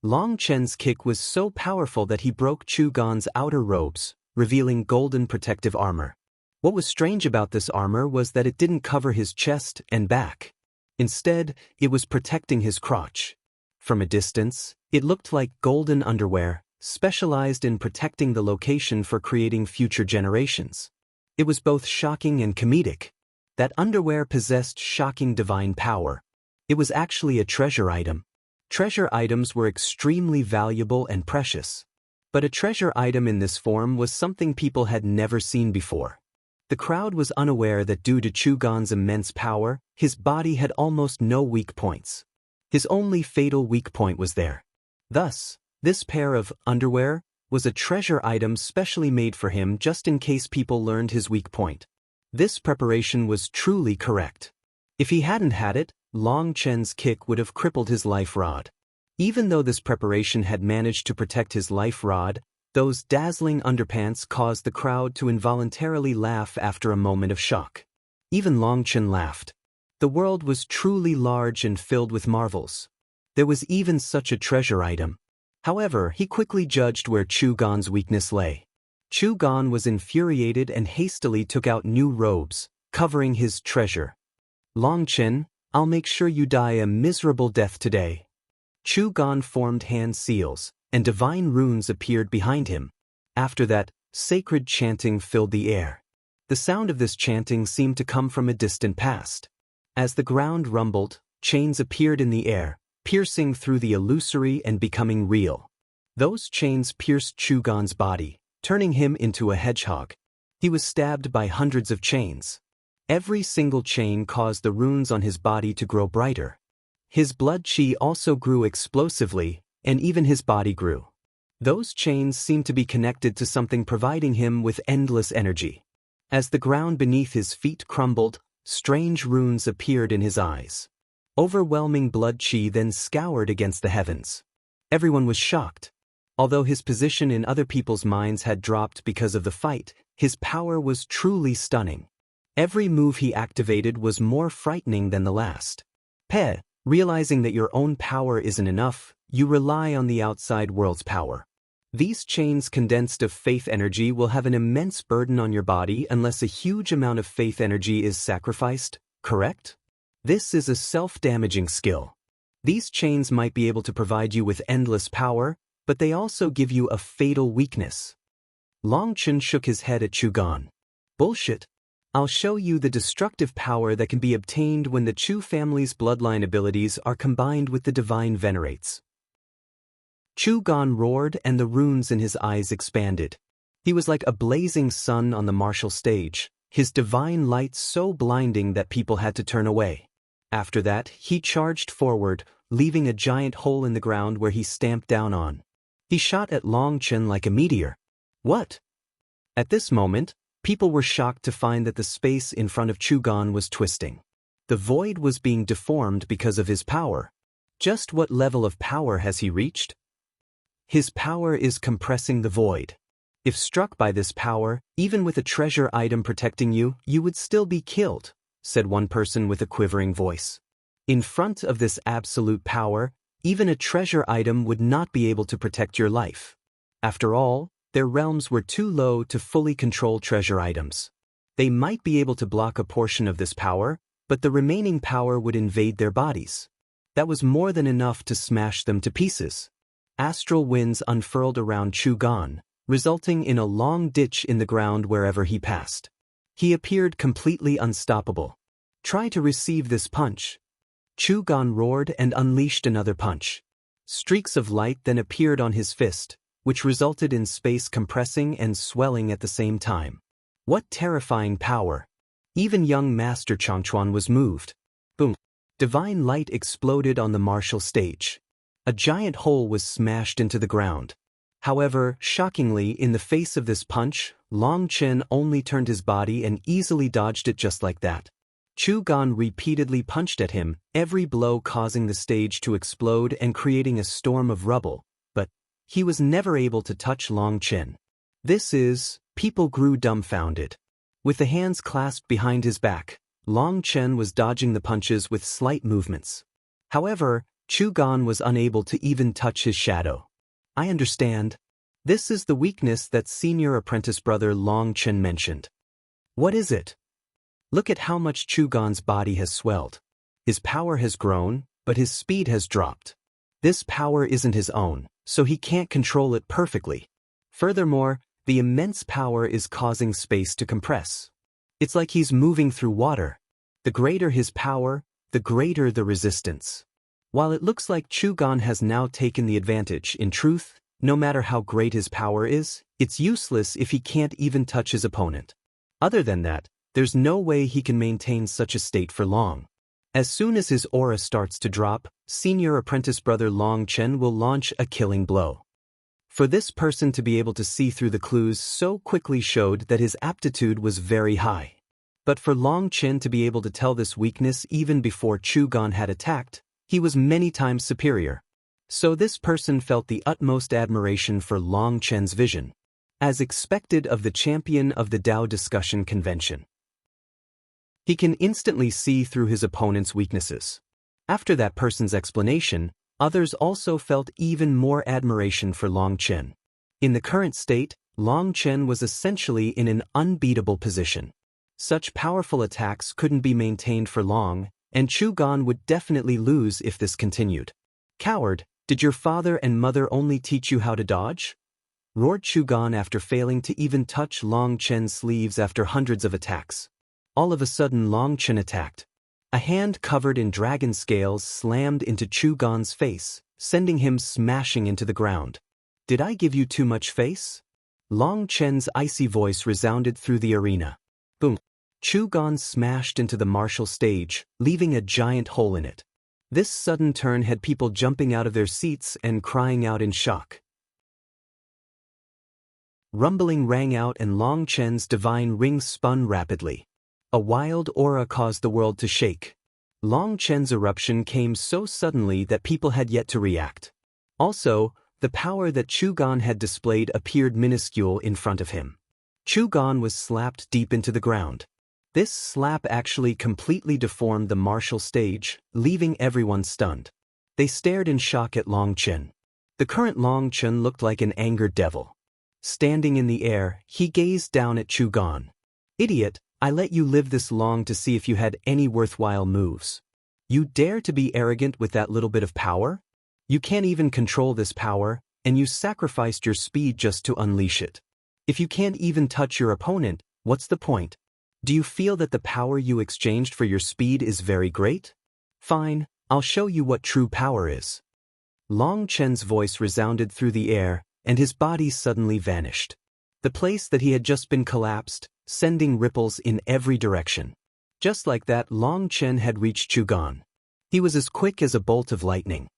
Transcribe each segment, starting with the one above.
Long Chen's kick was so powerful that he broke Chu Gan's outer robes, revealing golden protective armor. What was strange about this armor was that it didn't cover his chest and back. Instead, it was protecting his crotch. From a distance, it looked like golden underwear, specialized in protecting the location for creating future generations. It was both shocking and comedic. That underwear possessed shocking divine power. It was actually a treasure item. Treasure items were extremely valuable and precious. But a treasure item in this form was something people had never seen before. The crowd was unaware that due to Chu Gan's immense power, his body had almost no weak points. His only fatal weak point was there. Thus, this pair of underwear was a treasure item specially made for him just in case people learned his weak point. This preparation was truly correct. If he hadn't had it, Long Chen's kick would have crippled his life rod. Even though this preparation had managed to protect his life rod, those dazzling underpants caused the crowd to involuntarily laugh after a moment of shock. Even Long Chen laughed. The world was truly large and filled with marvels. There was even such a treasure item. However, he quickly judged where Chu Gan's weakness lay. Chu Gan was infuriated and hastily took out new robes, covering his treasure. Long Chen, I'll make sure you die a miserable death today. Chu Gan formed hand seals, and divine runes appeared behind him. After that, sacred chanting filled the air. The sound of this chanting seemed to come from a distant past. As the ground rumbled, chains appeared in the air, piercing through the illusory and becoming real. Those chains pierced Chu Gan's body, turning him into a hedgehog. He was stabbed by hundreds of chains. Every single chain caused the runes on his body to grow brighter. His blood chi also grew explosively, and even his body grew. Those chains seemed to be connected to something providing him with endless energy. As the ground beneath his feet crumbled, strange runes appeared in his eyes. Overwhelming blood chi then scoured against the heavens. Everyone was shocked. Although his position in other people's minds had dropped because of the fight, his power was truly stunning. Every move he activated was more frightening than the last. Realizing that your own power isn't enough, you rely on the outside world's power. These chains condensed of faith energy will have an immense burden on your body unless a huge amount of faith energy is sacrificed, correct? This is a self-damaging skill. These chains might be able to provide you with endless power, but they also give you a fatal weakness. Long Chen shook his head at Chu Gan. Bullshit. I'll show you the destructive power that can be obtained when the Chu family's bloodline abilities are combined with the divine venerates. Chu Gan roared and the runes in his eyes expanded. He was like a blazing sun on the martial stage, his divine light so blinding that people had to turn away. After that, he charged forward, leaving a giant hole in the ground where he stamped down on. He shot at Long Chen like a meteor. What? At this moment, people were shocked to find that the space in front of Chu Gan was twisting. The void was being deformed because of his power. Just what level of power has he reached? His power is compressing the void. If struck by this power, even with a treasure item protecting you, you would still be killed, said one person with a quivering voice. In front of this absolute power, even a treasure item would not be able to protect your life. After all, their realms were too low to fully control treasure items. They might be able to block a portion of this power, but the remaining power would invade their bodies. That was more than enough to smash them to pieces. Astral winds unfurled around Chu Gan, resulting in a long ditch in the ground wherever he passed. He appeared completely unstoppable. Try to receive this punch. Chu Gan roared and unleashed another punch. Streaks of light then appeared on his fist, which resulted in space compressing and swelling at the same time. What terrifying power! Even young Master Changchuan was moved. Boom! Divine light exploded on the martial stage. A giant hole was smashed into the ground. However, shockingly, in the face of this punch, Long Chen only turned his body and easily dodged it just like that. Chu Gan repeatedly punched at him, every blow causing the stage to explode and creating a storm of rubble, but he was never able to touch Long Chen. People grew dumbfounded. With the hands clasped behind his back, Long Chen was dodging the punches with slight movements. However, Gan was unable to even touch his shadow. I understand. This is the weakness that senior apprentice brother Chen mentioned. What is it? Look at how much Gan's body has swelled. His power has grown, but his speed has dropped. This power isn't his own, so he can't control it perfectly. Furthermore, the immense power is causing space to compress. It's like he's moving through water. The greater his power, the greater the resistance. While it looks like Gan has now taken the advantage, in truth, no matter how great his power is, it's useless if he can't even touch his opponent. Other than that, there's no way he can maintain such a state for long. As soon as his aura starts to drop, senior apprentice brother Chen will launch a killing blow. For this person to be able to see through the clues so quickly showed that his aptitude was very high. But for Chen to be able to tell this weakness even before Gan had attacked, he was many times superior. So this person felt the utmost admiration for Chen's vision, as expected of the champion of the Dao discussion convention. He can instantly see through his opponent's weaknesses. After that person's explanation, others also felt even more admiration for Chen. In the current state, Chen was essentially in an unbeatable position. Such powerful attacks couldn't be maintained for long, and Gan would definitely lose if this continued. Coward, did your father and mother only teach you how to dodge? Roared Gan after failing to even touch Chen's sleeves after hundreds of attacks. All of a sudden Chen attacked. A hand covered in dragon scales slammed into Gan's face, sending him smashing into the ground. Did I give you too much face? Chen's icy voice resounded through the arena. Boom! Gan smashed into the martial stage, leaving a giant hole in it. This sudden turn had people jumping out of their seats and crying out in shock. Rumbling rang out and Chen's divine ring spun rapidly. A wild aura caused the world to shake. Chen's eruption came so suddenly that people had yet to react. Also, the power that Gan had displayed appeared minuscule in front of him. Gan was slapped deep into the ground. This slap actually completely deformed the martial stage, leaving everyone stunned. They stared in shock at Chen. The current Chen looked like an angered devil. Standing in the air, he gazed down at Gan. Idiot! I let you live this long to see if you had any worthwhile moves. You dare to be arrogant with that little bit of power? You can't even control this power, and you sacrificed your speed just to unleash it. If you can't even touch your opponent, what's the point? Do you feel that the power you exchanged for your speed is very great? Fine, I'll show you what true power is. Chen's voice resounded through the air, and his body suddenly vanished. The place that he had just been collapsed, sending ripples in every direction. Just like that, Chen had reached Gan. He was as quick as a bolt of lightning.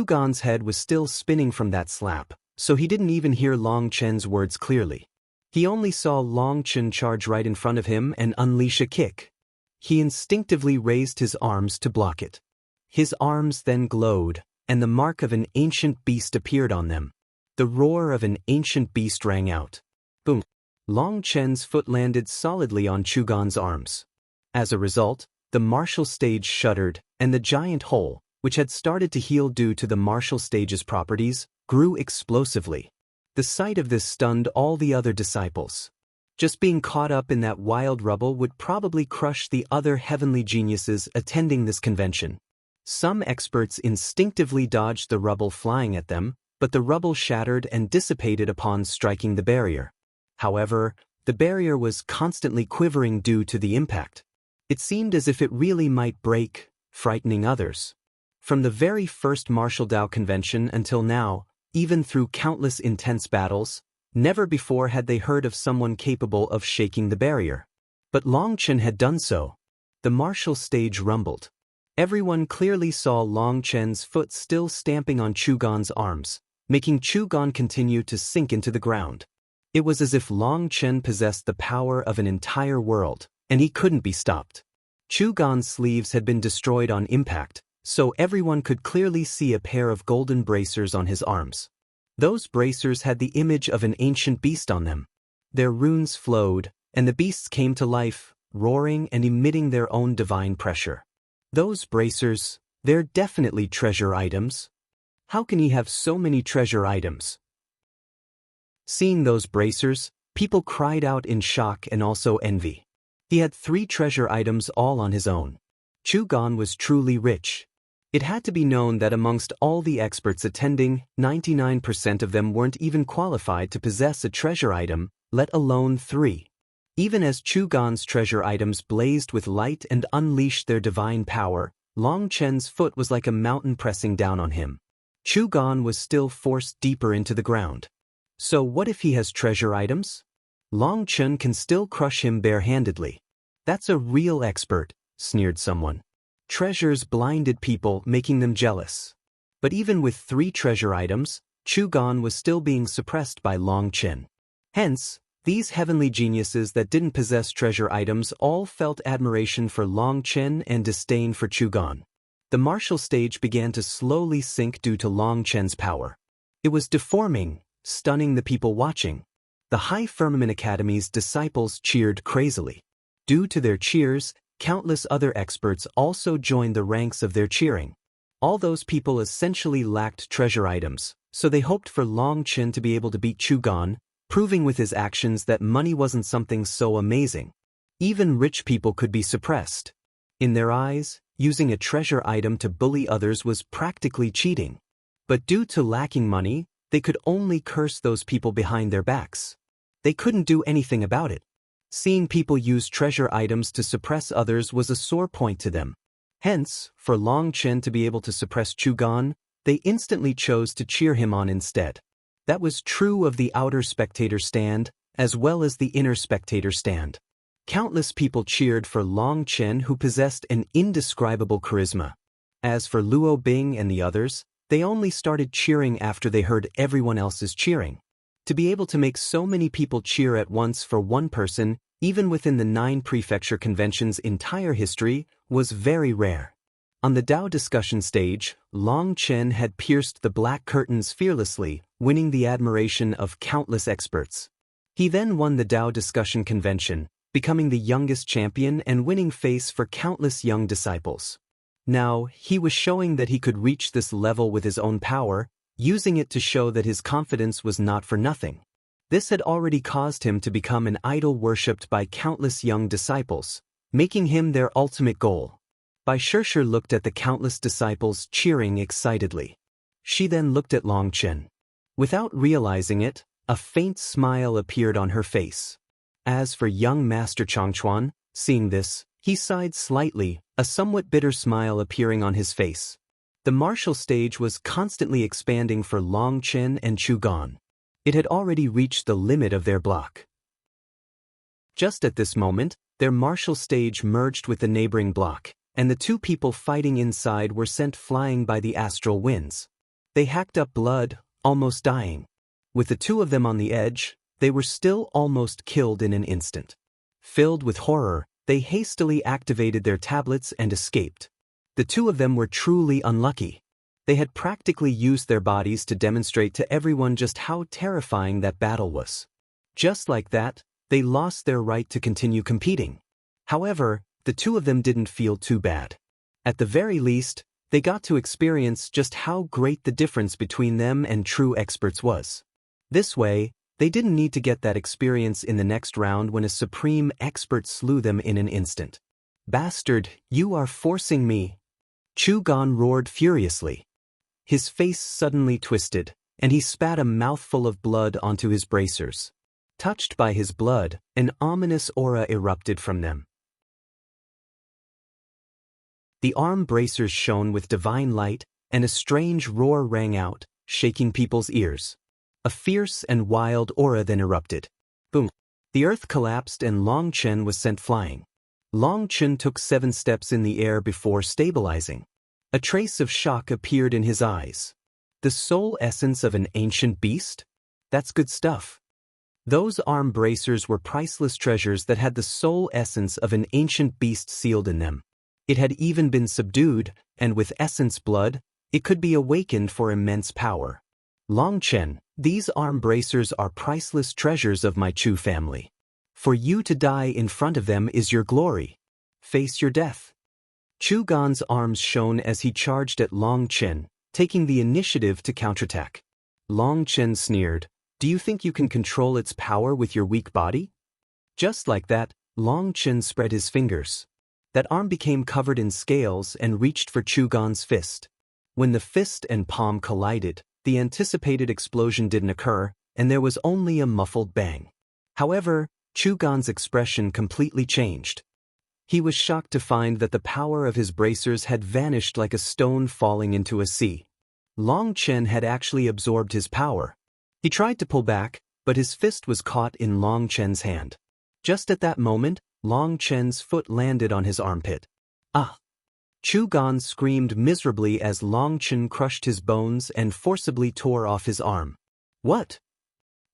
Gan's head was still spinning from that slap, so he didn't even hear Chen's words clearly. He only saw Chen charge right in front of him and unleash a kick. He instinctively raised his arms to block it. His arms then glowed, and the mark of an ancient beast appeared on them. The roar of an ancient beast rang out. Boom! Chen's foot landed solidly on Gan's arms. As a result, the martial stage shuddered, and the giant hole, which had started to heal due to the martial stage's properties, grew explosively. The sight of this stunned all the other disciples. Just being caught up in that wild rubble would probably crush the other heavenly geniuses attending this convention. Some experts instinctively dodged the rubble flying at them, but the rubble shattered and dissipated upon striking the barrier. However, the barrier was constantly quivering due to the impact. It seemed as if it really might break, frightening others. From the very first martial Dao convention until now, even through countless intense battles, never before had they heard of someone capable of shaking the barrier. But Chen had done so. The martial stage rumbled. Everyone clearly saw Chen's foot still stamping on Gan's arms, making Gan continue to sink into the ground. It was as if Chen possessed the power of an entire world, and he couldn't be stopped. Gan's sleeves had been destroyed on impact, so everyone could clearly see a pair of golden bracers on his arms. Those bracers had the image of an ancient beast on them. Their runes flowed, and the beasts came to life, roaring and emitting their own divine pressure. Those bracers, They're definitely treasure items. How can he have so many treasure items? Seeing those bracers, people cried out in shock and also envy. He had 3 treasure items all on his own. Chu Gan was truly rich. It had to be known that amongst all the experts attending, 99% of them weren't even qualified to possess a treasure item, let alone 3. Even as Chu Gan's treasure items blazed with light and unleashed their divine power, Long Chen's foot was like a mountain pressing down on him. Chu Gan was still forced deeper into the ground. So what if he has treasure items? Long Chen can still crush him barehandedly. That's a real expert, sneered someone. Treasures blinded people, making them jealous. But even with 3 treasure items, Chu Gan was still being suppressed by Long Chen. Hence, these heavenly geniuses that didn't possess treasure items all felt admiration for Long Chen and disdain for Chu Gan. The martial stage began to slowly sink due to Long Chen's power. It was deforming, stunning the people watching. The High Firmament Academy's disciples cheered crazily. Due to their cheers, countless other experts also joined the ranks of their cheering. All those people essentially lacked treasure items, so they hoped for Long Chen to be able to beat Chu Gan, proving with his actions that money wasn't something so amazing. Even rich people could be suppressed. In their eyes, using a treasure item to bully others was practically cheating. But due to lacking money, they could only curse those people behind their backs. They couldn't do anything about it. Seeing people use treasure items to suppress others was a sore point to them. Hence, for Long Chen to be able to suppress Chu Gan, they instantly chose to cheer him on instead. That was true of the outer spectator stand, as well as the inner spectator stand. Countless people cheered for Long Chen, who possessed an indescribable charisma. As for Luo Bing and the others, they only started cheering after they heard everyone else's cheering. To be able to make so many people cheer at once for one person, even within the 9 prefecture convention's entire history, was very rare. On the Dao discussion stage, Long Chen had pierced the black curtains fearlessly, winning the admiration of countless experts. He then won the Dao discussion convention, becoming the youngest champion and winning face for countless young disciples. Now, he was showing that he could reach this level with his own power, using it to show that his confidence was not for nothing. This had already caused him to become an idol worshipped by countless young disciples, making him their ultimate goal. Bai Shishir looked at the countless disciples cheering excitedly. She then looked at Long Chen. Without realizing it, a faint smile appeared on her face. As for young Master Changchuan, seeing this, he sighed slightly, a somewhat bitter smile appearing on his face. The martial stage was constantly expanding for Long Chen and Chu Gan. It had already reached the limit of their block. Just at this moment, their martial stage merged with the neighboring block, and the 2 people fighting inside were sent flying by the astral winds. They hacked up blood, almost dying. With the 2 of them on the edge, they were still almost killed in an instant. Filled with horror, they hastily activated their tablets and escaped. The 2 of them were truly unlucky. They had practically used their bodies to demonstrate to everyone just how terrifying that battle was. Just like that, they lost their right to continue competing. However, the 2 of them didn't feel too bad. At the very least, they got to experience just how great the difference between them and true experts was. This way, they didn't need to get that experience in the next round when a supreme expert slew them in an instant. "Bastard, you are forcing me!" Chu Gan roared furiously. His face suddenly twisted, and he spat a mouthful of blood onto his bracers. Touched by his blood, an ominous aura erupted from them. The arm bracers shone with divine light, and a strange roar rang out, shaking people's ears. A fierce and wild aura then erupted. Boom! The earth collapsed and Long Chen was sent flying. Long Chen took 7 steps in the air before stabilizing. A trace of shock appeared in his eyes. The soul essence of an ancient beast? That's good stuff. Those arm bracers were priceless treasures that had the soul essence of an ancient beast sealed in them. It had even been subdued, and with essence blood, it could be awakened for immense power. Long Chen, these arm bracers are priceless treasures of my Chu family. For you to die in front of them is your glory. Face your death. Chu Gan's arms shone as he charged at Long Chen, taking the initiative to counterattack. Long Chen sneered, "Do you think you can control its power with your weak body?" Just like that, Long Chen spread his fingers. That arm became covered in scales and reached for Chu Gan's fist. When the fist and palm collided, the anticipated explosion didn't occur, and there was only a muffled bang. However, Chu Gan's expression completely changed. He was shocked to find that the power of his bracers had vanished like a stone falling into a sea. Long Chen had actually absorbed his power. He tried to pull back, but his fist was caught in Long Chen's hand. Just at that moment, Long Chen's foot landed on his armpit. Ah! Chu Gan screamed miserably as Long Chen crushed his bones and forcibly tore off his arm. What?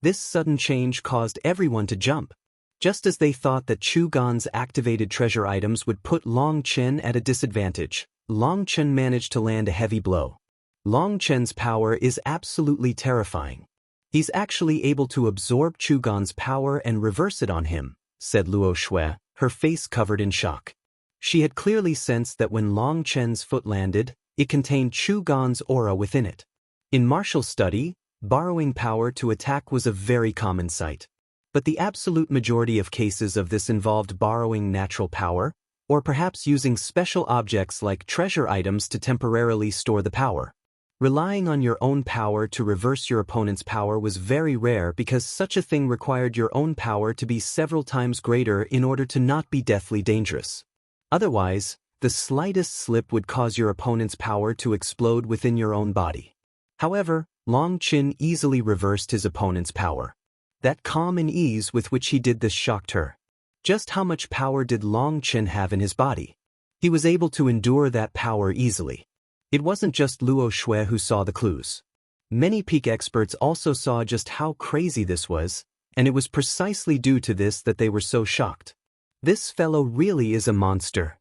This sudden change caused everyone to jump. Just as they thought that Chu Gan's activated treasure items would put Long Chen at a disadvantage, Long Chen managed to land a heavy blow. Long Chen's power is absolutely terrifying. He's actually able to absorb Chu Gan's power and reverse it on him, said Luo Shui, her face covered in shock. She had clearly sensed that when Long Chen's foot landed, it contained Chu Gan's aura within it. In martial study, borrowing power to attack was a very common sight. But the absolute majority of cases of this involved borrowing natural power, or perhaps using special objects like treasure items to temporarily store the power. Relying on your own power to reverse your opponent's power was very rare because such a thing required your own power to be several times greater in order to not be deathly dangerous. Otherwise, the slightest slip would cause your opponent's power to explode within your own body. However, Long Chen easily reversed his opponent's power. That calm and ease with which he did this shocked her. Just how much power did Long Chen have in his body? He was able to endure that power easily. It wasn't just Luo Shui who saw the clues. Many peak experts also saw just how crazy this was, and it was precisely due to this that they were so shocked. This fellow really is a monster.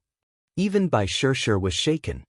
Even Bai Shishir was shaken.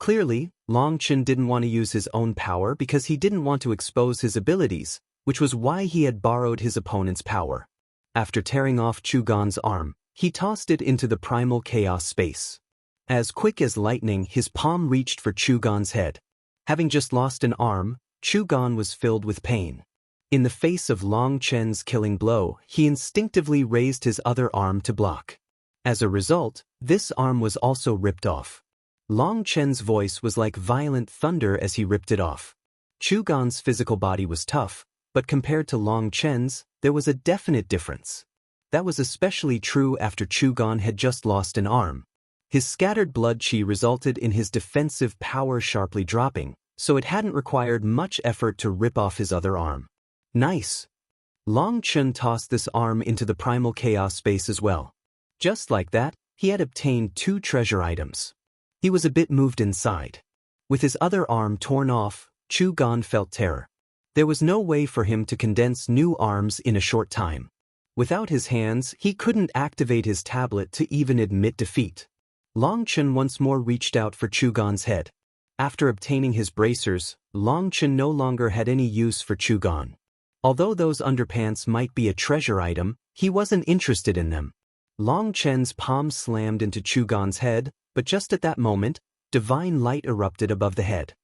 Clearly, Long Chen didn't want to use his own power because he didn't want to expose his abilities, which was why he had borrowed his opponent's power. After tearing off Chu Gan's arm, he tossed it into the primal chaos space. As quick as lightning, his palm reached for Chu Gan's head. Having just lost an arm, Chu Gan was filled with pain. In the face of Long Chen's killing blow, he instinctively raised his other arm to block. As a result, this arm was also ripped off. Long Chen's voice was like violent thunder as he ripped it off. Chu Gan's physical body was tough, but compared to Long Chen's, there was a definite difference. That was especially true after Chu Gan had just lost an arm. His scattered blood qi resulted in his defensive power sharply dropping, so it hadn't required much effort to rip off his other arm. Nice. Long Chen tossed this arm into the primal chaos space as well. Just like that, he had obtained 2 treasure items. He was a bit moved inside. With his other arm torn off, Chu Gan felt terror. There was no way for him to condense new arms in a short time. Without his hands, he couldn't activate his tablet to even admit defeat. Long Chen once more reached out for Chu Gan's head. After obtaining his bracers, Long Chen no longer had any use for Chu Gan. Although those underpants might be a treasure item, he wasn't interested in them. Long Chen's palm slammed into Chu Gan's head, but just at that moment, divine light erupted above the head.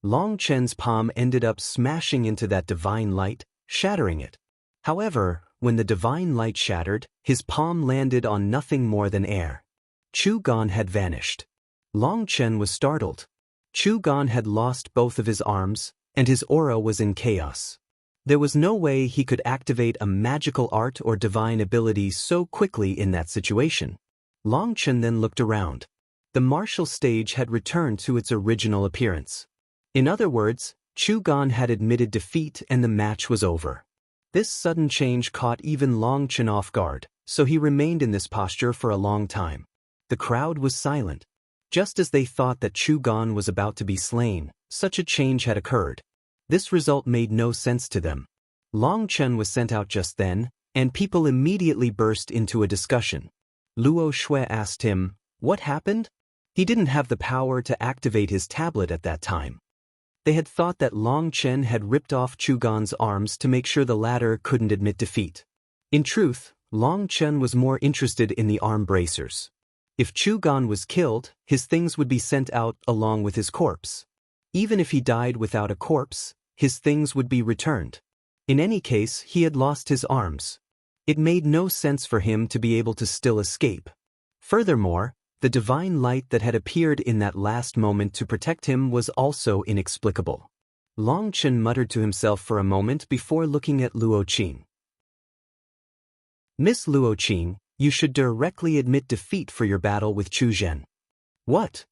Long Chen's palm ended up smashing into that divine light, shattering it. However, when the divine light shattered, his palm landed on nothing more than air. Chu Gan had vanished. Long Chen was startled. Chu Gan had lost both of his arms, and his aura was in chaos. There was no way he could activate a magical art or divine ability so quickly in that situation. Long Chen then looked around. The martial stage had returned to its original appearance. In other words, Chu Gan had admitted defeat and the match was over. This sudden change caught even Long Chen off guard, so he remained in this posture for a long time. The crowd was silent. Just as they thought that Chu Gan was about to be slain, such a change had occurred. This result made no sense to them. Long Chen was sent out just then, and people immediately burst into a discussion. Luo Shui asked him, "What happened?" He didn't have the power to activate his tablet at that time. They had thought that Long Chen had ripped off Chu Gan's arms to make sure the latter couldn't admit defeat. In truth, Long Chen was more interested in the arm bracers. If Chu Gan was killed, his things would be sent out along with his corpse. Even if he died without a corpse, his things would be returned. In any case, he had lost his arms. It made no sense for him to be able to still escape. Furthermore, the divine light that had appeared in that last moment to protect him was also inexplicable. Long Chen muttered to himself for a moment before looking at Luo Qing. Miss Luo Qing, you should directly admit defeat for your battle with Chu Zhen. What?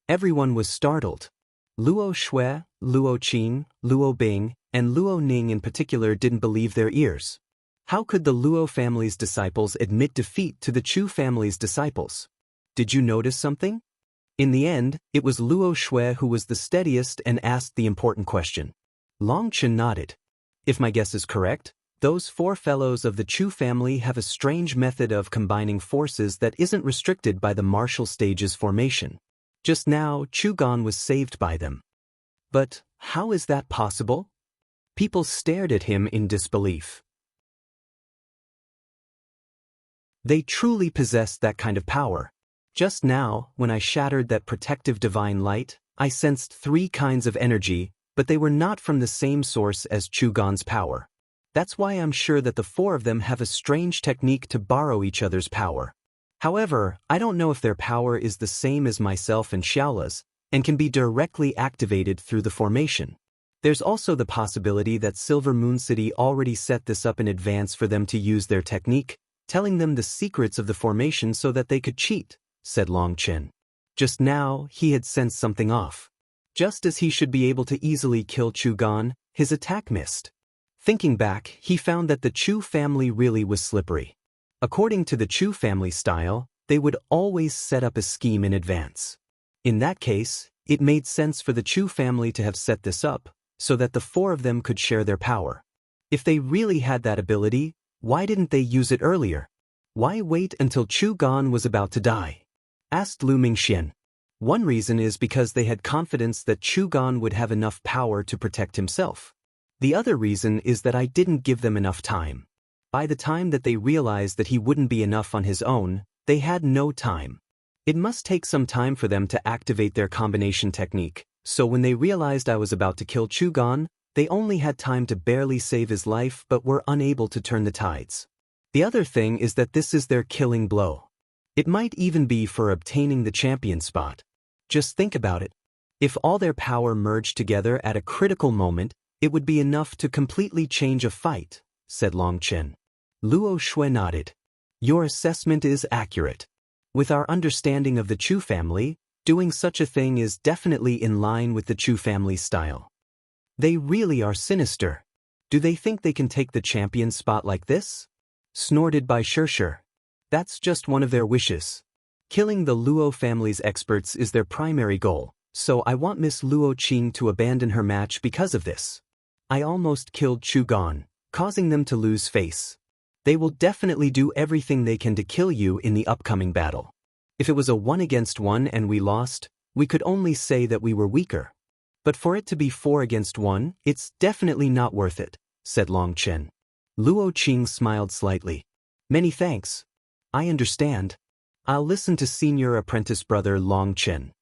Everyone was startled. Luo Shui, Luo Qing, Luo Bing, and Luo Ning in particular didn't believe their ears. How could the Luo family's disciples admit defeat to the Chu family's disciples? Did you notice something? In the end, it was Luo Shui who was the steadiest and asked the important question. Long Chen nodded. If my guess is correct, those 4 fellows of the Chu family have a strange method of combining forces that isn't restricted by the martial stage's formation. Just now, Chu Gan was saved by them. But how is that possible? People stared at him in disbelief. They truly possessed that kind of power. Just now, when I shattered that protective divine light, I sensed 3 kinds of energy, but they were not from the same source as Chu Gan's power. That's why I'm sure that the 4 of them have a strange technique to borrow each other's power. However, I don't know if their power is the same as myself and Xiaola's, and can be directly activated through the formation. There's also the possibility that Silver Moon City already set this up in advance for them to use their technique, telling them the secrets of the formation so that they could cheat, said Long Chen. Just now, he had sensed something off. Just as he should be able to easily kill Chu Gan, his attack missed. Thinking back, he found that the Chu family really was slippery. According to the Chu family style, they would always set up a scheme in advance. In that case, it made sense for the Chu family to have set this up, so that the 4 of them could share their power. If they really had that ability, why didn't they use it earlier? Why wait until Chu Gan was about to die? Asked Lu Mingxian. One reason is because they had confidence that Chu Gan would have enough power to protect himself. The other reason is that I didn't give them enough time. By the time that they realized that he wouldn't be enough on his own, they had no time. It must take some time for them to activate their combination technique, so when they realized I was about to kill Chu Gan, they only had time to barely save his life but were unable to turn the tides. The other thing is that this is their killing blow. It might even be for obtaining the champion spot. Just think about it. If all their power merged together at a critical moment, it would be enough to completely change a fight, said Long Chen. Luo Shui nodded. Your assessment is accurate. With our understanding of the Chu family, doing such a thing is definitely in line with the Chu family style. They really are sinister. Do they think they can take the champion spot like this? Snorted by Shirshir. That's just one of their wishes. Killing the Luo family's experts is their primary goal, so I want Miss Luo Qing to abandon her match because of this. I almost killed Chu Gan, causing them to lose face. They will definitely do everything they can to kill you in the upcoming battle. If it was a 1-against-1 and we lost, we could only say that we were weaker. But for it to be 4-against-1, it's definitely not worth it, said Long Chen. Luo Qing smiled slightly. Many thanks. I understand. I'll listen to senior apprentice brother Long Chen.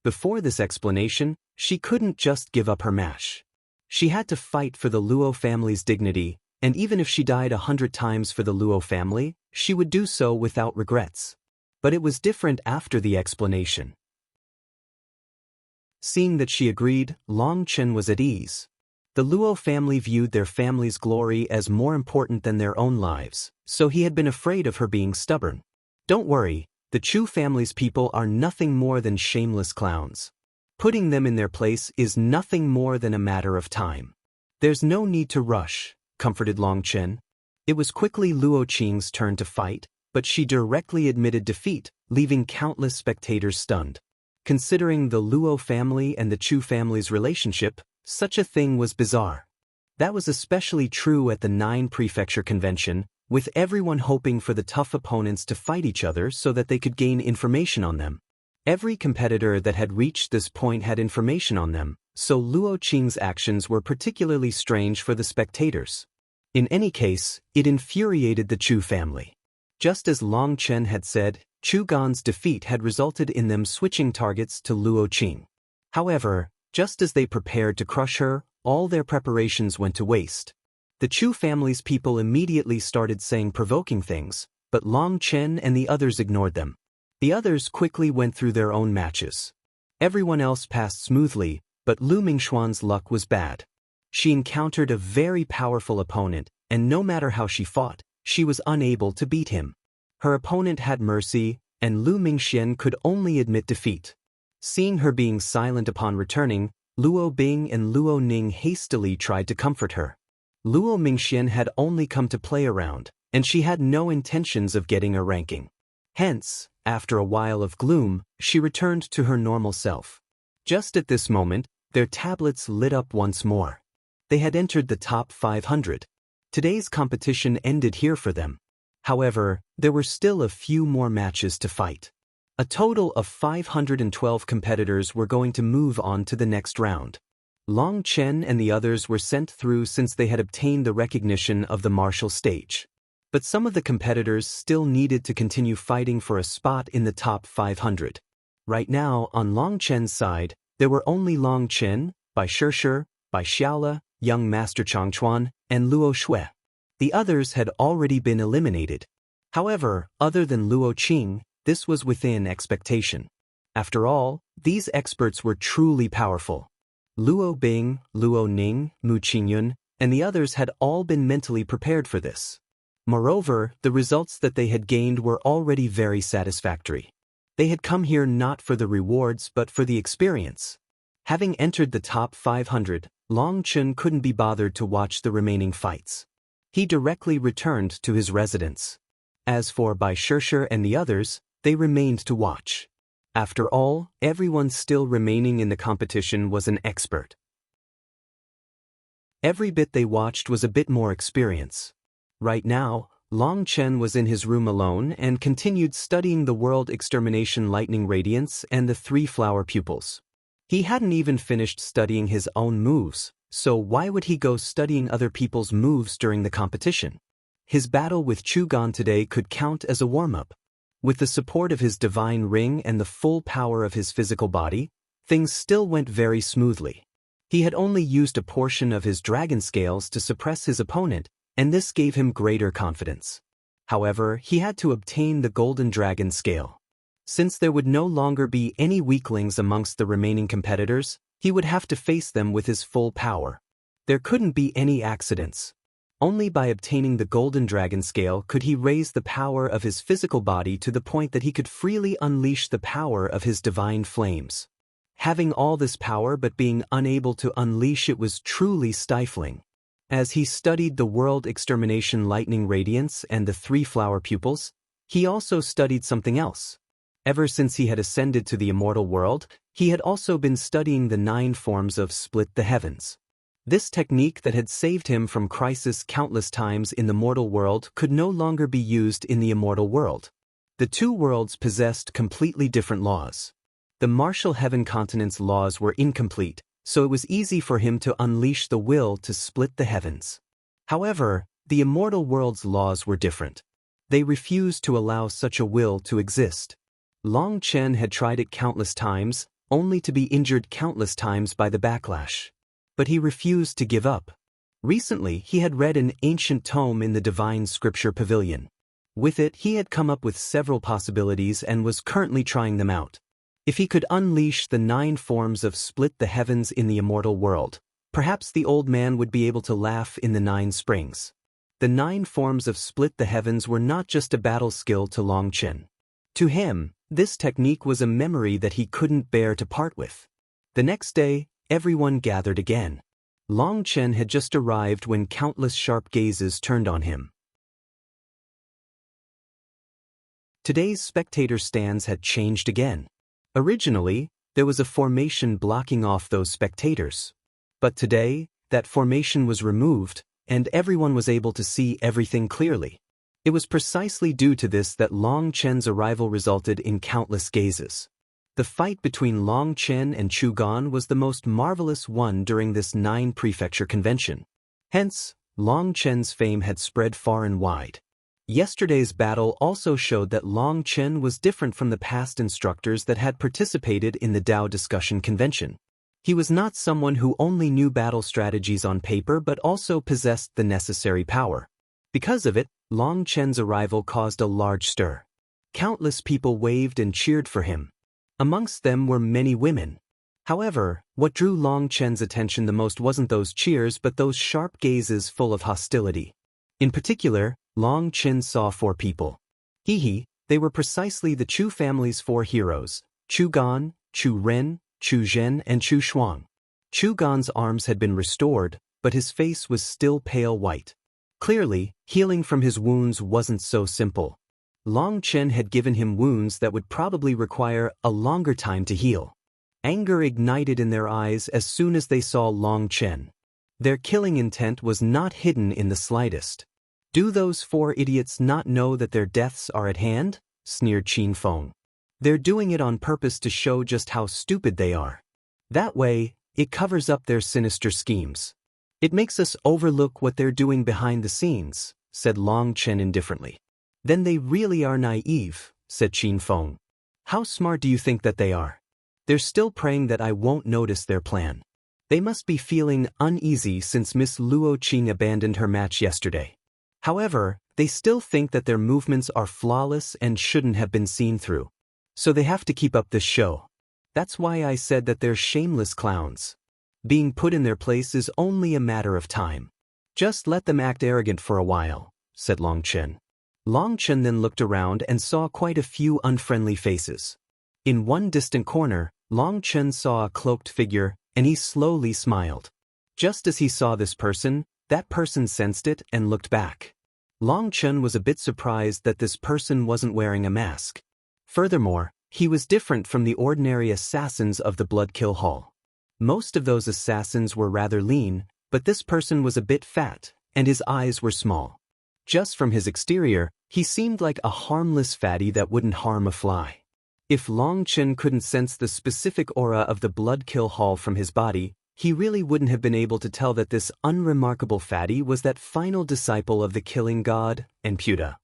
Before this explanation, she couldn't just give up her mash. She had to fight for the Luo family's dignity, and even if she died 100 times for the Luo family, she would do so without regrets. But it was different after the explanation. Seeing that she agreed, Long Chen was at ease. The Luo family viewed their family's glory as more important than their own lives, so he had been afraid of her being stubborn. Don't worry, the Chu family's people are nothing more than shameless clowns. Putting them in their place is nothing more than a matter of time. There's no need to rush, comforted Long Chen. It was quickly Luo Qing's turn to fight, but she directly admitted defeat, leaving countless spectators stunned. Considering the Luo family and the Chu family's relationship, such a thing was bizarre. That was especially true at the 9 Prefecture Convention, with everyone hoping for the tough opponents to fight each other so that they could gain information on them. Every competitor that had reached this point had information on them, so Luo Qing's actions were particularly strange for the spectators. In any case, it infuriated the Chu family. Just as Long Chen had said, Chu Gan's defeat had resulted in them switching targets to Luo Qing. However, just as they prepared to crush her, all their preparations went to waste. The Chu family's people immediately started saying provoking things, but Long Chen and the others ignored them. The others quickly went through their own matches. Everyone else passed smoothly, but Lu Mingxuan's luck was bad. She encountered a very powerful opponent, and no matter how she fought, she was unable to beat him. Her opponent had mercy, and Lu Mingxian could only admit defeat. Seeing her being silent upon returning, Luo Bing and Luo Ning hastily tried to comfort her. Luo Mingxian had only come to play around, and she had no intentions of getting a ranking. Hence, after a while of gloom, she returned to her normal self. Just at this moment, their tablets lit up once more. They had entered the top 500. Today's competition ended here for them. However, there were still a few more matches to fight. A total of 512 competitors were going to move on to the next round. Long Chen and the others were sent through since they had obtained the recognition of the martial stage. But some of the competitors still needed to continue fighting for a spot in the top 500. Right now, on Long Chen's side, there were only Long Chen, Bai Shishir, Bai Xiaola, young Master Changchuan, and Luo Shui. The others had already been eliminated. However, other than Luo Qing, this was within expectation. After all, these experts were truly powerful. Luo Bing, Luo Ning, Mu Qingyun, and the others had all been mentally prepared for this. Moreover, the results that they had gained were already very satisfactory. They had come here not for the rewards but for the experience. Having entered the top 500, Long Chen couldn't be bothered to watch the remaining fights. He directly returned to his residence. As for Bai Shishir and the others, they remained to watch. After all, everyone still remaining in the competition was an expert. Every bit they watched was a bit more experience. Right now, Long Chen was in his room alone and continued studying the World Extermination Lightning Radiance and the Three Flower Pupils. He hadn't even finished studying his own moves, so why would he go studying other people's moves during the competition? His battle with Chu Gan today could count as a warm-up. With the support of his divine ring and the full power of his physical body, things still went very smoothly. He had only used a portion of his dragon scales to suppress his opponent, and this gave him greater confidence. However, he had to obtain the golden dragon scale. Since there would no longer be any weaklings amongst the remaining competitors, he would have to face them with his full power. There couldn't be any accidents. Only by obtaining the golden dragon scale could he raise the power of his physical body to the point that he could freely unleash the power of his divine flames. Having all this power but being unable to unleash it was truly stifling. As he studied the World Extermination Lightning Radiance and the Three Flower Pupils, he also studied something else. Ever since he had ascended to the immortal world, he had also been studying the 9 forms of Split the Heavens. This technique that had saved him from crisis countless times in the mortal world could no longer be used in the immortal world. The two worlds possessed completely different laws. The martial heaven continent's laws were incomplete, so it was easy for him to unleash the will to split the heavens. However, the immortal world's laws were different. They refused to allow such a will to exist. Long Chen had tried it countless times, only to be injured countless times by the backlash. But he refused to give up. Recently, he had read an ancient tome in the Divine Scripture Pavilion. With it, he had come up with several possibilities and was currently trying them out. If he could unleash the 9 forms of Split the Heavens in the immortal world, perhaps the old man would be able to laugh in the 9 springs. The 9 forms of Split the Heavens were not just a battle skill to Long Chen. To him, this technique was a memory that he couldn't bear to part with. The next day, everyone gathered again. Long Chen had just arrived when countless sharp gazes turned on him. Today's spectator stands had changed again. Originally, there was a formation blocking off those spectators. But today, that formation was removed, and everyone was able to see everything clearly. It was precisely due to this that Long Chen's arrival resulted in countless gazes. The fight between Long Chen and Chu Gan was the most marvelous one during this 9 prefecture convention. Hence, Long Chen's fame had spread far and wide. Yesterday's battle also showed that Long Chen was different from the past instructors that had participated in the Dao discussion convention. He was not someone who only knew battle strategies on paper but also possessed the necessary power. Because of it, Long Chen's arrival caused a large stir. Countless people waved and cheered for him. Amongst them were many women. However, what drew Long Chen's attention the most wasn't those cheers but those sharp gazes full of hostility. In particular, Long Chen saw 4 people. They were precisely the Chu family's 4 heroes: Chu Gan, Chu Ren, Chu Zhen, and Chu Shuang. Chu Gan's arms had been restored, but his face was still pale white. Clearly, healing from his wounds wasn't so simple. Long Chen had given him wounds that would probably require a longer time to heal. Anger ignited in their eyes as soon as they saw Long Chen. Their killing intent was not hidden in the slightest. "Do those 4 idiots not know that their deaths are at hand?" sneered Qin Feng. "They're doing it on purpose to show just how stupid they are. That way, it covers up their sinister schemes. It makes us overlook what they're doing behind the scenes," said Long Chen indifferently. "Then they really are naive," said Qin Feng. "How smart do you think that they are? They're still praying that I won't notice their plan. They must be feeling uneasy since Miss Luo Qing abandoned her match yesterday. However, they still think that their movements are flawless and shouldn't have been seen through. So they have to keep up this show. That's why I said that they're shameless clowns. Being put in their place is only a matter of time. Just let them act arrogant for a while," said Long Chen. Long Chen then looked around and saw quite a few unfriendly faces. In one distant corner, Long Chen saw a cloaked figure, and he slowly smiled. Just as he saw this person, that person sensed it and looked back. Long Chen was a bit surprised that this person wasn't wearing a mask. Furthermore, he was different from the ordinary assassins of the Bloodkill Hall. Most of those assassins were rather lean, but this person was a bit fat, and his eyes were small. Just from his exterior, he seemed like a harmless fatty that wouldn't harm a fly. If Long Chen couldn't sense the specific aura of the Bloodkill Hall from his body, he really wouldn't have been able to tell that this unremarkable fatty was that final disciple of the killing god, Enputa.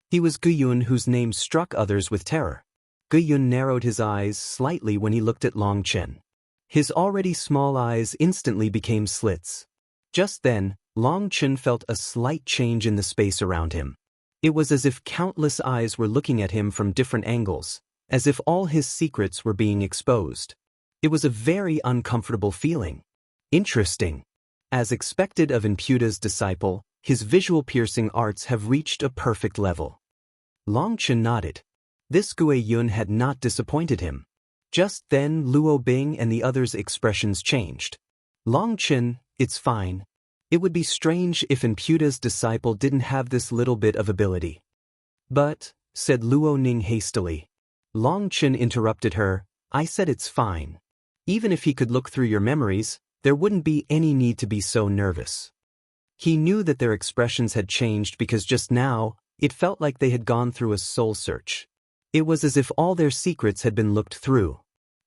He was Gui Yun, whose name struck others with terror. Gui Yun narrowed his eyes slightly when he looked at Long Chen. His already small eyes instantly became slits. Just then, Long Chen felt a slight change in the space around him. It was as if countless eyes were looking at him from different angles, as if all his secrets were being exposed. It was a very uncomfortable feeling. Interesting. As expected of Enputa's disciple, his visual piercing arts have reached a perfect level. Long Chen nodded. This Gui Yun had not disappointed him. Just then Luo Bing and the others' expressions changed. "Long Chen, it's fine. It would be strange if Enputa's disciple didn't have this little bit of ability." "But," said Luo Ning hastily. Long Chen interrupted her, "I said it's fine. Even if he could look through your memories, there wouldn't be any need to be so nervous." He knew that their expressions had changed because just now, it felt like they had gone through a soul search. It was as if all their secrets had been looked through.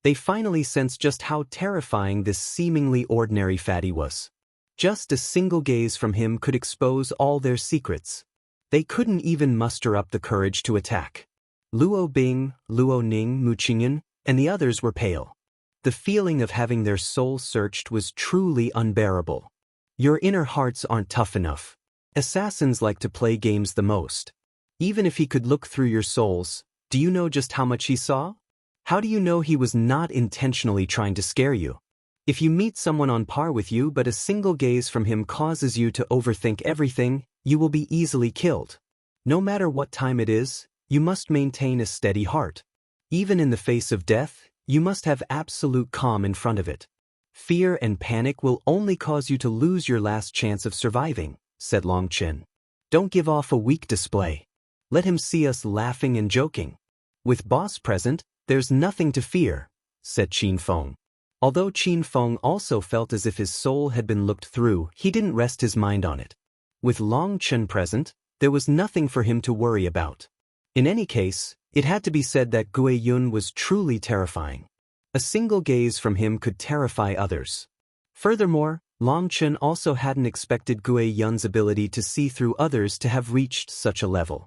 They finally sensed just how terrifying this seemingly ordinary fatty was. Just a single gaze from him could expose all their secrets. They couldn't even muster up the courage to attack. Luo Bing, Luo Ning, Mu Qingyan, and the others were pale. The feeling of having their soul searched was truly unbearable. Your inner hearts aren't tough enough. Assassins like to play games the most. Even if he could look through your souls, do you know just how much he saw? How do you know he was not intentionally trying to scare you? If you meet someone on par with you but a single gaze from him causes you to overthink everything, you will be easily killed. No matter what time it is, you must maintain a steady heart. Even in the face of death, you must have absolute calm in front of it. Fear and panic will only cause you to lose your last chance of surviving," said Long Chen. "Don't give off a weak display. Let him see us laughing and joking. With boss present, there's nothing to fear," said Qin Feng. Although Qin Feng also felt as if his soul had been looked through, he didn't rest his mind on it. With Long Chen present, there was nothing for him to worry about. In any case, it had to be said that Gui Yun was truly terrifying. A single gaze from him could terrify others. Furthermore, Long Chen also hadn't expected Gui Yun's ability to see through others to have reached such a level.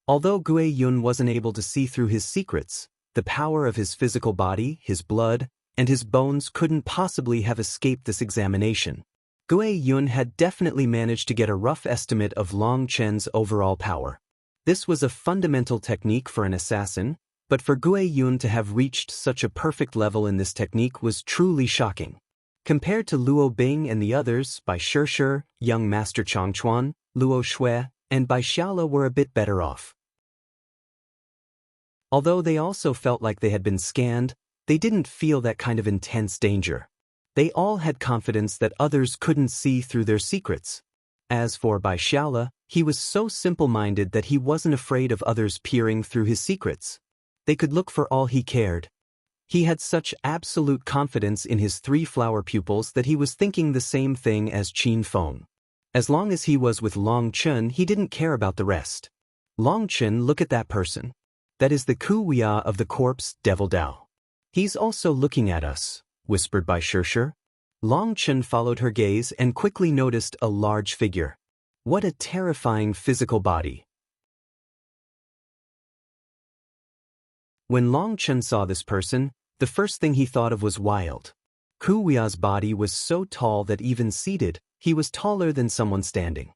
Although Gui Yun wasn't able to see through his secrets, the power of his physical body, his blood, and his bones couldn't possibly have escaped this examination. Gui Yun had definitely managed to get a rough estimate of Long Chen's overall power. This was a fundamental technique for an assassin, but for Gui Yun to have reached such a perfect level in this technique was truly shocking. Compared to Luo Bing and the others, Bai Shishir, young Master Changchuan, Luo Shui, and Bai Xiaola were a bit better off. Although they also felt like they had been scanned, they didn't feel that kind of intense danger. They all had confidence that others couldn't see through their secrets. As for Bai Xiaola, he was so simple-minded that he wasn't afraid of others peering through his secrets. They could look for all he cared. He had such absolute confidence in his 3 flower pupils that he was thinking the same thing as Qin Feng. As long as he was with Long Chen, he didn't care about the rest. Long Chen, look at that person. That is the Kuya of the corpse, Devil Dao. He's also looking at us, whispered Bai Shishir. Long Chen followed her gaze and quickly noticed a large figure. What a terrifying physical body. When Long Chen saw this person, the first thing he thought of was wild. Kuya's body was so tall that even seated, he was taller than someone standing.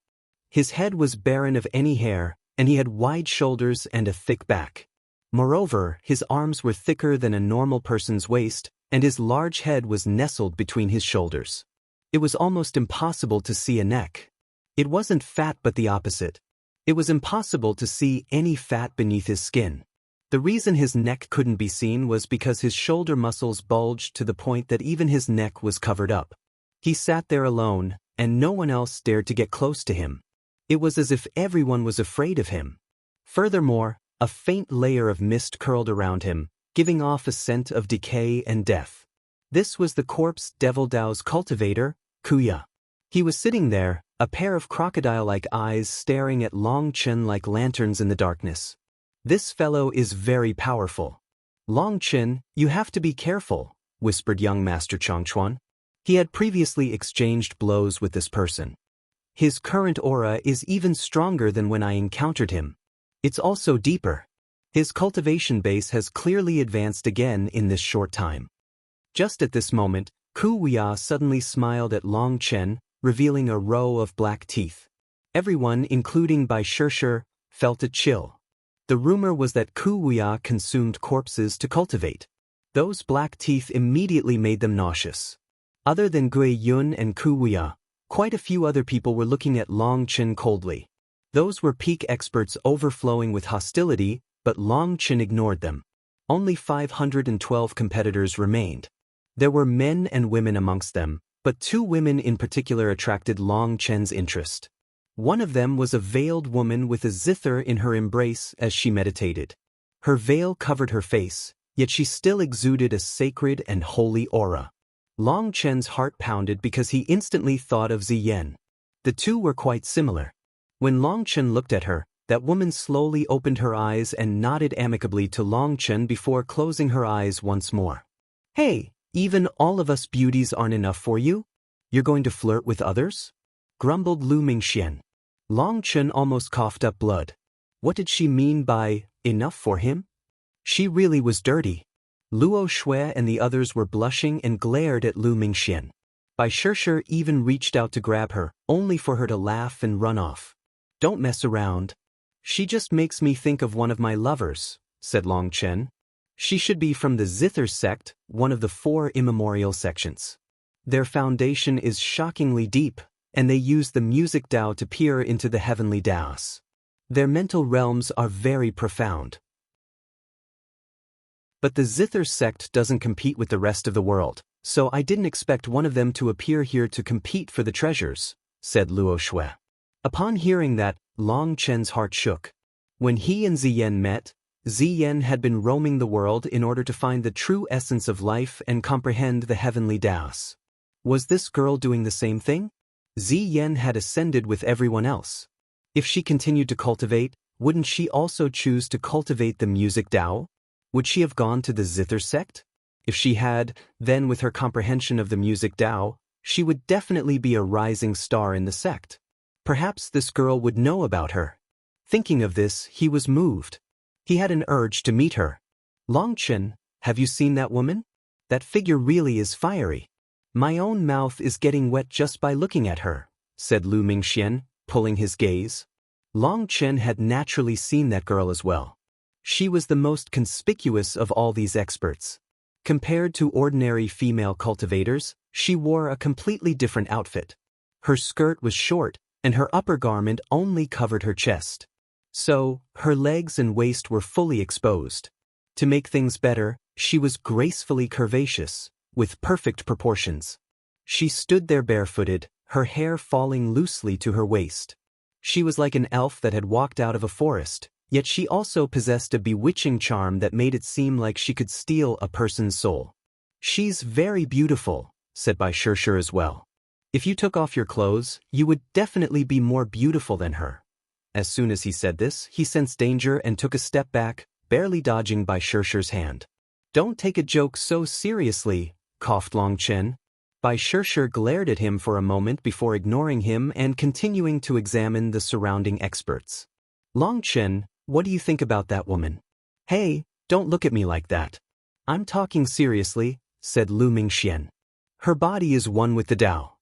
His head was barren of any hair, and he had wide shoulders and a thick back. Moreover, his arms were thicker than a normal person's waist, and his large head was nestled between his shoulders. It was almost impossible to see a neck. It wasn't fat but the opposite. It was impossible to see any fat beneath his skin. The reason his neck couldn't be seen was because his shoulder muscles bulged to the point that even his neck was covered up. He sat there alone, and no one else dared to get close to him. It was as if everyone was afraid of him. Furthermore, a faint layer of mist curled around him, giving off a scent of decay and death. This was the corpse Devil Dao's cultivator, Kuya. He was sitting there, a pair of crocodile-like eyes staring at Long Chen like lanterns in the darkness. This fellow is very powerful. Long Chen, you have to be careful, whispered young Master Changchuan. He had previously exchanged blows with this person. His current aura is even stronger than when I encountered him. It's also deeper. His cultivation base has clearly advanced again in this short time. Just at this moment, Kuya suddenly smiled at Long Chen, revealing a row of black teeth. Everyone, including Bai Shishir, felt a chill. The rumor was that Kuya consumed corpses to cultivate. Those black teeth immediately made them nauseous. Other than Gui Yun and Kuya, quite a few other people were looking at Long Chen coldly. Those were peak experts overflowing with hostility, but Long Chen ignored them. Only 512 competitors remained. There were men and women amongst them, but 2 women in particular attracted Long Chen's interest. One of them was a veiled woman with a zither in her embrace as she meditated. Her veil covered her face, yet she still exuded a sacred and holy aura. Long Chen's heart pounded because he instantly thought of Zither. The 2 were quite similar. When Long Chen looked at her, that woman slowly opened her eyes and nodded amicably to Long Chen before closing her eyes once more. Hey, even all of us beauties aren't enough for you? You're going to flirt with others? Grumbled Lu Mingxian. Long Chen almost coughed up blood. What did she mean by, enough for him? She really was dirty. Luo Shui and the others were blushing and glared at Lu Mingxian. Bai Shishir even reached out to grab her, only for her to laugh and run off. Don't mess around. She just makes me think of one of my lovers, said Long Chen. She should be from the Zither sect, one of the 4 immemorial sections. Their foundation is shockingly deep, and they use the music Dao to peer into the heavenly Daos. Their mental realms are very profound. But the Zither sect doesn't compete with the rest of the world, so I didn't expect one of them to appear here to compete for the treasures, said Luo Shui. Upon hearing that, Long Chen's heart shook. When he and Zither met, Zither had been roaming the world in order to find the true essence of life and comprehend the heavenly Daos. Was this girl doing the same thing? Zither had ascended with everyone else. If she continued to cultivate, wouldn't she also choose to cultivate the music Dao? Would she have gone to the Zither sect? If she had, then with her comprehension of the music Dao, She would definitely be a rising star in the sect. Perhaps this girl would know about her. Thinking of this, he was moved. He had an urge to meet her. Long Chen, have you seen that woman? That figure really is fiery. My own mouth is getting wet just by looking at her, said Lu Mingxian, pulling his gaze. Long Chen had naturally seen that girl as well. She was the most conspicuous of all these experts. Compared to ordinary female cultivators, she wore a completely different outfit. Her skirt was short, and her upper garment only covered her chest. So, her legs and waist were fully exposed. To make things better, she was gracefully curvaceous, with perfect proportions. She stood there barefooted, her hair falling loosely to her waist. She was like an elf that had walked out of a forest, yet she also possessed a bewitching charm that made it seem like she could steal a person's soul. She's very beautiful, said Bai Shirshir as well. If you took off your clothes, you would definitely be more beautiful than her. As soon as he said this, he sensed danger and took a step back, barely dodging Bai Shirshir's hand. Don't take a joke so seriously, coughed Long Chen. Bai Shirshir glared at him for a moment before ignoring him and continuing to examine the surrounding experts. Long Chen, what do you think about that woman? Hey, don't look at me like that. I'm talking seriously, said Lu Mingxian. Her body is one with the Tao.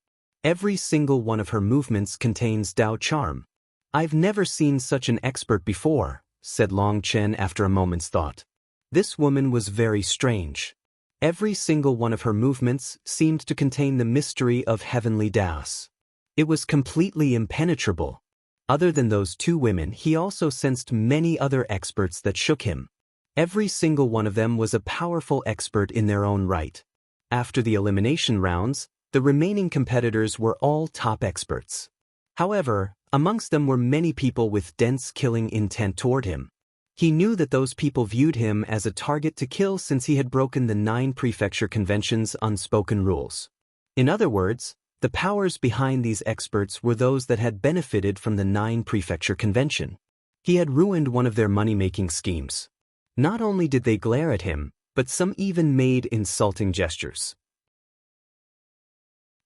Every single one of her movements contains Tao charm. I've never seen such an expert before, said Long Chen after a moment's thought. This woman was very strange. Every single one of her movements seemed to contain the mystery of heavenly Taos. It was completely impenetrable. Other than those two women, he also sensed many other experts that shook him. Every single one of them was a powerful expert in their own right. After the elimination rounds, the remaining competitors were all top experts. However, amongst them were many people with dense killing intent toward him. He knew that those people viewed him as a target to kill since he had broken the 9 prefecture convention's unspoken rules. In other words, the powers behind these experts were those that had benefited from the 9 prefecture convention. He had ruined one of their money-making schemes. Not only did they glare at him, but some even made insulting gestures.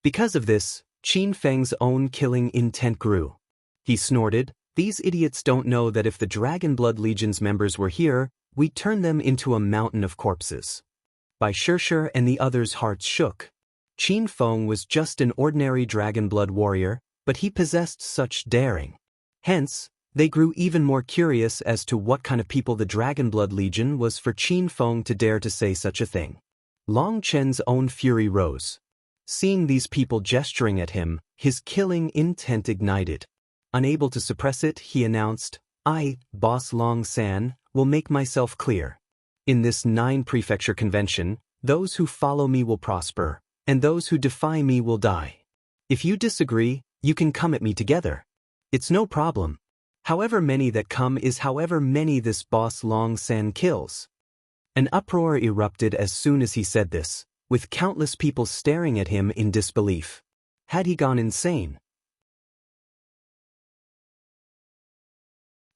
Because of this, Qin Feng's own killing intent grew. He snorted, "These idiots don't know that if the Dragon Blood Legion's members were here, we'd turn them into a mountain of corpses." Bai Shirshir and the others' hearts shook. Qin Feng was just an ordinary Dragon Blood warrior, but he possessed such daring. Hence, they grew even more curious as to what kind of people the Dragon Blood Legion was for Qin Feng to dare to say such a thing. Long Chen's own fury rose. Seeing these people gesturing at him, his killing intent ignited. Unable to suppress it, he announced, "I, Boss Long San, will make myself clear. In this 9 prefecture convention, those who follow me will prosper, and those who defy me will die. If you disagree, you can come at me together. It's no problem. However many that come is however many this Boss Long San kills." An uproar erupted as soon as he said this, with countless people staring at him in disbelief. Had he gone insane?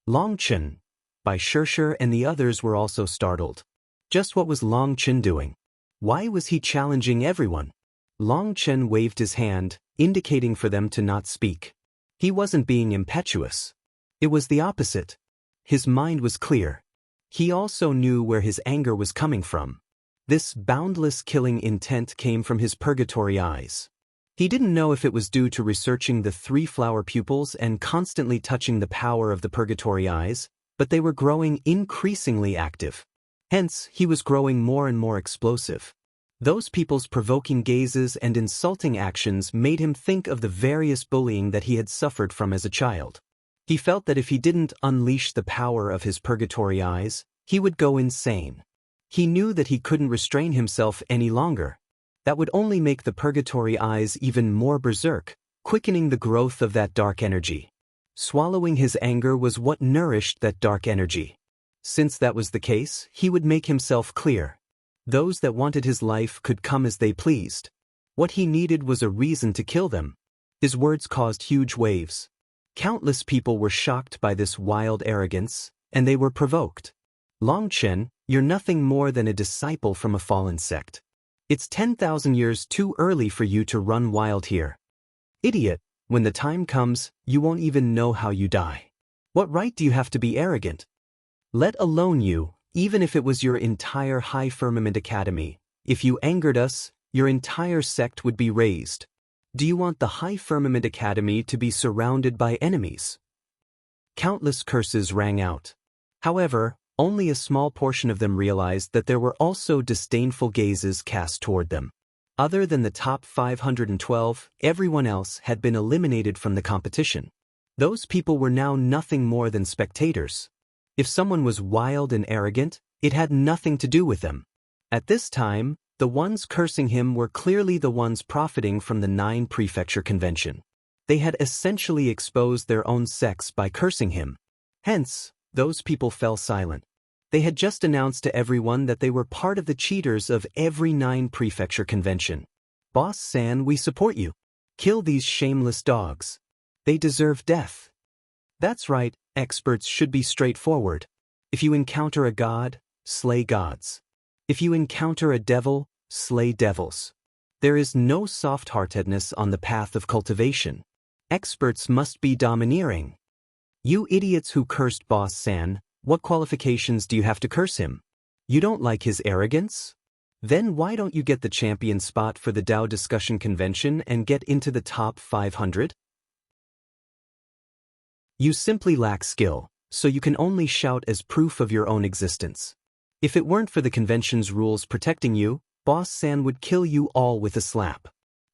Long Chen, Bai Shirshir and the others were also startled. Just what was Long Chen doing? Why was he challenging everyone? Long Chen waved his hand, indicating for them to not speak. He wasn't being impetuous. It was the opposite. His mind was clear. He also knew where his anger was coming from. This boundless killing intent came from his purgatory eyes. He didn't know if it was due to researching the 3 flower pupils and constantly touching the power of the purgatory eyes, but they were growing increasingly active. Hence, he was growing more and more explosive. Those people's provoking gazes and insulting actions made him think of the various bullying that he had suffered from as a child. He felt that if he didn't unleash the power of his purgatory eyes, he would go insane. He knew that he couldn't restrain himself any longer. That would only make the purgatory eyes even more berserk, quickening the growth of that dark energy. Swallowing his anger was what nourished that dark energy. Since that was the case, he would make himself clear. Those that wanted his life could come as they pleased. What he needed was a reason to kill them. His words caused huge waves. Countless people were shocked by this wild arrogance, and they were provoked. Long Chen, you're nothing more than a disciple from a fallen sect. It's 10,000 years too early for you to run wild here. Idiot, when the time comes, you won't even know how you die. What right do you have to be arrogant? Let alone you, even if it was your entire High Firmament Academy, if you angered us, your entire sect would be razed. Do you want the High Firmament Academy to be surrounded by enemies? Countless curses rang out. However, only a small portion of them realized that there were also disdainful gazes cast toward them. Other than the top 512, everyone else had been eliminated from the competition. Those people were now nothing more than spectators. If someone was wild and arrogant, it had nothing to do with them. At this time, the ones cursing him were clearly the ones profiting from the 9 Prefecture Convention. They had essentially exposed their own sects by cursing him. Hence, those people fell silent. They had just announced to everyone that they were part of the cheaters of every 9 Prefecture Convention. Boss San, we support you. Kill these shameless dogs. They deserve death. That's right, experts should be straightforward. If you encounter a god, slay gods. If you encounter a devil, slay devils. There is no soft-heartedness on the path of cultivation. Experts must be domineering. You idiots who cursed Boss San, what qualifications do you have to curse him? You don't like his arrogance? Then why don't you get the champion spot for the Dao Discussion Convention and get into the top 500? You simply lack skill, so you can only shout as proof of your own existence. If it weren't for the convention's rules protecting you, Boss San would kill you all with a slap.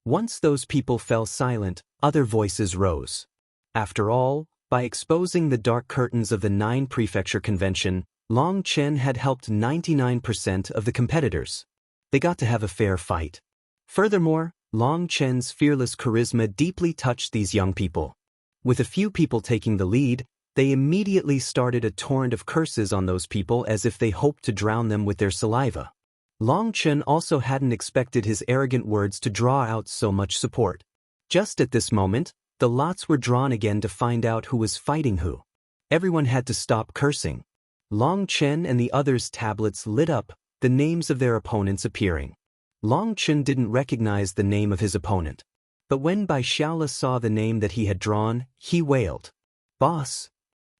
Once those people fell silent, other voices rose. After all, by exposing the dark curtains of the 9 Prefecture Convention, Long Chen had helped 99% of the competitors. They got to have a fair fight. Furthermore, Long Chen's fearless charisma deeply touched these young people. With a few people taking the lead, they immediately started a torrent of curses on those people as if they hoped to drown them with their saliva. Long Chen also hadn't expected his arrogant words to draw out so much support. Just at this moment, the lots were drawn again to find out who was fighting who. Everyone had to stop cursing. Long Chen and the others' tablets lit up, the names of their opponents appearing. Long Chen didn't recognize the name of his opponent. But when Bai Xiaola saw the name that he had drawn, he wailed, "Boss!"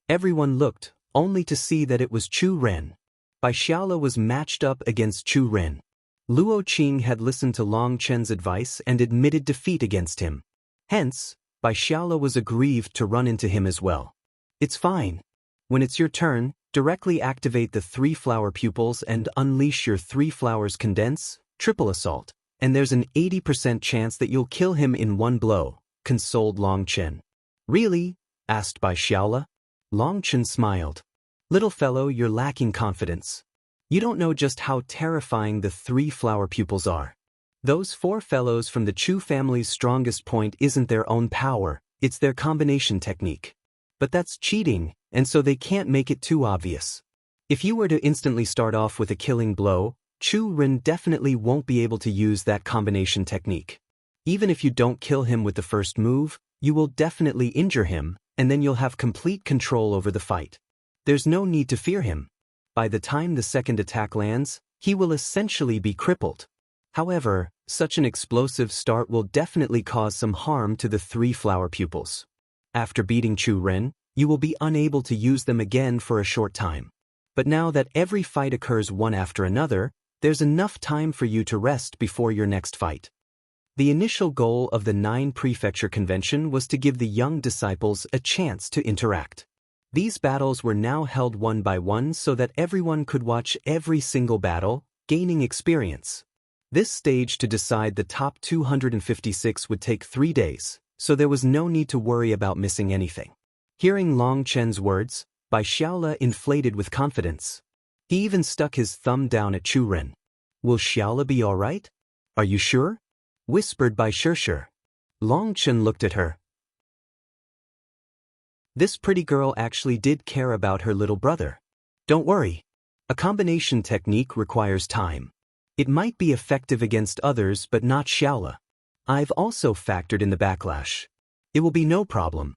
Everyone looked, only to see that it was Chu Ren. Bai Xiaola was matched up against Chu Ren. Luo Qing had listened to Long Chen's advice and admitted defeat against him. Hence, Bai Xiaola was aggrieved to run into him as well. It's fine. When it's your turn, directly activate the 3 flower pupils and unleash your 3 flowers condense, triple assault, and there's an 80% chance that you'll kill him in one blow, consoled Long Chen. Really? Asked Bai Xiaola. Long Chen smiled. Little fellow, you're lacking confidence. You don't know just how terrifying the 3 flower pupils are. Those 4 fellows from the Chu family's strongest point isn't their own power, it's their combination technique. But that's cheating, and so they can't make it too obvious. If you were to instantly start off with a killing blow, Chu Ren definitely won't be able to use that combination technique. Even if you don't kill him with the first move, you will definitely injure him, and then you'll have complete control over the fight. There's no need to fear him. By the time the second attack lands, he will essentially be crippled. However, such an explosive start will definitely cause some harm to the 3 flower pupils. After beating Chu Ren, you will be unable to use them again for a short time. But now that every fight occurs one after another, there's enough time for you to rest before your next fight. The initial goal of the 9 Prefecture Convention was to give the young disciples a chance to interact. These battles were now held one by one so that everyone could watch every single battle, gaining experience. This stage to decide the top 256 would take 3 days, so there was no need to worry about missing anything. Hearing Long Chen's words, Bai Xiaola inflated with confidence. He even stuck his thumb down at Chu Ren. Will Xiaola be all right? Are you sure? Whispered Bai Shishir. Long Chen looked at her. This pretty girl actually did care about her little brother. Don't worry. A combination technique requires time. It might be effective against others but not Xiaola. I've also factored in the backlash. It will be no problem.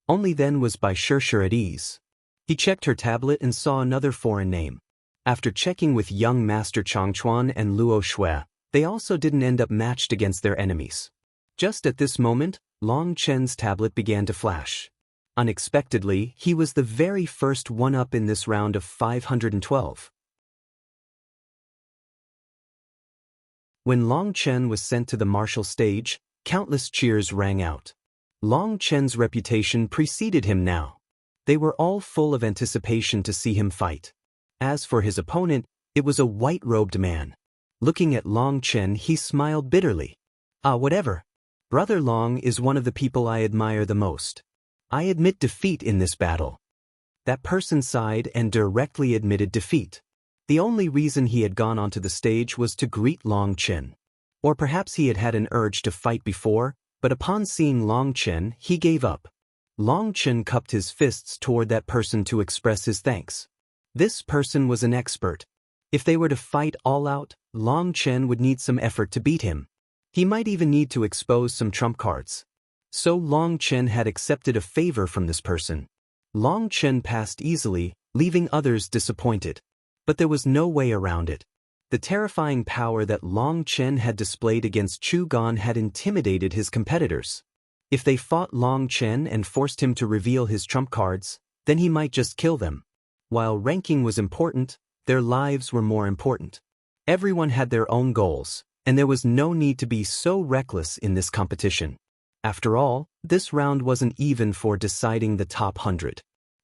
Only then was Bai Shishir at ease. He checked her tablet and saw another foreign name. After checking with young Master Changchuan and Luo Shui, They also didn't end up matched against their enemies. Just at this moment, Long Chen's tablet began to flash. Unexpectedly, he was the very first one up in this round of 512. When Long Chen was sent to the martial stage, countless cheers rang out. Long Chen's reputation preceded him now. They were all full of anticipation to see him fight. As for his opponent, it was a white-robed man. Looking at Long Chen, he smiled bitterly. Whatever. Brother Long is one of the people I admire the most. I admit defeat in this battle. That person sighed and directly admitted defeat. The only reason he had gone onto the stage was to greet Long Chen. Or perhaps he had had an urge to fight before, but upon seeing Long Chen, he gave up. Long Chen cupped his fists toward that person to express his thanks. This person was an expert. If they were to fight all out, Long Chen would need some effort to beat him. He might even need to expose some trump cards. So Long Chen had accepted a favor from this person. Long Chen passed easily, leaving others disappointed. But there was no way around it. The terrifying power that Long Chen had displayed against Chu Gan had intimidated his competitors. If they fought Long Chen and forced him to reveal his trump cards, then he might just kill them. While ranking was important, their lives were more important. Everyone had their own goals, and there was no need to be so reckless in this competition. After all, this round wasn't even for deciding the top 100.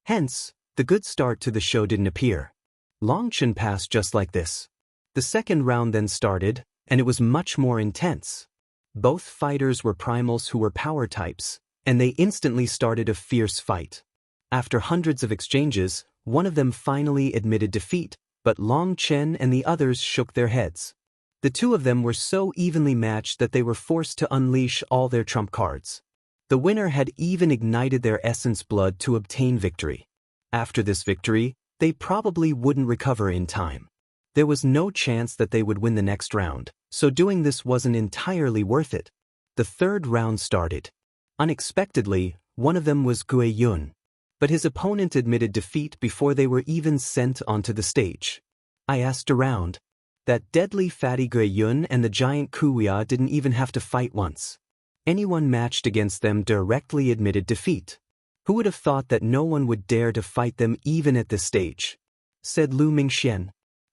Hence, the good start to the show didn't appear. Long Chen passed just like this. The second round then started, and it was much more intense. Both fighters were primals who were power types, and they instantly started a fierce fight. After hundreds of exchanges, one of them finally admitted defeat, but Long Chen and the others shook their heads. The two of them were so evenly matched that they were forced to unleash all their trump cards. The winner had even ignited their essence blood to obtain victory. After this victory, they probably wouldn't recover in time. There was no chance that they would win the next round, so doing this wasn't entirely worth it. The third round started. Unexpectedly, one of them was Gui Yun. But his opponent admitted defeat before they were even sent onto the stage. I asked around. That deadly fatty Gui Yun and the giant Kuya didn't even have to fight once. Anyone matched against them directly admitted defeat. Who would have thought that no one would dare to fight them even at this stage? Said Lu Mingxian.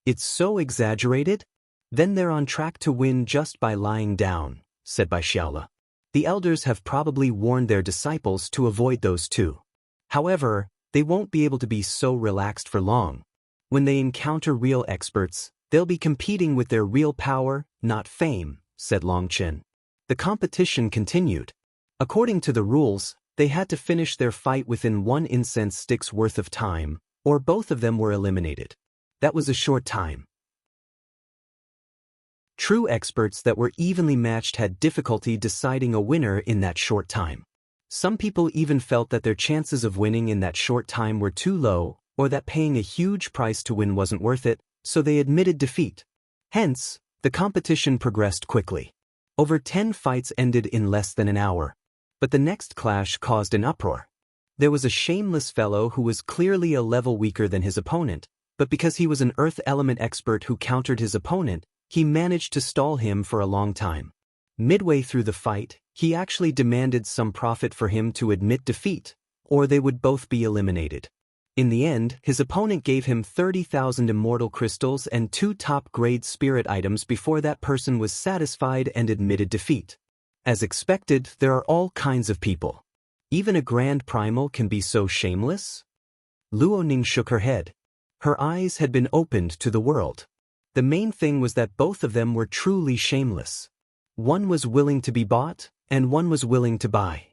It's so exaggerated? Then they're on track to win just by lying down, said Bai Xiaola. The elders have probably warned their disciples to avoid those two. However, they won't be able to be so relaxed for long. When they encounter real experts, they'll be competing with their real power, not fame, said Long Chen. The competition continued. According to the rules, they had to finish their fight within 1 incense stick's worth of time, or both of them were eliminated. That was a short time. True experts that were evenly matched had difficulty deciding a winner in that short time. Some people even felt that their chances of winning in that short time were too low, or that paying a huge price to win wasn't worth it, so they admitted defeat. Hence, the competition progressed quickly. Over 10 fights ended in less than an hour. But the next clash caused an uproar. There was a shameless fellow who was clearly a level weaker than his opponent, but because he was an earth element expert who countered his opponent, he managed to stall him for a long time. Midway through the fight, he actually demanded some profit for him to admit defeat, or they would both be eliminated. In the end, his opponent gave him 30,000 immortal crystals and 2 top-grade spirit items before that person was satisfied and admitted defeat. As expected, there are all kinds of people. Even a grand primal can be so shameless? Luo Ning shook her head. Her eyes had been opened to the world. The main thing was that both of them were truly shameless. One was willing to be bought, and one was willing to buy.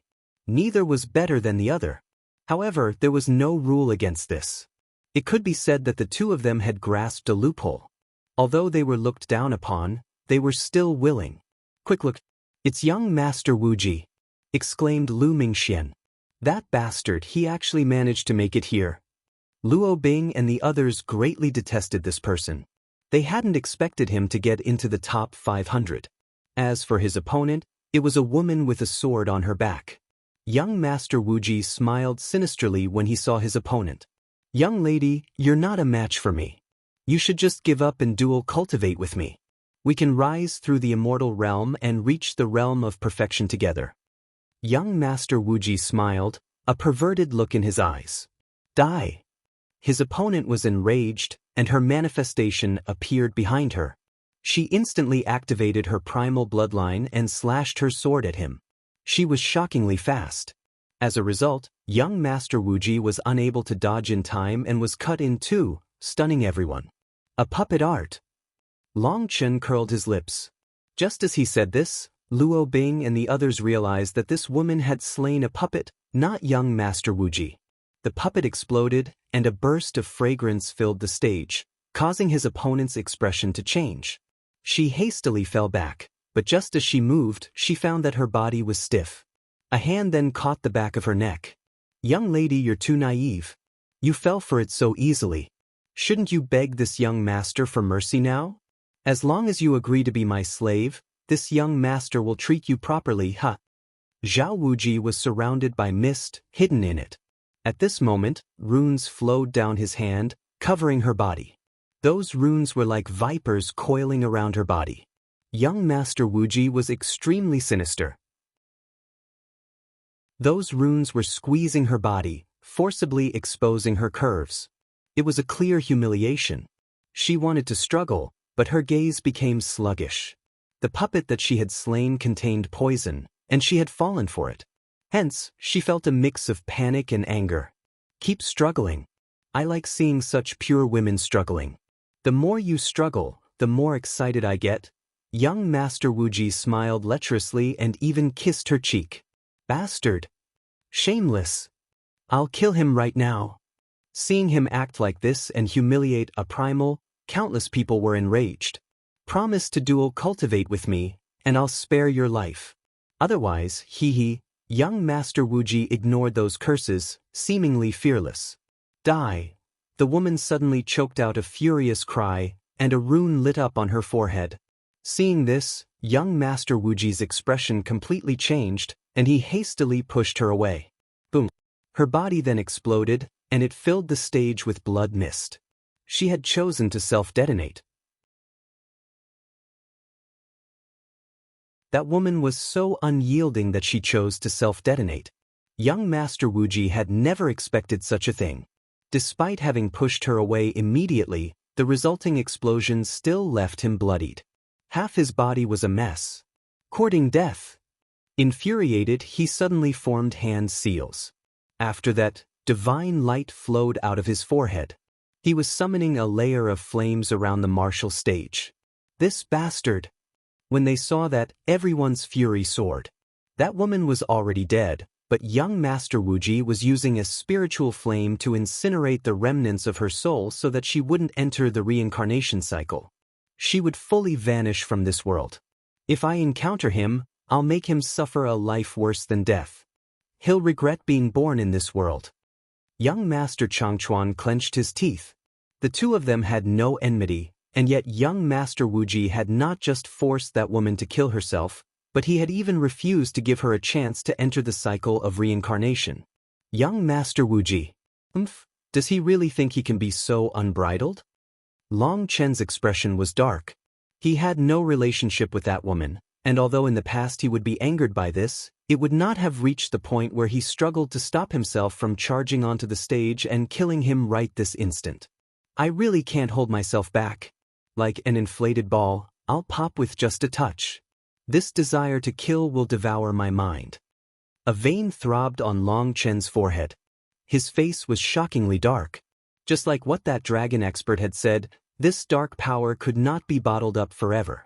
Neither was better than the other. However, there was no rule against this. It could be said that the two of them had grasped a loophole. Although they were looked down upon, they were still willing. Quick look. It's young Master Wuji, exclaimed Lu Mingxian. That bastard, he actually managed to make it here. Luo Bing and the others greatly detested this person. They hadn't expected him to get into the top 500. As for his opponent, it was a woman with a sword on her back. Young Master Wuji smiled sinisterly when he saw his opponent. Young lady, you're not a match for me. You should just give up and dual cultivate with me. We can rise through the immortal realm and reach the realm of perfection together. Young Master Wuji smiled, a perverted look in his eyes. Die. His opponent was enraged, and her manifestation appeared behind her. She instantly activated her primal bloodline and slashed her sword at him. She was shockingly fast. As a result, young Master Wuji was unable to dodge in time and was cut in two, stunning everyone. A puppet art. Long Chen curled his lips. Just as he said this, Luo Bing and the others realized that this woman had slain a puppet, not young Master Wuji. The puppet exploded, and a burst of fragrance filled the stage, causing his opponent's expression to change. She hastily fell back, but just as she moved, she found that her body was stiff. A hand then caught the back of her neck. Young lady, you're too naive. You fell for it so easily. Shouldn't you beg this young master for mercy now? As long as you agree to be my slave, this young master will treat you properly, huh? Zhao Wuji was surrounded by mist, hidden in it. At this moment, runes flowed down his hand, covering her body. Those runes were like vipers coiling around her body. Young Master Wuji was extremely sinister. Those runes were squeezing her body, forcibly exposing her curves. It was a clear humiliation. She wanted to struggle, but her gaze became sluggish. The puppet that she had slain contained poison, and she had fallen for it. Hence, she felt a mix of panic and anger. Keep struggling. I like seeing such pure women struggling. The more you struggle, the more excited I get. Young Master Wuji smiled lecherously and even kissed her cheek. Bastard. Shameless. I'll kill him right now. Seeing him act like this and humiliate a primal, countless people were enraged. Promise to dual cultivate with me, and I'll spare your life. Otherwise, young Master Wuji ignored those curses, seemingly fearless. Die. The woman suddenly choked out a furious cry, and a rune lit up on her forehead. Seeing this, young Master Wuji's expression completely changed, and he hastily pushed her away. Boom. Her body then exploded, and it filled the stage with blood mist. She had chosen to self-detonate. That woman was so unyielding that she chose to self-detonate. Young Master Wuji had never expected such a thing. Despite having pushed her away immediately, the resulting explosion still left him bloodied. Half his body was a mess. Courting death. Infuriated, he suddenly formed hand seals. After that, divine light flowed out of his forehead. He was summoning a layer of flames around the martial stage. This bastard. When they saw that, everyone's fury soared. That woman was already dead, but young Master Wuji was using a spiritual flame to incinerate the remnants of her soul so that she wouldn't enter the reincarnation cycle. She would fully vanish from this world. If I encounter him, I'll make him suffer a life worse than death. He'll regret being born in this world. Young Master Changchuan clenched his teeth. The two of them had no enmity, and yet young Master Wuji had not just forced that woman to kill herself, but he had even refused to give her a chance to enter the cycle of reincarnation. Young Master Wuji. Does he really think he can be so unbridled? Long Chen's expression was dark. He had no relationship with that woman, and although in the past he would be angered by this, it would not have reached the point where he struggled to stop himself from charging onto the stage and killing him right this instant. I really can't hold myself back. Like an inflated ball, I'll pop with just a touch. This desire to kill will devour my mind. A vein throbbed on Long Chen's forehead. His face was shockingly dark. Just like what that dragon expert had said, this dark power could not be bottled up forever.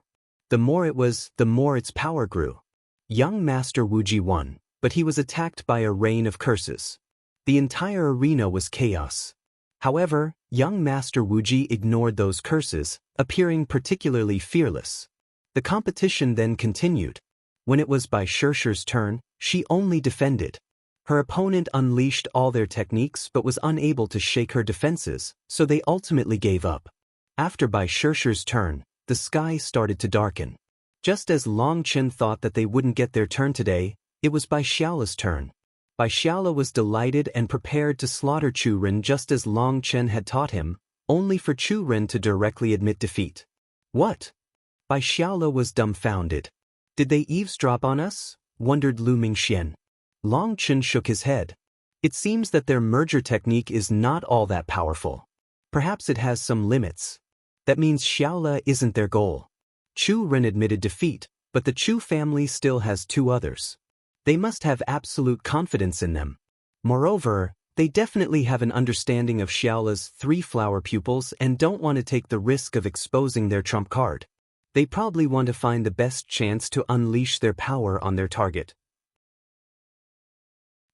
The more it was, the more its power grew. Young Master Wuji won, but he was attacked by a rain of curses. The entire arena was chaos. However, young Master Wuji ignored those curses, appearing particularly fearless. The competition then continued. When it was Bai Shirshi's turn, she only defended. Her opponent unleashed all their techniques but was unable to shake her defenses, so they ultimately gave up. After Bai Shirshi's turn, the sky started to darken. Just as Long Chen thought that they wouldn't get their turn today, it was Bai Xiaola's turn. Bai Xiaola was delighted and prepared to slaughter Chu Ren just as Long Chen had taught him, only for Chu Ren to directly admit defeat. What? Bai Xiaola was dumbfounded. Did they eavesdrop on us? Wondered Lu Mingxian. Long Chen shook his head. It seems that their merger technique is not all that powerful. Perhaps it has some limits. That means Xiaola isn't their goal. Chu Ren admitted defeat, but the Chu family still has 2 others. They must have absolute confidence in them. Moreover, they definitely have an understanding of Xiaola's 3 flower pupils and don't want to take the risk of exposing their trump card. They probably want to find the best chance to unleash their power on their target.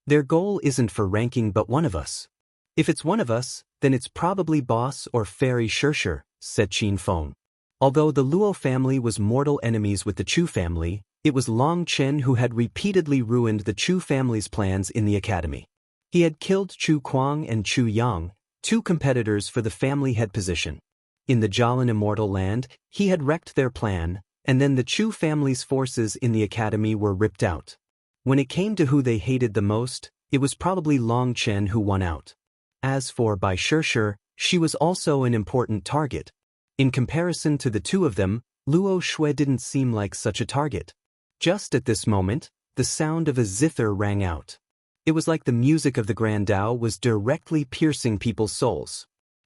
Their goal isn't for ranking but one of us. If it's one of us, then it's probably Boss or Fairy Shershur, said Qin Feng. Although the Luo family was mortal enemies with the Chu family, it was Long Chen who had repeatedly ruined the Chu family's plans in the academy. He had killed Chu Kuang and Chu Yang, 2 competitors for the family head position. In the Jialan Immortal Land, he had wrecked their plan, and then the Chu family's forces in the academy were ripped out. When it came to who they hated the most, it was probably Long Chen who won out. As for Bai Shershur, she was also an important target. In comparison to the 2 of them, Luo Shui didn't seem like such a target. Just at this moment, the sound of a zither rang out. It was like the music of the Grand Dao was directly piercing people's souls.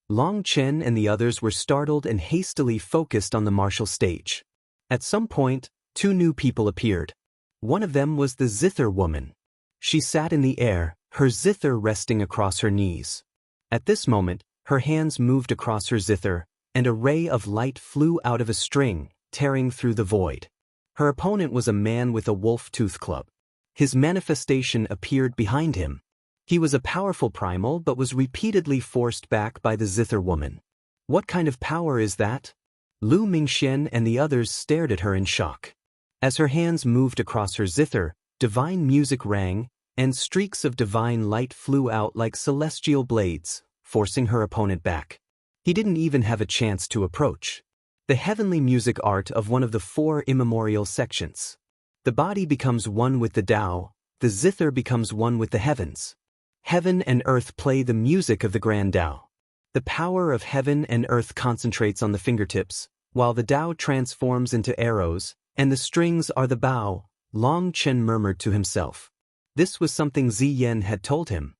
Long Chen and the others were startled and hastily focused on the martial stage. At some point, 2 new people appeared. One of them was the Zither woman. She sat in the air, her zither resting across her knees. At this moment, her hands moved across her zither, and a ray of light flew out of a string, tearing through the void. Her opponent was a man with a wolf-tooth club. His manifestation appeared behind him. He was a powerful primal but was repeatedly forced back by the Zither woman. What kind of power is that? Lu Mingxian and the others stared at her in shock. As her hands moved across her zither, divine music rang, and streaks of divine light flew out like celestial blades, forcing her opponent back. He didn't even have a chance to approach. The heavenly music art of one of the 4 immemorial sections. The body becomes one with the Tao, the zither becomes one with the heavens. Heaven and earth play the music of the Grand Tao. The power of heaven and earth concentrates on the fingertips, while the Tao transforms into arrows, and the strings are the bow, Long Chen murmured to himself. This was something Ziyan had told him.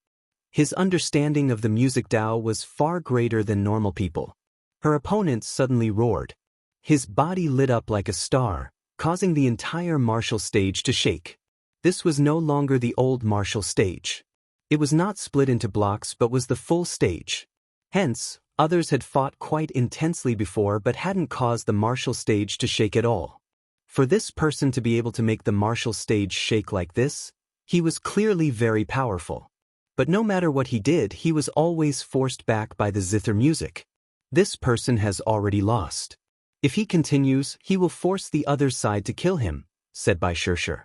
His understanding of the music Tao was far greater than normal people. Her opponent suddenly roared. His body lit up like a star, causing the entire martial stage to shake. This was no longer the old martial stage. It was not split into blocks but was the full stage. Hence, others had fought quite intensely before but hadn't caused the martial stage to shake at all. For this person to be able to make the martial stage shake like this, he was clearly very powerful. But no matter what he did, he was always forced back by the zither music. This person has already lost. If he continues, he will force the other side to kill him, said Bai Shershur.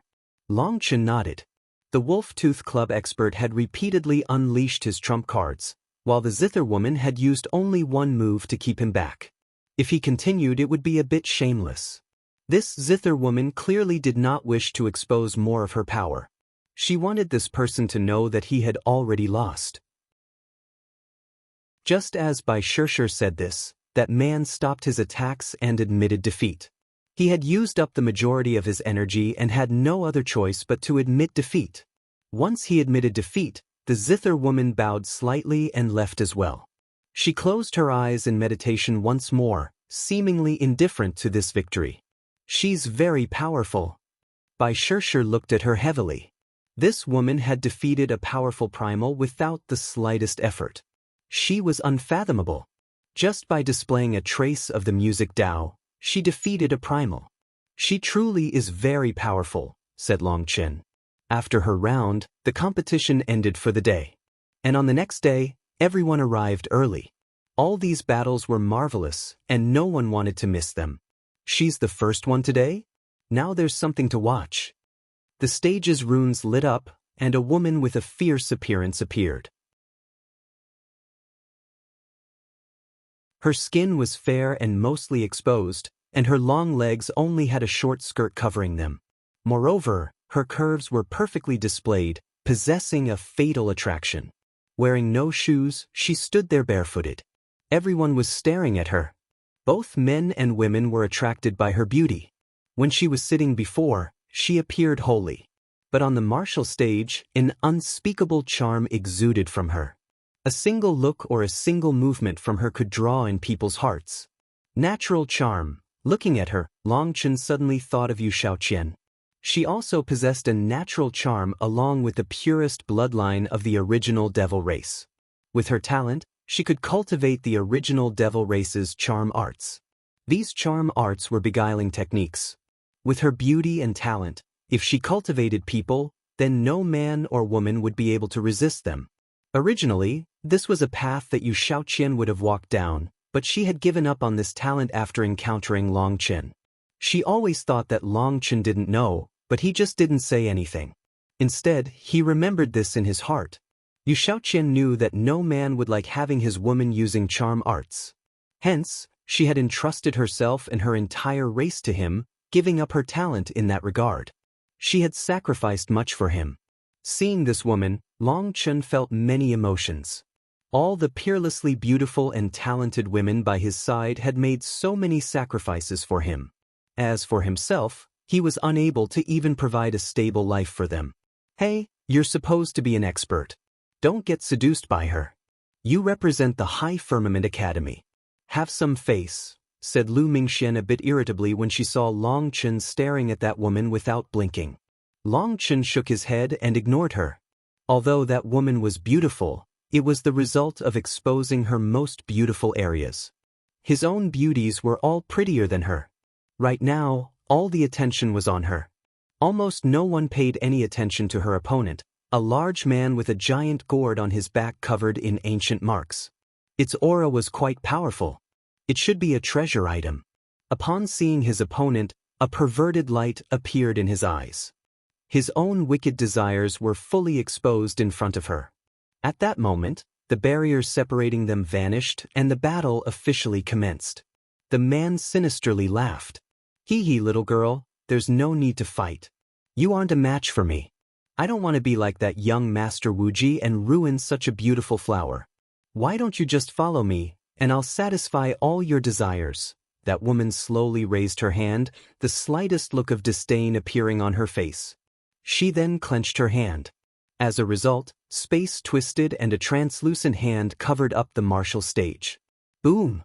Long Chen nodded. The Wolf-Tooth Club expert had repeatedly unleashed his trump cards, while the Zither woman had used only one move to keep him back. If he continued, it would be a bit shameless. This Zither woman clearly did not wish to expose more of her power. She wanted this person to know that he had already lost. Just as Bai Shershur said this, that man stopped his attacks and admitted defeat. He had used up the majority of his energy and had no other choice but to admit defeat. Once he admitted defeat, the Zither woman bowed slightly and left as well. She closed her eyes in meditation once more, seemingly indifferent to this victory. She's very powerful. Bai Shershur looked at her heavily. This woman had defeated a powerful primal without the slightest effort. She was unfathomable. Just by displaying a trace of the music Tao, she defeated a primal. She truly is very powerful, said Long Chen. After her round, the competition ended for the day. And on the next day, everyone arrived early. All these battles were marvelous, and no one wanted to miss them. She's the first one today? Now there's something to watch. The stage's runes lit up, and a woman with a fierce appearance appeared. Her skin was fair and mostly exposed, and her long legs only had a short skirt covering them. Moreover, her curves were perfectly displayed, possessing a fatal attraction. Wearing no shoes, she stood there barefooted. Everyone was staring at her. Both men and women were attracted by her beauty. When she was sitting before, she appeared holy. But on the martial stage, an unspeakable charm exuded from her. A single look or a single movement from her could draw in people's hearts. Natural charm. Looking at her, Long Chen suddenly thought of Yu Shaoqian. She also possessed a natural charm along with the purest bloodline of the original devil race. With her talent, she could cultivate the original devil race's charm arts. These charm arts were beguiling techniques. With her beauty and talent, if she cultivated people, then no man or woman would be able to resist them. Originally, this was a path that Yu Shaoqian would have walked down, but she had given up on this talent after encountering Long Chen. She always thought that Long Chen didn't know, but he just didn't say anything. Instead, he remembered this in his heart. Yu Shaoqian knew that no man would like having his woman using charm arts. Hence, she had entrusted herself and her entire race to him, giving up her talent in that regard. She had sacrificed much for him. Seeing this woman, Long Chen felt many emotions. All the peerlessly beautiful and talented women by his side had made so many sacrifices for him. As for himself, he was unable to even provide a stable life for them. Hey, you're supposed to be an expert. Don't get seduced by her. You represent the High Firmament Academy. Have some face, said Lu Mingxian a bit irritably when she saw Long Chen staring at that woman without blinking. Long Chen shook his head and ignored her. Although that woman was beautiful, it was the result of exposing her most beautiful areas. His own beauties were all prettier than her. Right now, all the attention was on her. Almost no one paid any attention to her opponent, a large man with a giant gourd on his back covered in ancient marks. Its aura was quite powerful. It should be a treasure item. Upon seeing his opponent, a perverted light appeared in his eyes. His own wicked desires were fully exposed in front of her. At that moment, the barriers separating them vanished and the battle officially commenced. The man sinisterly laughed. Hee, little girl, there's no need to fight. You aren't a match for me. I don't want to be like that young Master Wuji and ruin such a beautiful flower. Why don't you just follow me, and I'll satisfy all your desires? That woman slowly raised her hand, the slightest look of disdain appearing on her face. She then clenched her hand. As a result, space twisted and a translucent hand covered up the martial stage. Boom!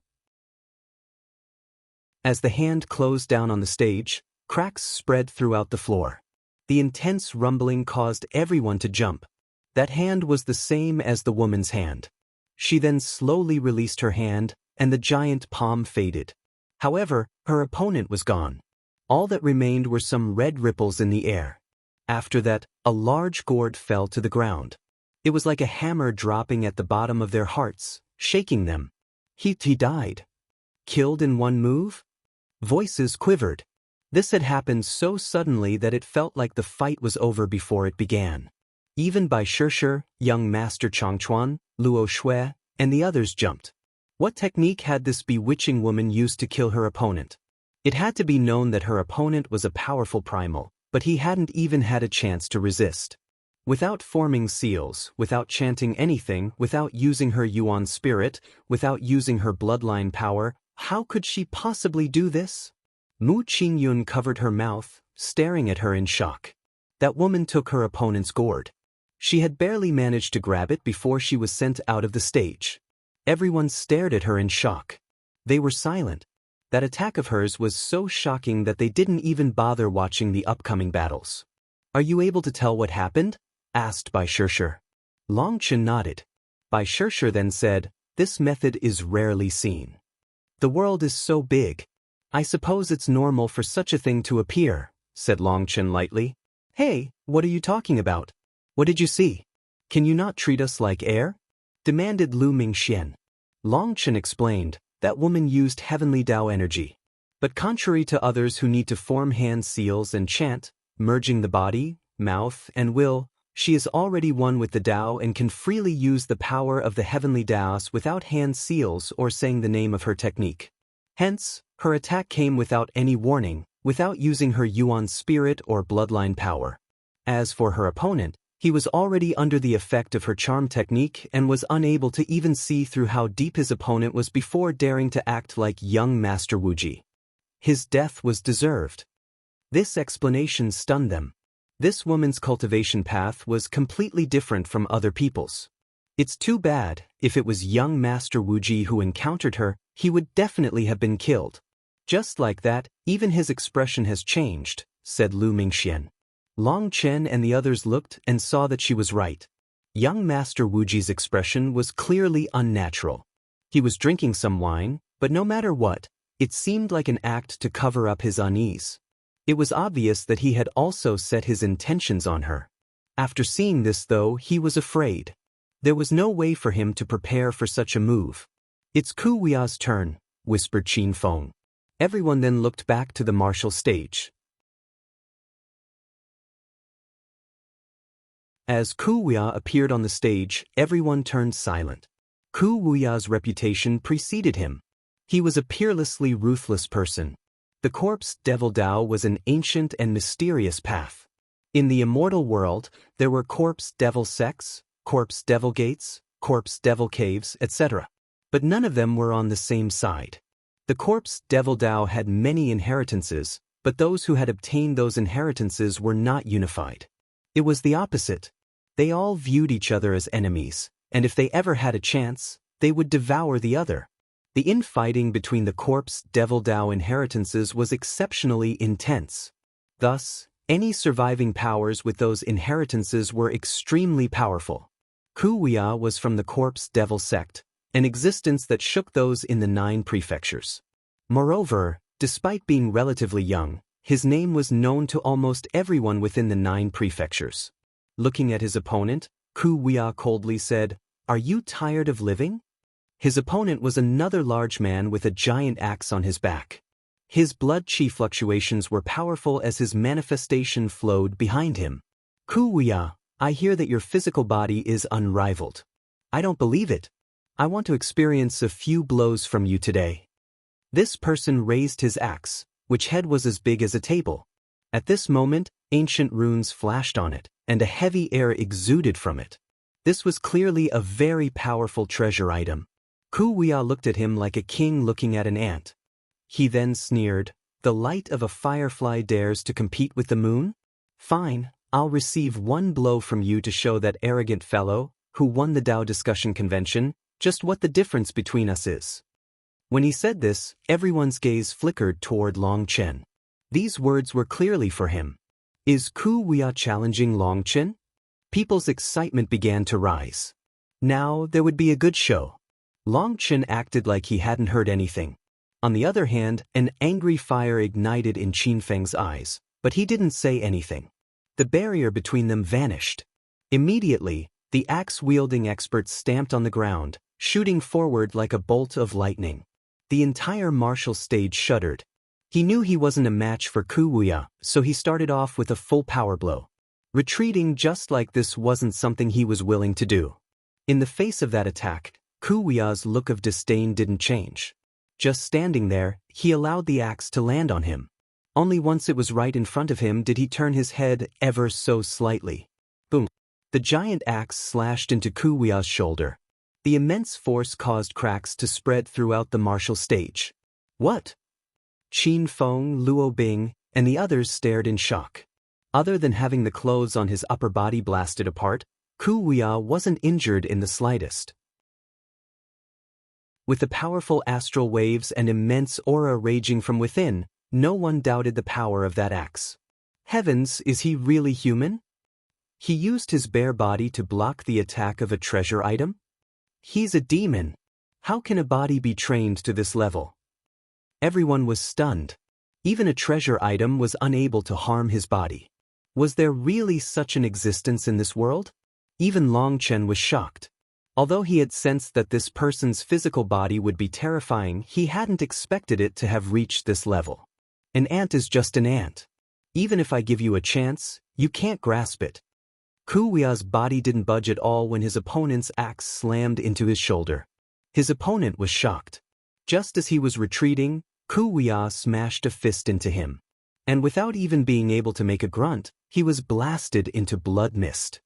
As the hand closed down on the stage, cracks spread throughout the floor. The intense rumbling caused everyone to jump. That hand was the same as the woman's hand. She then slowly released her hand, and the giant palm faded. However, her opponent was gone. All that remained were some red ripples in the air. After that, a large gourd fell to the ground. It was like a hammer dropping at the bottom of their hearts, shaking them. He died. Killed in one move? Voices quivered. This had happened so suddenly that it felt like the fight was over before it began. Even Bai Shishir, young Master Changchuan, Luo Shui, and the others jumped. What technique had this bewitching woman used to kill her opponent? It had to be known that her opponent was a powerful primal, but he hadn't even had a chance to resist. Without forming seals, without chanting anything, without using her Yuan spirit, without using her bloodline power, how could she possibly do this? Mu Qingyun covered her mouth, staring at her in shock. That woman took her opponent's gourd. She had barely managed to grab it before she was sent out of the stage. Everyone stared at her in shock. They were silent. That attack of hers was so shocking that they didn't even bother watching the upcoming battles. Are you able to tell what happened? Asked Bai Shishir. Long Chen nodded. Bai Shishir then said, this method is rarely seen. The world is so big. I suppose it's normal for such a thing to appear, said Long Chen lightly. Hey, what are you talking about? What did you see? Can you not treat us like air? Demanded Lu Mingxian. Long Chen explained, that woman used heavenly Tao energy. But contrary to others who need to form hand seals and chant, merging the body, mouth, and will, she is already one with the Tao and can freely use the power of the heavenly Taos without hand seals or saying the name of her technique. Hence, her attack came without any warning, without using her Yuan spirit or bloodline power. As for her opponent, He was already under the effect of her charm technique and was unable to even see through how deep his opponent was before daring to act like young Master Wuji. His death was deserved. This explanation stunned them. This woman's cultivation path was completely different from other people's. It's too bad. If it was young Master Wuji who encountered her, he would definitely have been killed. Just like that, even his expression has changed, said Lu Mingxian. Long Chen and the others looked and saw that she was right. Young Master Wuji's expression was clearly unnatural. He was drinking some wine, but no matter what, it seemed like an act to cover up his unease. It was obvious that he had also set his intentions on her. After seeing this though, he was afraid. There was no way for him to prepare for such a move. It's Ku Wuya's turn, whispered Qin Feng. Everyone then looked back to the martial stage. As Ku Wuya appeared on the stage, everyone turned silent. Ku Wuya's reputation preceded him. He was a peerlessly ruthless person. The corpse devil Dao was an ancient and mysterious path. In the immortal world, there were corpse devil sects, corpse devil gates, corpse devil caves, etc. But none of them were on the same side. The corpse devil Dao had many inheritances, but those who had obtained those inheritances were not unified. It was the opposite. They all viewed each other as enemies, and if they ever had a chance, they would devour the other. The infighting between the corpse devil Dao inheritances was exceptionally intense. Thus, any surviving powers with those inheritances were extremely powerful. Ku Wuya was from the corpse devil sect, an existence that shook those in the 9 prefectures. Moreover, despite being relatively young, his name was known to almost everyone within the 9 prefectures. Looking at his opponent, Ku Wuya coldly said, "Are you tired of living?" His opponent was another large man with a giant axe on his back. His blood chi fluctuations were powerful as his manifestation flowed behind him. "Ku Wuya, I hear that your physical body is unrivaled. I don't believe it. I want to experience a few blows from you today." This person raised his axe, which head was as big as a table. At this moment, ancient runes flashed on it, and a heavy air exuded from it. This was clearly a very powerful treasure item. Ku Wuya looked at him like a king looking at an ant. He then sneered, "The light of a firefly dares to compete with the moon? Fine, I'll receive 1 blow from you to show that arrogant fellow, who won the Dao discussion convention, just what the difference between us is." When he said this, everyone's gaze flickered toward Long Chen. These words were clearly for him. Is Ku Wuya challenging Long Chen? People's excitement began to rise. Now there would be a good show. Long Chen acted like he hadn't heard anything. On the other hand, an angry fire ignited in Qin Feng's eyes, but he didn't say anything. The barrier between them vanished. Immediately, the axe-wielding expert stamped on the ground, shooting forward like a bolt of lightning. The entire martial stage shuddered. He knew he wasn't a match for Ku Wuya, so he started off with a full power blow. Retreating just like this wasn't something he was willing to do. In the face of that attack, Ku Wuya's look of disdain didn't change. Just standing there, he allowed the axe to land on him. Only once it was right in front of him did he turn his head ever so slightly. Boom! The giant axe slashed into Ku Wuya's shoulder. The immense force caused cracks to spread throughout the martial stage. What? Qin Feng, Luo Bing, and the others stared in shock. Other than having the clothes on his upper body blasted apart, Ku Wuya wasn't injured in the slightest. With the powerful astral waves and immense aura raging from within, no one doubted the power of that axe. Heavens, is he really human? He used his bare body to block the attack of a treasure item? He's a demon. How can a body be trained to this level? Everyone was stunned. Even a treasure item was unable to harm his body. Was there really such an existence in this world? Even Long Chen was shocked. Although he had sensed that this person's physical body would be terrifying, he hadn't expected it to have reached this level. An ant is just an ant. Even if I give you a chance, you can't grasp it. Ku Wuya's body didn't budge at all when his opponent's axe slammed into his shoulder. His opponent was shocked. Just as he was retreating, Ku Wuya smashed a fist into him. And without even being able to make a grunt, he was blasted into blood mist.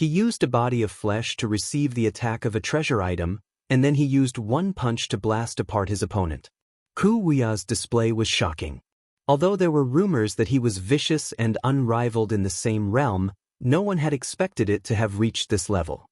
He used a body of flesh to receive the attack of a treasure item, and then he used one punch to blast apart his opponent. Gui Yun's display was shocking. Although there were rumors that he was vicious and unrivaled in the same realm, no one had expected it to have reached this level.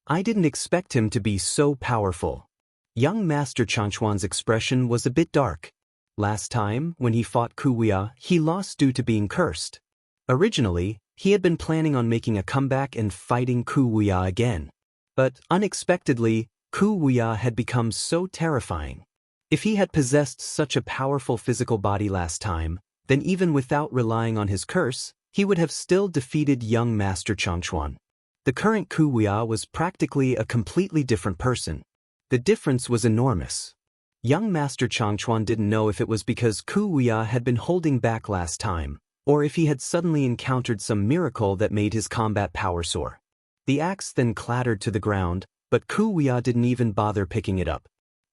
I didn't expect him to be so powerful. Young Master Changchuan's expression was a bit dark. Last time, when he fought Gui Yun, he lost due to being cursed. Originally, he had been planning on making a comeback and fighting Gui Yun again. But, unexpectedly, Gui Yun had become so terrifying. If he had possessed such a powerful physical body last time, then even without relying on his curse, he would have still defeated young Master Changchuan. The current Gui Yun was practically a completely different person. The difference was enormous. Young Master Changchuan didn't know if it was because Gui Yun had been holding back last time, or if he had suddenly encountered some miracle that made his combat power soar. The axe then clattered to the ground, but Gui Yun didn't even bother picking it up.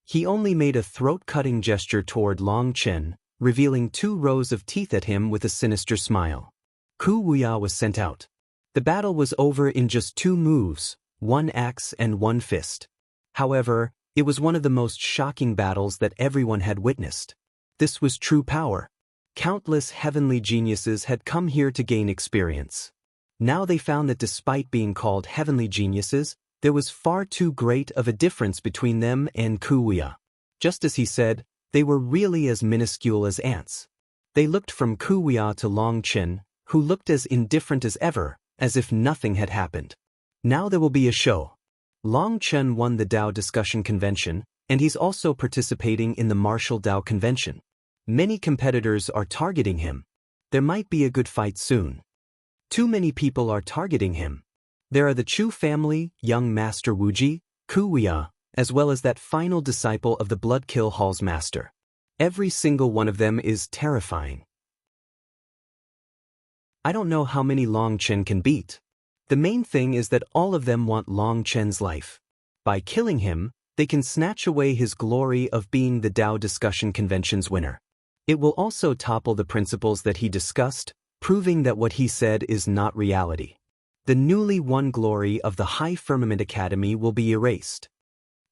He only made a throat-cutting gesture toward Chen, revealing 2 rows of teeth at him with a sinister smile. Gui Yun was sent out. The battle was over in just 2 moves, 1 axe and 1 fist. However, it was one of the most shocking battles that everyone had witnessed. This was true power. Countless heavenly geniuses had come here to gain experience. Now they found that despite being called heavenly geniuses, there was far too great of a difference between them and Gui Yun. Just as he said, they were really as minuscule as ants. They looked from Gui Yun to Chen, who looked as indifferent as ever, as if nothing had happened. Now there will be a show. Chen won the Dao Discussion Convention, and he's also participating in the Martial Dao Convention. Many competitors are targeting him. There might be a good fight soon. Too many people are targeting him. There are the Chu family, young Master Wuji, Gui Yun, as well as that final disciple of the Bloodkill Hall's master. Every single one of them is terrifying. I don't know how many Chen can beat. The main thing is that all of them want Chen's life. By killing him, they can snatch away his glory of being the Dao Discussion Convention's winner. It will also topple the principles that he discussed, proving that what he said is not reality. The newly won glory of the High Firmament Academy will be erased.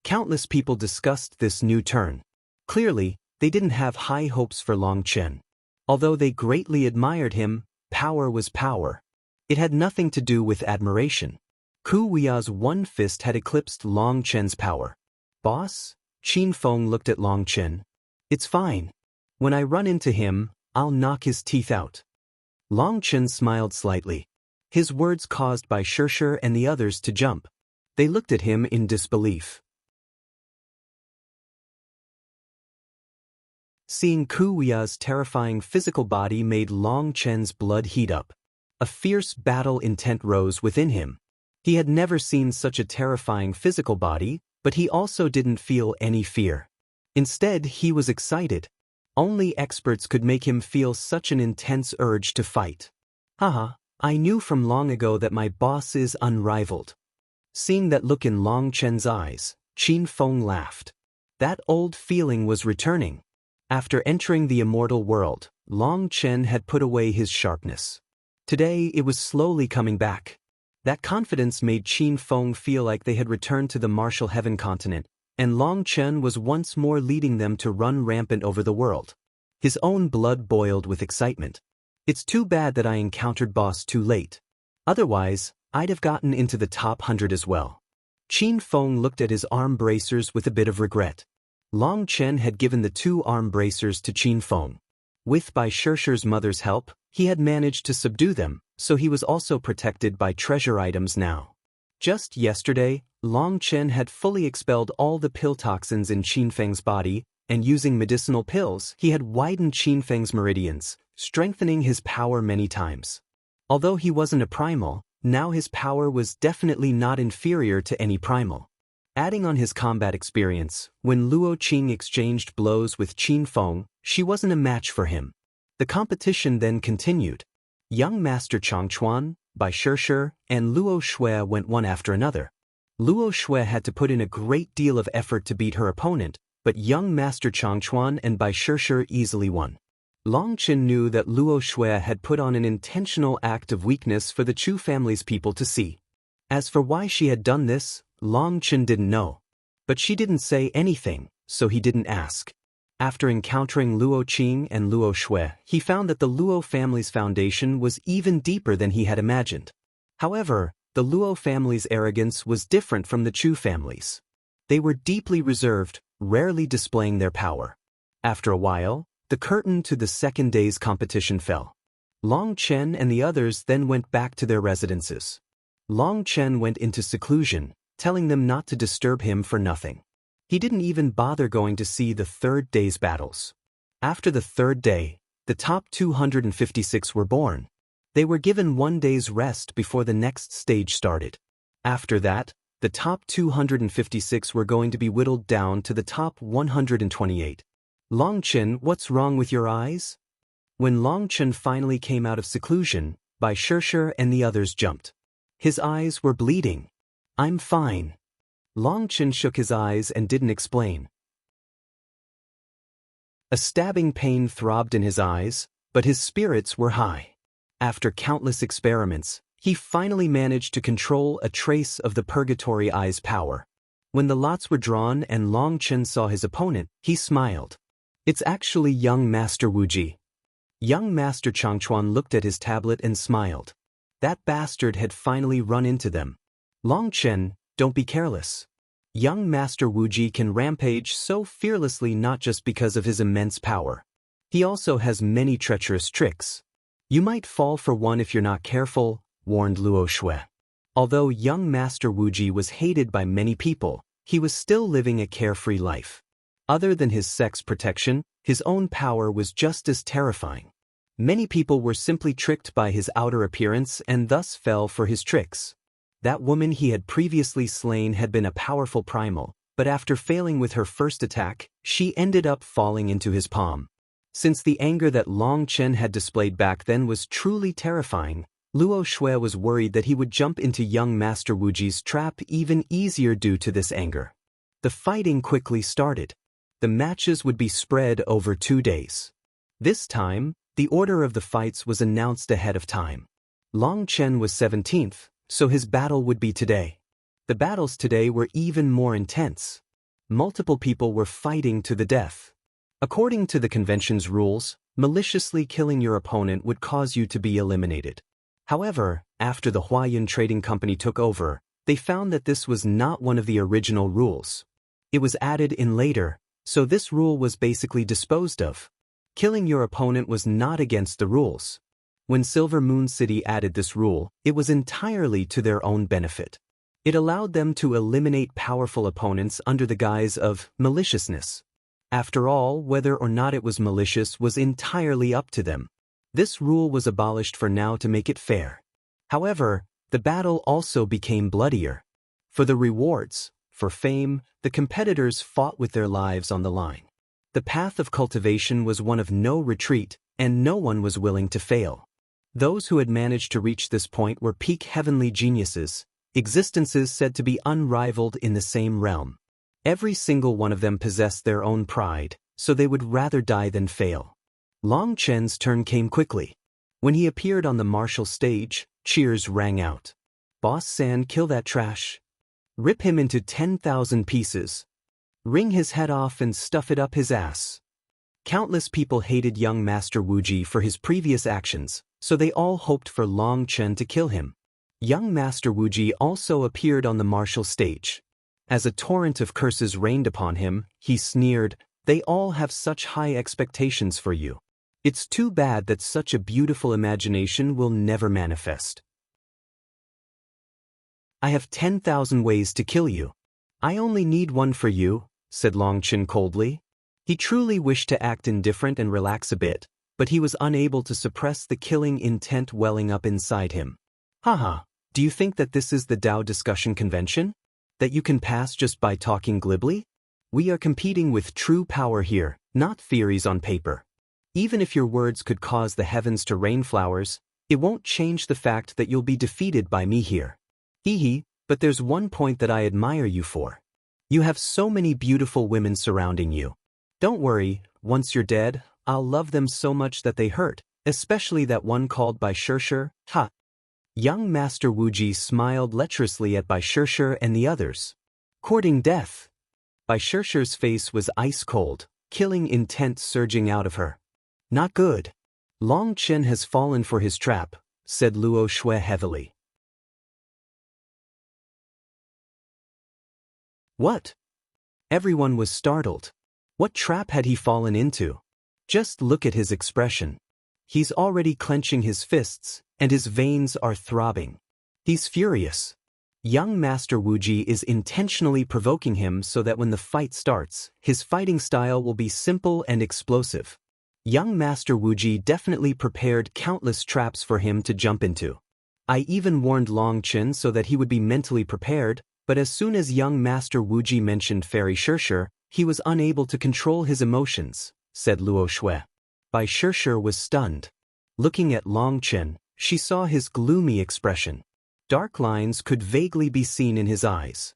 Countless people discussed this new turn. Clearly, they didn't have high hopes for Chen. Although they greatly admired him, power was power. It had nothing to do with admiration. Gui Yun's 1 fist had eclipsed Chen's power. Boss? Qin Feng looked at Chen. It's fine. When I run into him, I'll knock his teeth out. Chen smiled slightly. His words caused Bai Shishir and the others to jump. They looked at him in disbelief. Seeing Gui Yun's terrifying physical body made Chen's blood heat up. A fierce battle intent rose within him. He had never seen such a terrifying physical body, but he also didn't feel any fear. Instead, he was excited. Only experts could make him feel such an intense urge to fight. Haha, I knew from long ago that my boss is unrivaled. Seeing that look in Chen's eyes, Qin Feng laughed. That old feeling was returning. After entering the immortal world, Chen had put away his sharpness. Today it was slowly coming back. That confidence made Qin Feng feel like they had returned to the martial heaven continent, and Chen was once more leading them to run rampant over the world. His own blood boiled with excitement. It's too bad that I encountered boss too late. Otherwise, I'd have gotten into the top 100 as well. Qin Feng looked at his arm bracers with a bit of regret. Chen had given the 2 arm bracers to Qin Feng. With Bai Shishir's mother's help, he had managed to subdue them, so he was also protected by treasure items now. Just yesterday, Chen had fully expelled all the pill toxins in Qin Feng's body, and using medicinal pills, he had widened Qin Feng's meridians, strengthening his power many times. Although he wasn't a primal, now his power was definitely not inferior to any primal. Adding on his combat experience, when Luo Qing exchanged blows with Qin Feng, she wasn't a match for him. The competition then continued. Young Master Changchuan, Bai Shishir, and Luo Shui went one after another. Luo Shui had to put in a great deal of effort to beat her opponent, but young Master Changchuan and Bai Shishir easily won. Chen knew that Luo Shui had put on an intentional act of weakness for the Chu family's people to see. As for why she had done this, Long Chen didn't know. But she didn't say anything, so he didn't ask. After encountering Luo Qing and Luo Shui, he found that the Luo family's foundation was even deeper than he had imagined. However, the Luo family's arrogance was different from the Chu family's. They were deeply reserved, rarely displaying their power. After a while, the curtain to the second day's competition fell. Long Chen and the others then went back to their residences. Long Chen went into seclusion, telling them not to disturb him for nothing. He didn't even bother going to see the third day's battles. After the third day, the top 256 were born. They were given 1 day's rest before the next stage started. After that, the top 256 were going to be whittled down to the top 128. Long Chen, what's wrong with your eyes? When Long Chen finally came out of seclusion, Bai Shishir and the others jumped. His eyes were bleeding. I'm fine. Long Chen shook his eyes and didn't explain. A stabbing pain throbbed in his eyes, but his spirits were high. After countless experiments, he finally managed to control a trace of the Purgatory eye's power. When the lots were drawn and Long Chen saw his opponent, he smiled. It's actually young Master Wuji. Young Master Changchuan looked at his tablet and smiled. That bastard had finally run into them. Long Chen, don't be careless. Young Master Wuji can rampage so fearlessly not just because of his immense power. He also has many treacherous tricks. You might fall for one if you're not careful, warned Luo Shui. Although young Master Wuji was hated by many people, he was still living a carefree life. Other than his Sect's protection, his own power was just as terrifying. Many people were simply tricked by his outer appearance and thus fell for his tricks. That woman he had previously slain had been a powerful primal, but after failing with her first attack, she ended up falling into his palm. Since the anger that Long Chen had displayed back then was truly terrifying, Luo Shui was worried that he would jump into young Master Wuji's trap even easier due to this anger. The fighting quickly started. The matches would be spread over 2 days. This time, the order of the fights was announced ahead of time. Long Chen was 17th, so his battle would be today. The battles today were even more intense. Multiple people were fighting to the death. According to the convention's rules, maliciously killing your opponent would cause you to be eliminated. However, after the Huayun Trading Company took over, they found that this was not one of the original rules. It was added in later, so this rule was basically disposed of. Killing your opponent was not against the rules. When Silver Moon City added this rule, it was entirely to their own benefit. It allowed them to eliminate powerful opponents under the guise of maliciousness. After all, whether or not it was malicious was entirely up to them. This rule was abolished for now to make it fair. However, the battle also became bloodier. For the rewards, for fame, the competitors fought with their lives on the line. The path of cultivation was one of no retreat, and no one was willing to fail. Those who had managed to reach this point were peak heavenly geniuses, existences said to be unrivaled in the same realm. Every single one of them possessed their own pride, so they would rather die than fail. Long Chen's turn came quickly. When he appeared on the martial stage, cheers rang out. Boss San, kill that trash. Rip him into 10,000 pieces. Wring his head off and stuff it up his ass. Countless people hated young Master Wuji for his previous actions, so they all hoped for Long Chen to kill him. Young Master Wuji also appeared on the martial stage. As a torrent of curses rained upon him, he sneered, "They all have such high expectations for you. It's too bad that such a beautiful imagination will never manifest. I have 10,000 ways to kill you. I only need one for you," said Long Chen coldly. He truly wished to act indifferent and relax a bit, but he was unable to suppress the killing intent welling up inside him. Haha, do you think that this is the Tao discussion convention? That you can pass just by talking glibly? We are competing with true power here, not theories on paper. Even if your words could cause the heavens to rain flowers, it won't change the fact that you'll be defeated by me here. Hee, but there's one point that I admire you for. You have so many beautiful women surrounding you. Don't worry, once you're dead, I'll love them so much that they hurt, especially that one called Bai Shishir. Ha! Young Master Wuji smiled lecherously at Bai Shirshir and the others. Courting death. Bai Shirshir's face was ice cold, killing intent surging out of her. Not good. Long Chen has fallen for his trap, said Luo Shui heavily. What? Everyone was startled. What trap had he fallen into? Just look at his expression. He's already clenching his fists, and his veins are throbbing. He's furious. Young Master Wuji is intentionally provoking him so that when the fight starts, his fighting style will be simple and explosive. Young Master Wuji definitely prepared countless traps for him to jump into. I even warned Long Chen so that he would be mentally prepared, but as soon as young Master Wuji mentioned Fairy Shirshir, he was unable to control his emotions, said Luo Shui. Bai Shirshir was stunned. Looking at Long Chen, she saw his gloomy expression. Dark lines could vaguely be seen in his eyes.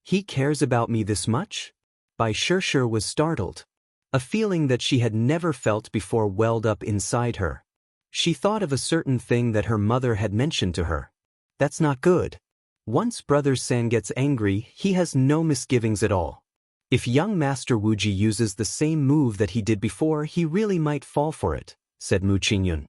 He cares about me this much? Bai Shirshir was startled. A feeling that she had never felt before welled up inside her. She thought of a certain thing that her mother had mentioned to her. That's not good. Once Brother San gets angry, he has no misgivings at all. If young Master Wuji uses the same move that he did before, he really might fall for it, said Mu Qingyun.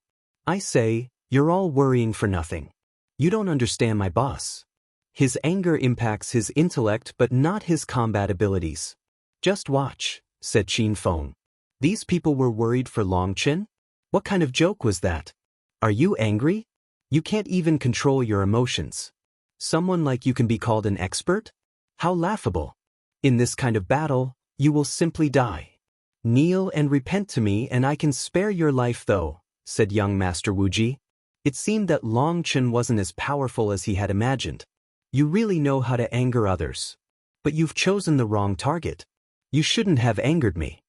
I say, you're all worrying for nothing. You don't understand my boss. His anger impacts his intellect but not his combat abilities. Just watch, said Qin Feng. These people were worried for Long Chen? What kind of joke was that? Are you angry? You can't even control your emotions. Someone like you can be called an expert? How laughable. In this kind of battle, you will simply die. Kneel and repent to me and I can spare your life though, said young Master Wuji. It seemed that Long Chen wasn't as powerful as he had imagined. You really know how to anger others. But you've chosen the wrong target. You shouldn't have angered me.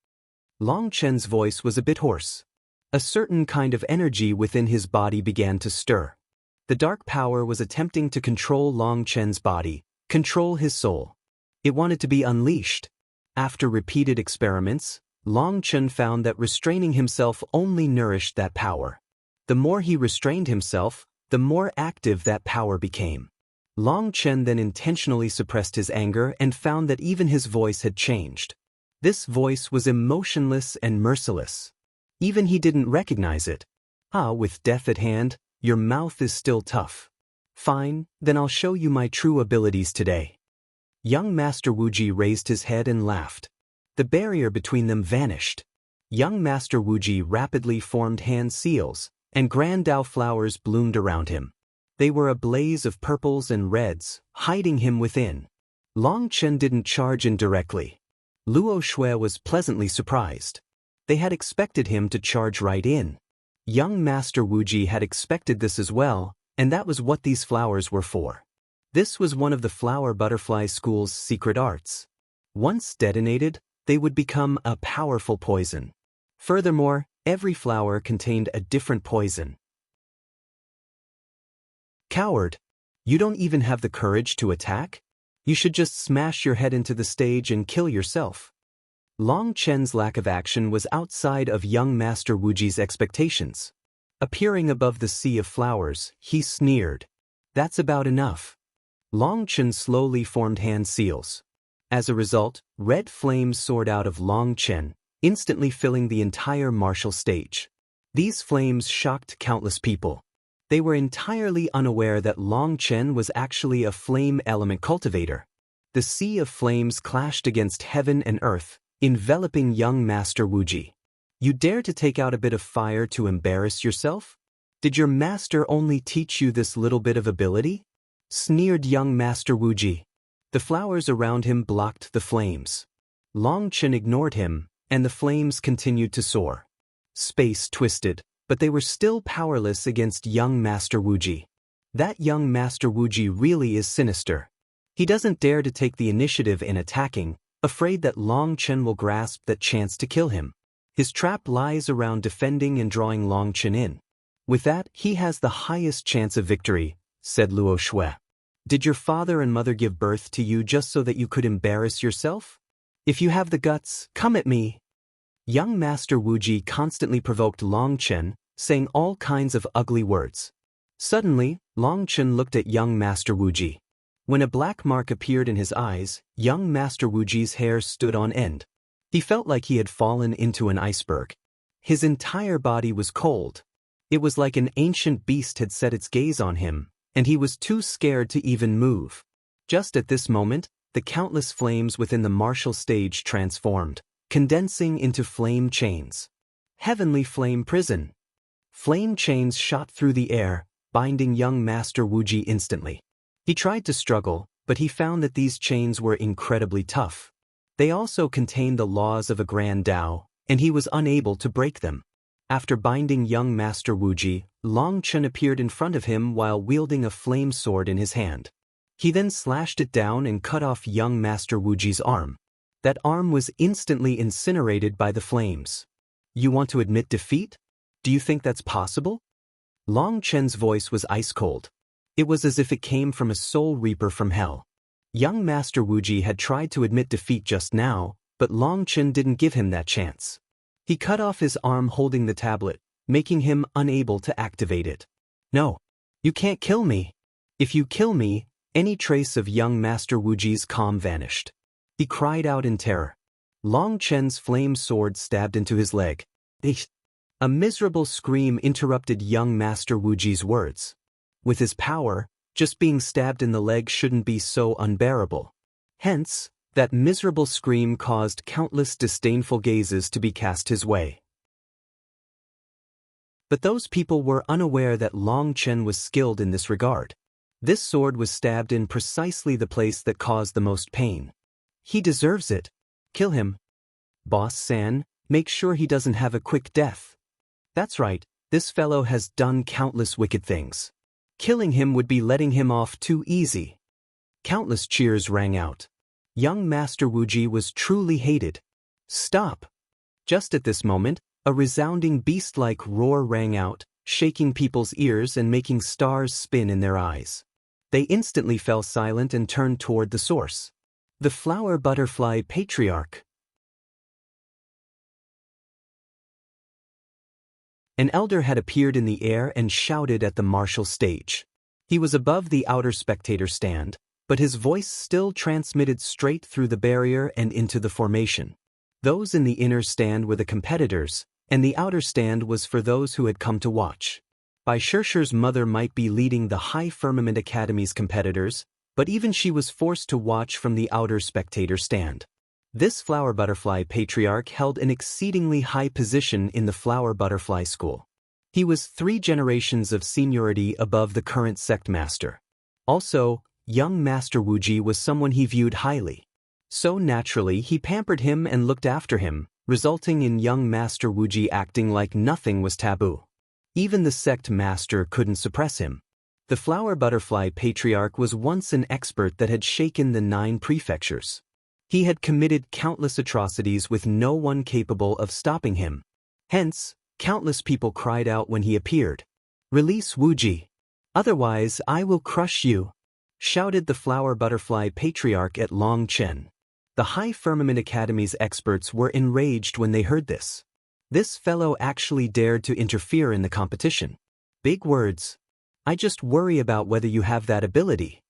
Long Chen's voice was a bit hoarse. A certain kind of energy within his body began to stir. The dark power was attempting to control Long Chen's body, control his soul. It wanted to be unleashed. After repeated experiments, Long Chen found that restraining himself only nourished that power. The more he restrained himself, the more active that power became. Long Chen then intentionally suppressed his anger and found that even his voice had changed. This voice was emotionless and merciless. Even he didn't recognize it. With death at hand, your mouth is still tough. Fine, then I'll show you my true abilities today. Young Master Wuji raised his head and laughed. The barrier between them vanished. Young Master Wuji rapidly formed hand seals, and grand Dao flowers bloomed around him. They were a blaze of purples and reds, hiding him within. Long Chen didn't charge in directly. Luo Shui was pleasantly surprised. They had expected him to charge right in. Young Master Wuji had expected this as well, and that was what these flowers were for. This was one of the flower butterfly school's secret arts. Once detonated, they would become a powerful poison. Furthermore, every flower contained a different poison. Coward! You don't even have the courage to attack? You should just smash your head into the stage and kill yourself. Long Chen's lack of action was outside of young Master Wuji's expectations. Appearing above the sea of flowers, he sneered. That's about enough. Long Chen slowly formed hand seals. As a result, red flames soared out of Long Chen, instantly filling the entire martial stage. These flames shocked countless people. They were entirely unaware that Long Chen was actually a flame element cultivator. The sea of flames clashed against heaven and earth, enveloping young Master Wuji. You dare to take out a bit of fire to embarrass yourself? Did your master only teach you this little bit of ability? Sneered young Master Wuji. The flowers around him blocked the flames. Long Chen ignored him, and the flames continued to soar. Space twisted, but they were still powerless against young Master Wuji. That young Master Wuji really is sinister. He doesn't dare to take the initiative in attacking, afraid that Long Chen will grasp that chance to kill him. His trap lies around defending and drawing Long Chen in. With that, he has the highest chance of victory, said Luo Shui. Did your father and mother give birth to you just so that you could embarrass yourself? If you have the guts, come at me. Young Master Wuji constantly provoked Long Chen, saying all kinds of ugly words. Suddenly, Long Chen looked at young Master Wuji. When a black mark appeared in his eyes, young Master Wuji's hair stood on end. He felt like he had fallen into an iceberg. His entire body was cold. It was like an ancient beast had set its gaze on him, and he was too scared to even move. Just at this moment, the countless flames within the martial stage transformed, condensing into flame chains. Heavenly Flame Prison. Flame chains shot through the air, binding young Master Wuji instantly. He tried to struggle, but he found that these chains were incredibly tough. They also contained the laws of a Grand Tao, and he was unable to break them. After binding young Master Wuji, Long Chen appeared in front of him while wielding a flame sword in his hand. He then slashed it down and cut off young Master Wuji's arm. That arm was instantly incinerated by the flames. You want to admit defeat? Do you think that's possible? Long Chen's voice was ice cold. It was as if it came from a soul reaper from hell. Young Master Wuji had tried to admit defeat just now, but Long Chen didn't give him that chance. He cut off his arm holding the tablet, making him unable to activate it. No, you can't kill me. If you kill me, any trace of young Master Wuji's calm vanished. He cried out in terror. Long Chen's flame sword stabbed into his leg. A miserable scream interrupted young Master Wuji's words. With his power, just being stabbed in the leg shouldn't be so unbearable. Hence, that miserable scream caused countless disdainful gazes to be cast his way. But those people were unaware that Long Chen was skilled in this regard. This sword was stabbed in precisely the place that caused the most pain. He deserves it. Kill him. Boss San, make sure he doesn't have a quick death. That's right, this fellow has done countless wicked things. Killing him would be letting him off too easy. Countless cheers rang out. Young Master Wuji was truly hated. Stop! Just at this moment, a resounding beast-like roar rang out, shaking people's ears and making stars spin in their eyes. They instantly fell silent and turned toward the source. The Flower Butterfly Patriarch. An elder had appeared in the air and shouted at the martial stage. He was above the outer spectator stand, but his voice still transmitted straight through the barrier and into the formation. Those in the inner stand were the competitors, and the outer stand was for those who had come to watch. Bai Shirshir's mother might be leading the High Firmament Academy's competitors, but even she was forced to watch from the outer spectator stand. This Flower Butterfly Patriarch held an exceedingly high position in the Flower Butterfly School. He was 3 generations of seniority above the current Sect Master. Also, young Master Wuji was someone he viewed highly. So naturally he pampered him and looked after him, resulting in young Master Wuji acting like nothing was taboo. Even the Sect Master couldn't suppress him. The Flower Butterfly Patriarch was once an expert that had shaken the 9 prefectures. He had committed countless atrocities with no one capable of stopping him. Hence, countless people cried out when he appeared. "Release Wuji! Otherwise I will crush you!" shouted the Flower Butterfly Patriarch at Long Chen. The High Firmament Academy's experts were enraged when they heard this. This fellow actually dared to interfere in the competition. Big words. I just worry about whether you have that ability.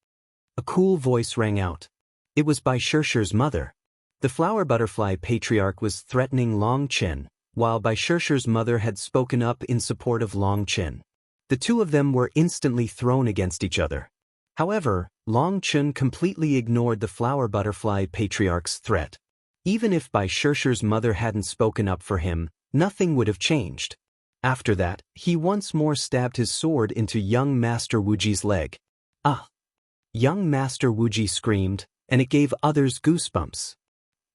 A cool voice rang out. It was Bai Shirshir's mother. The Flower Butterfly Patriarch was threatening Long Chen, while Bai Shirshir's mother had spoken up in support of Long Chen. The two of them were instantly thrown against each other. However, Long Chen completely ignored the Flower Butterfly Patriarch's threat. Even if Bai Shirshir's mother hadn't spoken up for him, nothing would have changed. After that, he once more stabbed his sword into young Master Wuji's leg. Ah! Young Master Wuji screamed, and it gave others goosebumps.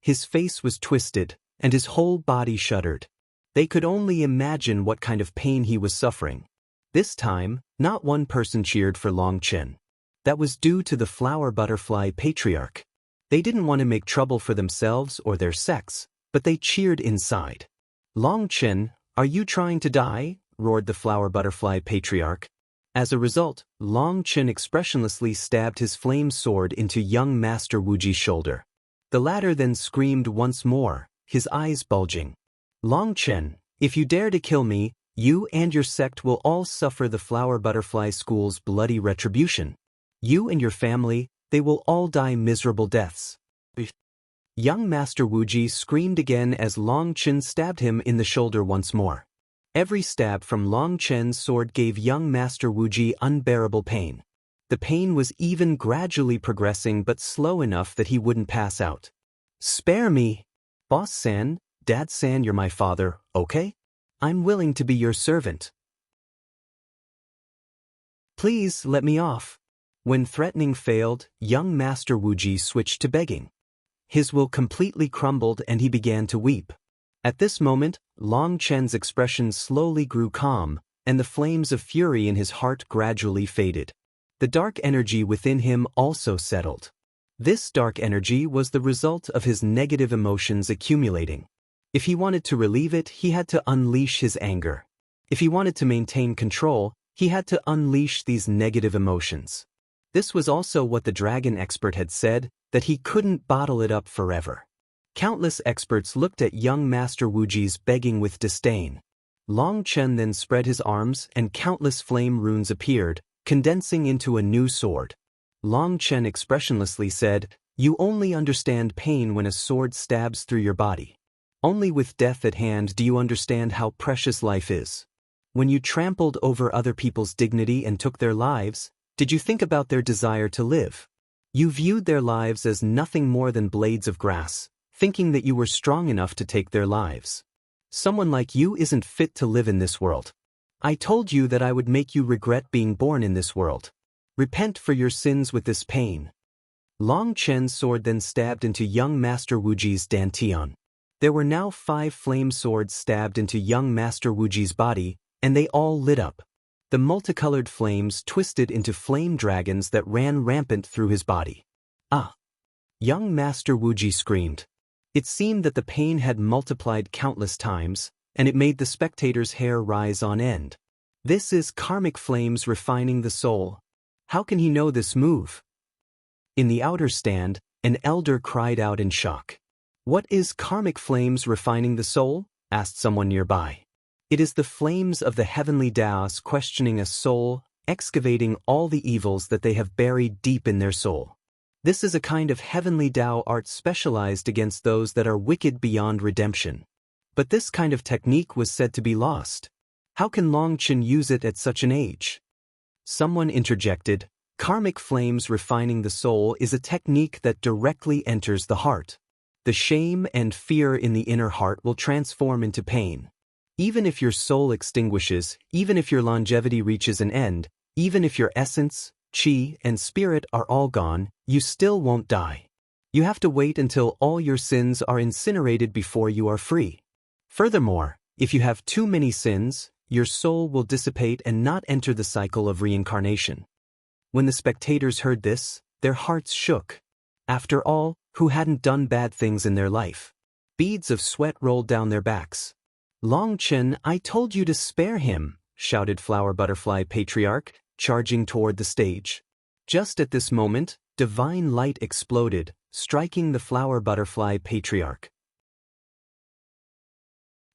His face was twisted, and his whole body shuddered. They could only imagine what kind of pain he was suffering. This time, not one person cheered for Long Chen. That was due to the Flower Butterfly Patriarch. They didn't want to make trouble for themselves or their sects, but they cheered inside. "Long Chen, are you trying to die?" roared the Flower Butterfly Patriarch. As a result, Long Chen expressionlessly stabbed his flame sword into young Master Wuji's shoulder. The latter then screamed once more, his eyes bulging. "Long Chen, if you dare to kill me, You and your sect will all suffer the Flower Butterfly School's bloody retribution. You and your family, they will all die miserable deaths. Young Master Wuji screamed again as Long Chen stabbed him in the shoulder once more. Every stab from Long Chen's sword gave young Master Wuji unbearable pain. The pain was even gradually progressing but slow enough that he wouldn't pass out. Spare me! Boss-san, Dad-san, you're my father, okay? I'm willing to be your servant. Please let me off. When threatening failed, young Master Wuji switched to begging. His will completely crumbled and he began to weep. At this moment, Long Chen's expression slowly grew calm, and the flames of fury in his heart gradually faded. The dark energy within him also settled. This dark energy was the result of his negative emotions accumulating. If he wanted to relieve it, he had to unleash his anger. If he wanted to maintain control, he had to unleash these negative emotions. This was also what the dragon expert had said, that he couldn't bottle it up forever. Countless experts looked at young Master Wuji's begging with disdain. Long Chen then spread his arms and countless flame runes appeared, condensing into a new sword. Long Chen expressionlessly said, "You only understand pain when a sword stabs through your body. Only with death at hand do you understand how precious life is. When you trampled over other people's dignity and took their lives, did you think about their desire to live? You viewed their lives as nothing more than blades of grass, thinking that you were strong enough to take their lives. Someone like you isn't fit to live in this world. I told you that I would make you regret being born in this world. Repent for your sins with this pain." Long Chen's sword then stabbed into young Master Wuji's dantian. There were now 5 flame swords stabbed into young Master Wuji's body, and they all lit up. The multicolored flames twisted into flame dragons that ran rampant through his body. Ah! Young Master Wuji screamed. It seemed that the pain had multiplied countless times, and it made the spectator's hair rise on end. This is karmic flames refining the soul. How can he know this move? In the outer stand, an elder cried out in shock. "What is karmic flames refining the soul?" asked someone nearby. "It is the flames of the heavenly Daos questioning a soul, excavating all the evils that they have buried deep in their soul. This is a kind of heavenly Dao art specialized against those that are wicked beyond redemption. But this kind of technique was said to be lost. How can Long Chen use it at such an age?" Someone interjected, "Karmic flames refining the soul is a technique that directly enters the heart. The shame and fear in the inner heart will transform into pain. Even if your soul extinguishes, even if your longevity reaches an end, even if your essence, chi, and spirit are all gone, you still won't die. You have to wait until all your sins are incinerated before you are free. Furthermore, if you have too many sins, your soul will dissipate and not enter the cycle of reincarnation." When the spectators heard this, their hearts shook. After all, who hadn't done bad things in their life? Beads of sweat rolled down their backs. "Long Chen, I told you to spare him," shouted Flower Butterfly Patriarch, charging toward the stage. Just at this moment, divine light exploded, striking the Flower Butterfly Patriarch.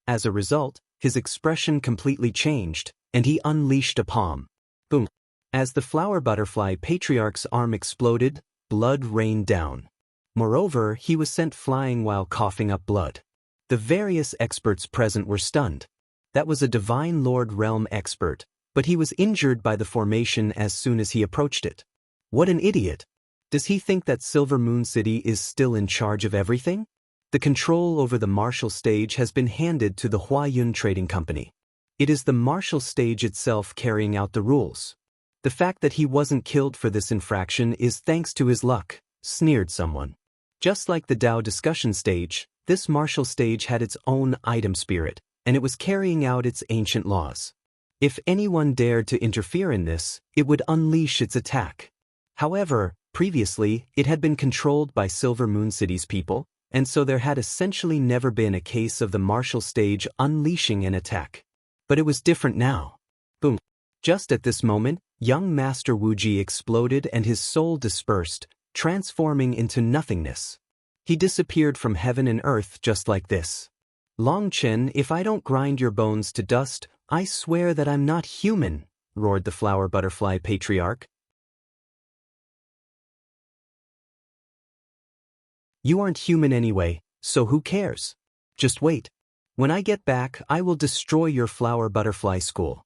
As a result, his expression completely changed, and he unleashed a palm. Boom! As the Flower Butterfly Patriarch's arm exploded, blood rained down. Moreover, he was sent flying while coughing up blood. The various experts present were stunned. That was a Divine Lord Realm expert, but he was injured by the formation as soon as he approached it. What an idiot! Does he think that Silver Moon City is still in charge of everything? The control over the martial stage has been handed to the Huayun Trading Company. It is the martial stage itself carrying out the rules. The fact that he wasn't killed for this infraction is thanks to his luck, sneered someone. Just like the Dao discussion stage, this martial stage had its own item spirit, and it was carrying out its ancient laws. If anyone dared to interfere in this, it would unleash its attack. However, previously, it had been controlled by Silver Moon City's people, and so there had essentially never been a case of the martial stage unleashing an attack. But it was different now. Boom! Just at this moment, young Master Wuji exploded and his soul dispersed, transforming into nothingness. He disappeared from heaven and earth just like this. "Long Chen, if I don't grind your bones to dust, I swear that I'm not human, roared the flower butterfly patriarch. You aren't human anyway, so who cares? Just wait. When I get back, I will destroy your flower butterfly school.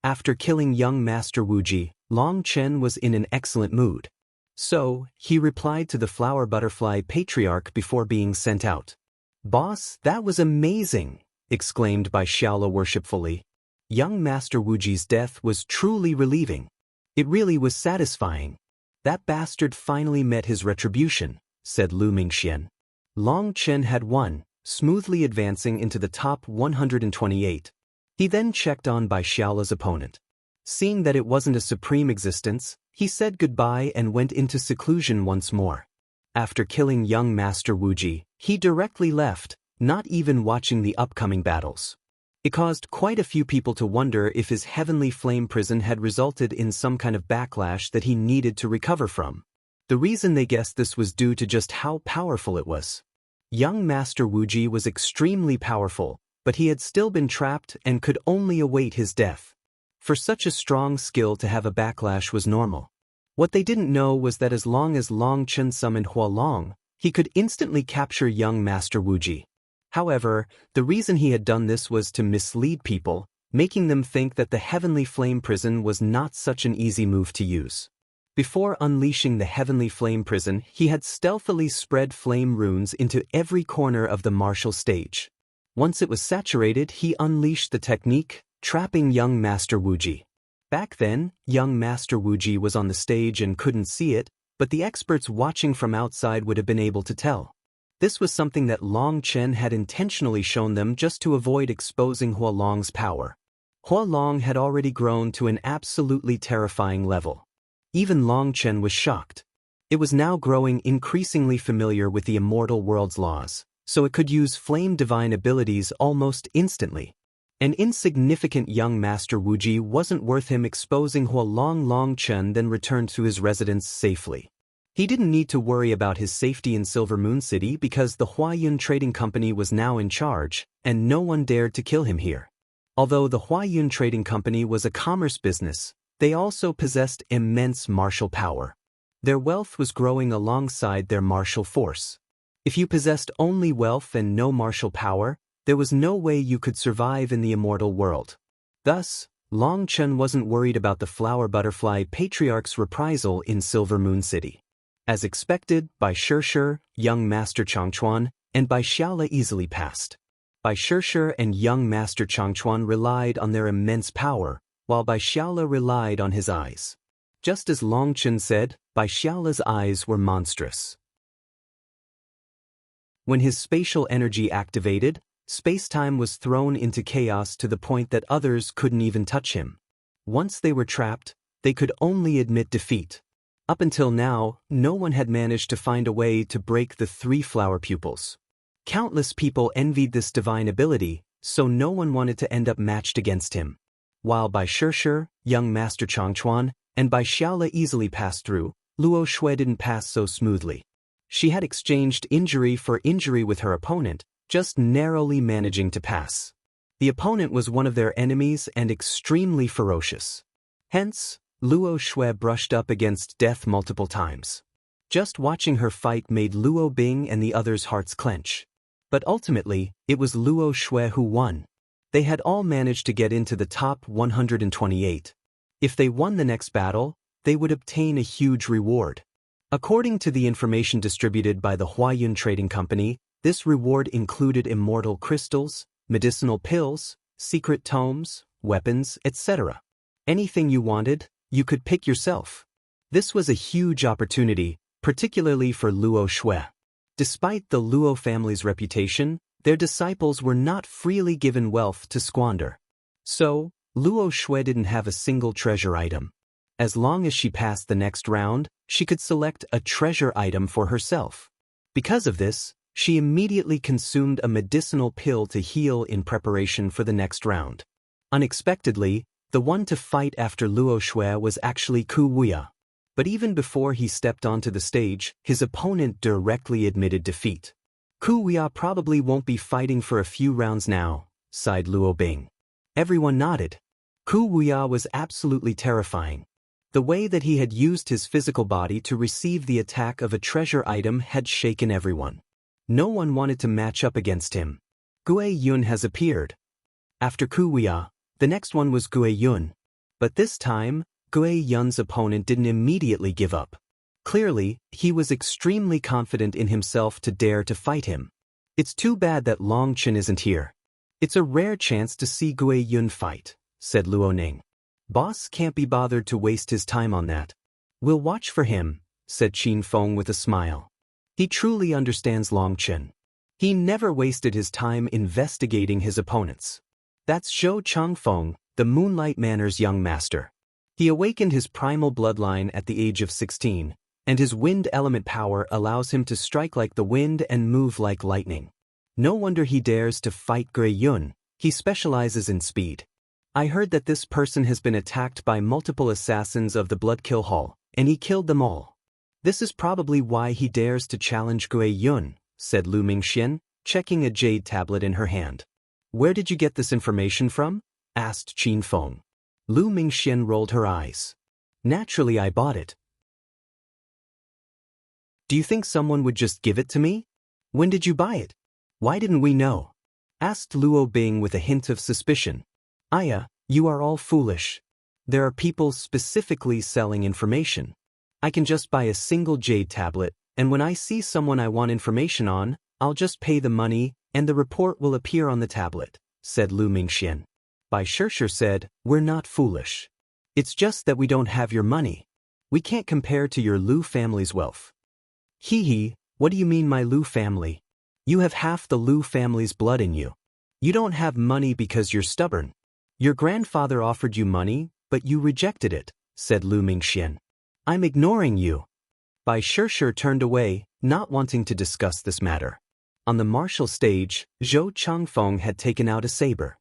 After killing young Master Wuji, Long Chen was in an excellent mood. So, he replied to the flower butterfly patriarch before being sent out. Boss, that was amazing, exclaimed Bai Xiaola worshipfully. Young Master Wuji's death was truly relieving. It really was satisfying. That bastard finally met his retribution, said Lu Mingxian. Long Chen had won, smoothly advancing into the top 128. He then checked on Bai Xiaola's opponent. Seeing that it wasn't a supreme existence, he said goodbye and went into seclusion once more. After killing young Master Wuji, he directly left, not even watching the upcoming battles. It caused quite a few people to wonder if his heavenly flame prison had resulted in some kind of backlash that he needed to recover from. The reason they guessed this was due to just how powerful it was. Young Master Wuji was extremely powerful, but he had still been trapped and could only await his death. For such a strong skill to have a backlash was normal. What they didn't know was that as long as Long Chen summoned Hualong, he could instantly capture young Master Wuji. However, the reason he had done this was to mislead people, making them think that the Heavenly Flame Prison was not such an easy move to use. Before unleashing the Heavenly Flame Prison, he had stealthily spread flame runes into every corner of the martial stage. Once it was saturated, he unleashed the technique, trapping young Master Wuji. Back then, young Master Wuji was on the stage and couldn't see it, but the experts watching from outside would have been able to tell. This was something that Long Chen had intentionally shown them just to avoid exposing Hualong's power. Hualong had already grown to an absolutely terrifying level. Even Long Chen was shocked. It was now growing increasingly familiar with the immortal world's laws, so it could use flame divine abilities almost instantly. An insignificant young Master Wuji wasn't worth him exposing Hualong. Long Chen then returned to his residence safely. He didn't need to worry about his safety in Silver Moon City because the Huayun Trading Company was now in charge, and no one dared to kill him here. Although the Huayun Trading Company was a commerce business, they also possessed immense martial power. Their wealth was growing alongside their martial force. If you possessed only wealth and no martial power, there was no way you could survive in the immortal world. Thus, Long Chen wasn't worried about the flower butterfly patriarch's reprisal in Silver Moon City. As expected, Bai Shishir, young Master Changchuan, and Bai Xiaola easily passed. Bai Shishir and young Master Changchuan relied on their immense power, while Bai Xiaola relied on his eyes. Just as Long Chen said, Bai Xiaola's eyes were monstrous. When his spatial energy activated, space-time was thrown into chaos to the point that others couldn't even touch him. Once they were trapped, they could only admit defeat. Up until now, no one had managed to find a way to break the three flower pupils. Countless people envied this divine ability, so no one wanted to end up matched against him. While Bai Shishir, young Master Changchuan, and Bai Xiaola easily passed through, Luo Shui didn't pass so smoothly. She had exchanged injury for injury with her opponent, just narrowly managing to pass. The opponent was one of their enemies and extremely ferocious. Hence, Luo Shui brushed up against death multiple times. Just watching her fight made Luo Bing and the others' hearts clench. But ultimately, it was Luo Shui who won. They had all managed to get into the top 128. If they won the next battle, they would obtain a huge reward. According to the information distributed by the Huayun Trading Company, this reward included immortal crystals, medicinal pills, secret tomes, weapons, etc. Anything you wanted, you could pick yourself. This was a huge opportunity, particularly for Luo Shui. Despite the Luo family's reputation, their disciples were not freely given wealth to squander. So, Luo Shui didn't have a single treasure item. As long as she passed the next round, she could select a treasure item for herself. Because of this, she immediately consumed a medicinal pill to heal in preparation for the next round. Unexpectedly, the one to fight after Luo Shui was actually Ku Wuya. But even before he stepped onto the stage, his opponent directly admitted defeat. Ku Wuya probably won't be fighting for a few rounds now, sighed Luo Bing. Everyone nodded. Kuwuya was absolutely terrifying. The way that he had used his physical body to receive the attack of a treasure item had shaken everyone. No one wanted to match up against him. Gui Yun has appeared. After Kuwuya, the next one was Gui Yun. But this time, Gui Yun's opponent didn't immediately give up. Clearly, he was extremely confident in himself to dare to fight him. It's too bad that Chen isn't here. It's a rare chance to see Gui Yun fight, said Luoning. Boss can't be bothered to waste his time on that. We'll watch for him, said Qin Feng with a smile. He truly understands Chen. He never wasted his time investigating his opponents. That's Zhou Changfeng, the Moonlight Manor's young master. He awakened his primal bloodline at the age of 16, and his wind element power allows him to strike like the wind and move like lightning. No wonder he dares to fight Gui Yun. He specializes in speed. I heard that this person has been attacked by multiple assassins of the Bloodkill Hall, and he killed them all. This is probably why he dares to challenge Gui Yun, said Lu Mingxian, checking a jade tablet in her hand. Where did you get this information from? Asked Qin Feng. Lu Mingxian rolled her eyes. Naturally, I bought it. Do you think someone would just give it to me? When did you buy it? Why didn't we know? Asked Luo Bing with a hint of suspicion. Aya, you are all foolish. There are people specifically selling information. I can just buy a single jade tablet, and when I see someone I want information on, I'll just pay the money, and the report will appear on the tablet, said Lu Mingxian. Bai Shishir said, we're not foolish. It's just that we don't have your money. We can't compare to your Lu family's wealth. Hee, what do you mean my Lu family? You have half the Lu family's blood in you. You don't have money because you're stubborn. Your grandfather offered you money, but you rejected it, said Lu Mingxian. I'm ignoring you. Bai Shishir turned away, not wanting to discuss this matter. On the martial stage, Zhou Changfeng had taken out a saber.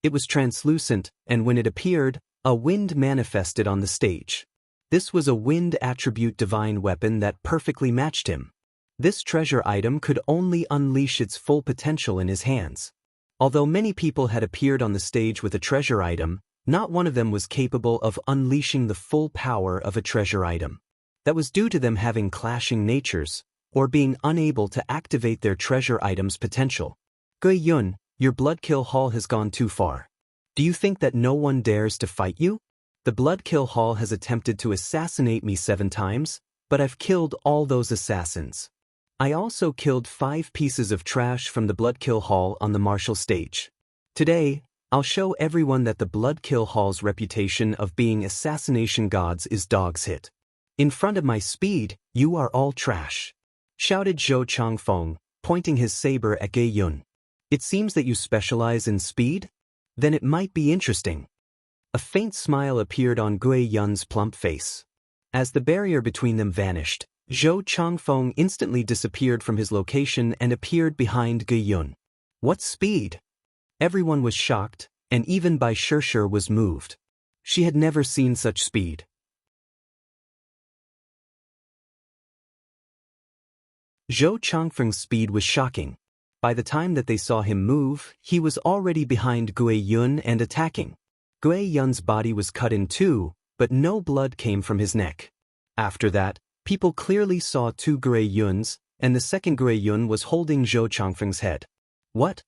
It was translucent, and when it appeared, a wind manifested on the stage. This was a wind attribute divine weapon that perfectly matched him. This treasure item could only unleash its full potential in his hands. Although many people had appeared on the stage with a treasure item, not one of them was capable of unleashing the full power of a treasure item. That was due to them having clashing natures, or being unable to activate their treasure item's potential. Gui Yun, your Bloodkill Hall has gone too far. Do you think that no one dares to fight you? The Bloodkill Hall has attempted to assassinate me 7 times, but I've killed all those assassins. I also killed 5 pieces of trash from the Bloodkill Hall on the martial stage. Today, I'll show everyone that the Bloodkill Hall's reputation of being assassination gods is dog's hit. In front of my speed, you are all trash, shouted Zhou Changfeng, pointing his saber at Gui Yun. It seems that you specialize in speed? Then it might be interesting. A faint smile appeared on Gui Yun's plump face. As the barrier between them vanished, Zhou Changfeng instantly disappeared from his location and appeared behind Gui Yun. What speed? Everyone was shocked, and even Bai Shishir was moved. She had never seen such speed. Zhou Changfeng's speed was shocking. By the time that they saw him move, he was already behind Gui Yun and attacking. Gui Yun's body was cut in 2, but no blood came from his neck. After that, people clearly saw 2 Gui Yuns, and the second Gui Yun was holding Zhou Changfeng's head. What?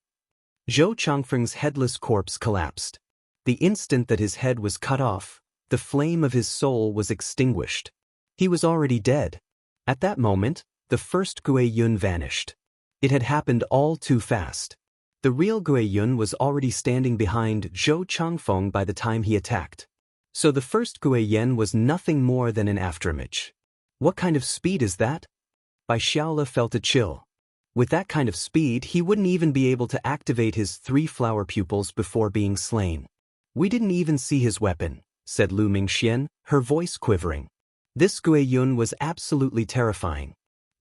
Zhou Changfeng's headless corpse collapsed. The instant that his head was cut off, the flame of his soul was extinguished. He was already dead. At that moment, the first Gui Yun vanished. It had happened all too fast. The real Gui Yun was already standing behind Zhou Changfeng by the time he attacked. So the first Gui Yun was nothing more than an afterimage. What kind of speed is that? Bai Xiaola felt a chill. With that kind of speed, he wouldn't even be able to activate his 3 flower pupils before being slain. We didn't even see his weapon, said Lu Mingxian, her voice quivering. This Gui Yun was absolutely terrifying.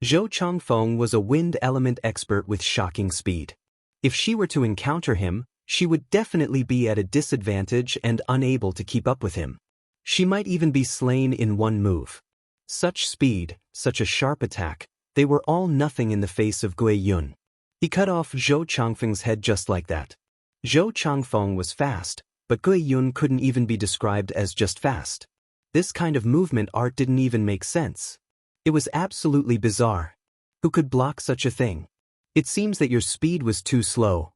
Zhou Changfeng was a wind element expert with shocking speed. If she were to encounter him, she would definitely be at a disadvantage and unable to keep up with him. She might even be slain in 1 move. Such speed, such a sharp attack, they were all nothing in the face of Gui Yun. He cut off Zhou Changfeng's head just like that. Zhou Changfeng was fast, but Gui Yun couldn't even be described as just fast. This kind of movement art didn't even make sense. It was absolutely bizarre. Who could block such a thing? It seems that your speed was too slow.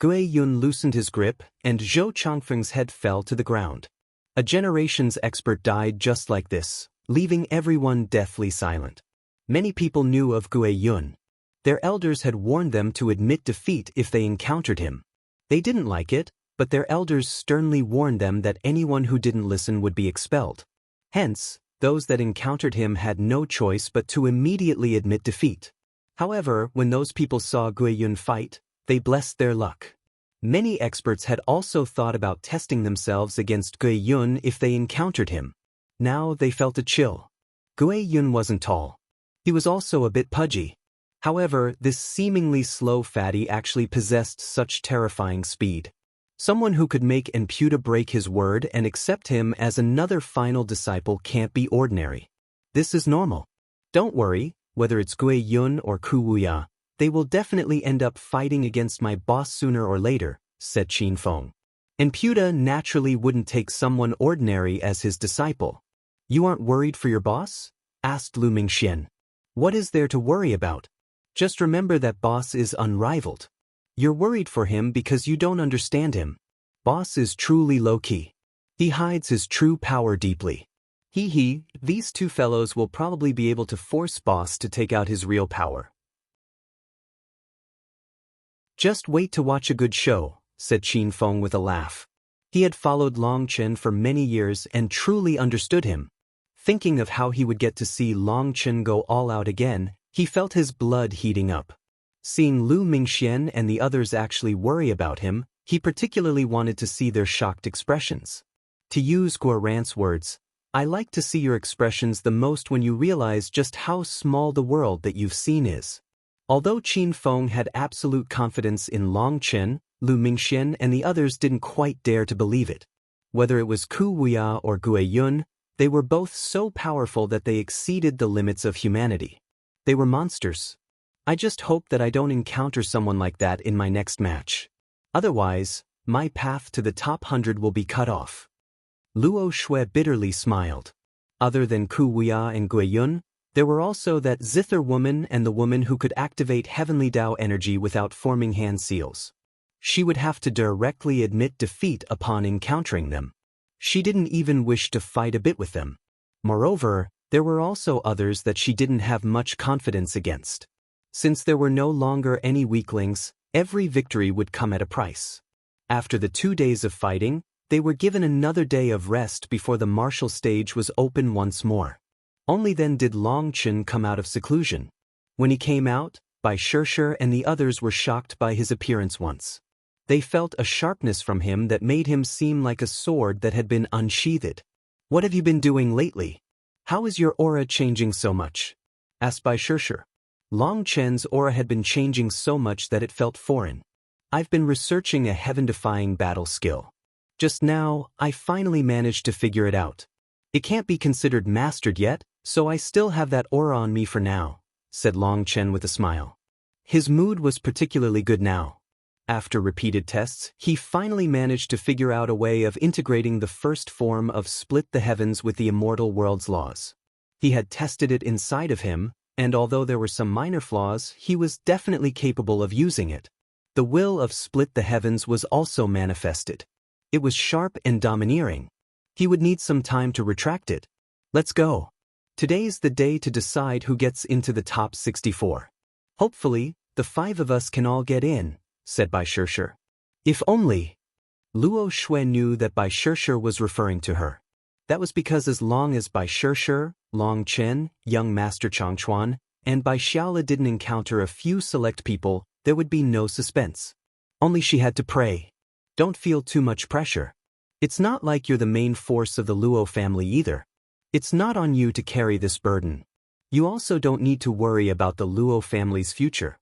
Gui Yun loosened his grip, and Zhou Changfeng's head fell to the ground. A generation's expert died just like this, leaving everyone deathly silent. Many people knew of Gui Yun. Their elders had warned them to admit defeat if they encountered him. They didn't like it, but their elders sternly warned them that anyone who didn't listen would be expelled. Hence, those that encountered him had no choice but to immediately admit defeat. However, when those people saw Gui Yun fight, they blessed their luck. Many experts had also thought about testing themselves against Gui Yun if they encountered him. Now they felt a chill. Gui Yun wasn't tall. He was also a bit pudgy. However, this seemingly slow fatty actually possessed such terrifying speed. Someone who could make Enputa break his word and accept him as another final disciple can't be ordinary. This is normal. Don't worry, whether it's Gui Yun or Ku Wuya, they will definitely end up fighting against my boss sooner or later, said Qin Feng. Enputa naturally wouldn't take someone ordinary as his disciple. You aren't worried for your boss? Asked Lu Mingxian. What is there to worry about? Just remember that boss is unrivaled. You're worried for him because you don't understand him. Boss is truly low-key. He hides his true power deeply. These two fellows will probably be able to force boss to take out his real power. Just wait to watch a good show, said Qin Feng with a laugh. He had followed Long Chen for many years and truly understood him. Thinking of how he would get to see Long Chen go all out again, he felt his blood heating up. Seeing Lu Mingxian and the others actually worry about him, he particularly wanted to see their shocked expressions. To use Guoran's words, I like to see your expressions the most when you realize just how small the world that you've seen is. Although Qin Feng had absolute confidence in Long Chen, Lu Mingxian and the others didn't quite dare to believe it. Whether it was Ku Wuya or Gui Yun, they were both so powerful that they exceeded the limits of humanity. They were monsters. I just hope that I don't encounter someone like that in my next match. Otherwise, my path to the top 100 will be cut off. Luo Shui bitterly smiled. Other than Ku Wuya and Gui Yun, there were also that Zither woman and the woman who could activate heavenly Tao energy without forming hand seals. She would have to directly admit defeat upon encountering them. She didn't even wish to fight a bit with them. Moreover, there were also others that she didn't have much confidence against. Since there were no longer any weaklings, every victory would come at a price. After the 2 days of fighting, they were given another day of rest before the martial stage was open once more. Only then did Long Chen come out of seclusion. When he came out, Bai Shishir and the others were shocked by his appearance once. They felt a sharpness from him that made him seem like a sword that had been unsheathed. What have you been doing lately? How is your aura changing so much? Asked Bai Shishir. Long Chen's aura had been changing so much that it felt foreign. I've been researching a heaven-defying battle skill. Just now, I finally managed to figure it out. It can't be considered mastered yet, so I still have that aura on me for now, said Long Chen with a smile. His mood was particularly good now. After repeated tests, he finally managed to figure out a way of integrating the first form of split the heavens with the immortal world's laws. He had tested it inside of him, and although there were some minor flaws, he was definitely capable of using it. The will of split the heavens was also manifested. It was sharp and domineering. He would need some time to retract it. Let's go. Today's the day to decide who gets into the top 64. Hopefully, the 5 of us can all get in, said Bai Shishir. If only. Luo Shui knew that Bai Shishir was referring to her. That was because as long as Bai Shishir, Long Chen, young Master Changchuan, and Bai Xiaola didn't encounter a few select people, there would be no suspense. Only she had to pray. Don't feel too much pressure. It's not like you're the main force of the Luo family either. It's not on you to carry this burden. You also don't need to worry about the Luo family's future.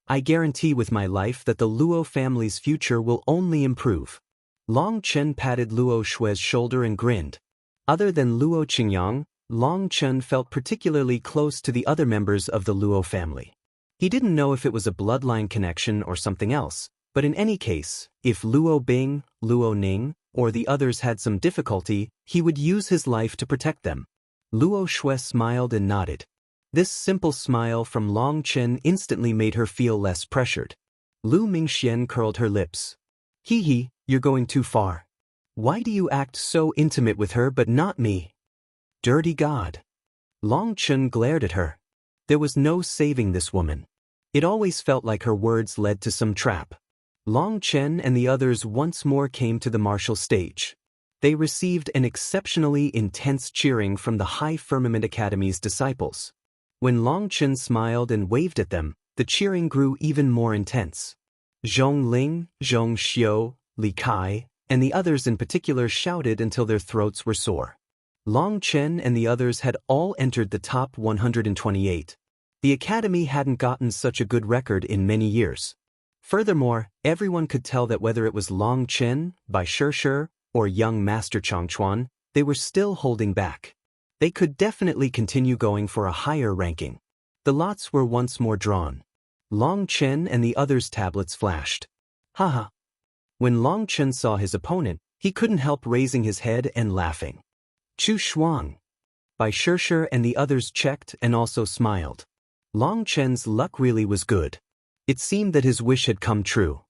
I guarantee with my life that the Luo family's future will only improve. Long Chen patted Luo Shui's shoulder and grinned. Other than Luo Qingyang, Long Chen felt particularly close to the other members of the Luo family. He didn't know if it was a bloodline connection or something else, But in any case, if Luo Bing, Luo Ning, or the others had some difficulty, he would use his life to protect them. Luo Shui smiled and nodded. This simple smile from Long Chen instantly made her feel less pressured. Lu Mingxian curled her lips. Hee, you're going too far. Why do you act so intimate with her but not me? Dirty god. Long Chen glared at her. There was no saving this woman. It always felt like her words led to some trap. Long Chen and the others once more came to the martial stage. They received an exceptionally intense cheering from the High Firmament Academy's disciples. When Long Chen smiled and waved at them, the cheering grew even more intense. Zhong Ling, Zhong Xiu, Li Kai, and the others in particular shouted until their throats were sore. Long Chen and the others had all entered the top 128. The academy hadn't gotten such a good record in many years. Furthermore, everyone could tell that whether it was Long Chen, Bai Shishir, or young Master Changchuan, they were still holding back. They could definitely continue going for a higher ranking. The lots were once more drawn. Long Chen and the others' tablets flashed. Haha. When Long Chen saw his opponent, he couldn't help raising his head and laughing. Chu Shuang. Bai Shishir and the others checked and also smiled. Long Chen's luck really was good. It seemed that his wish had come true.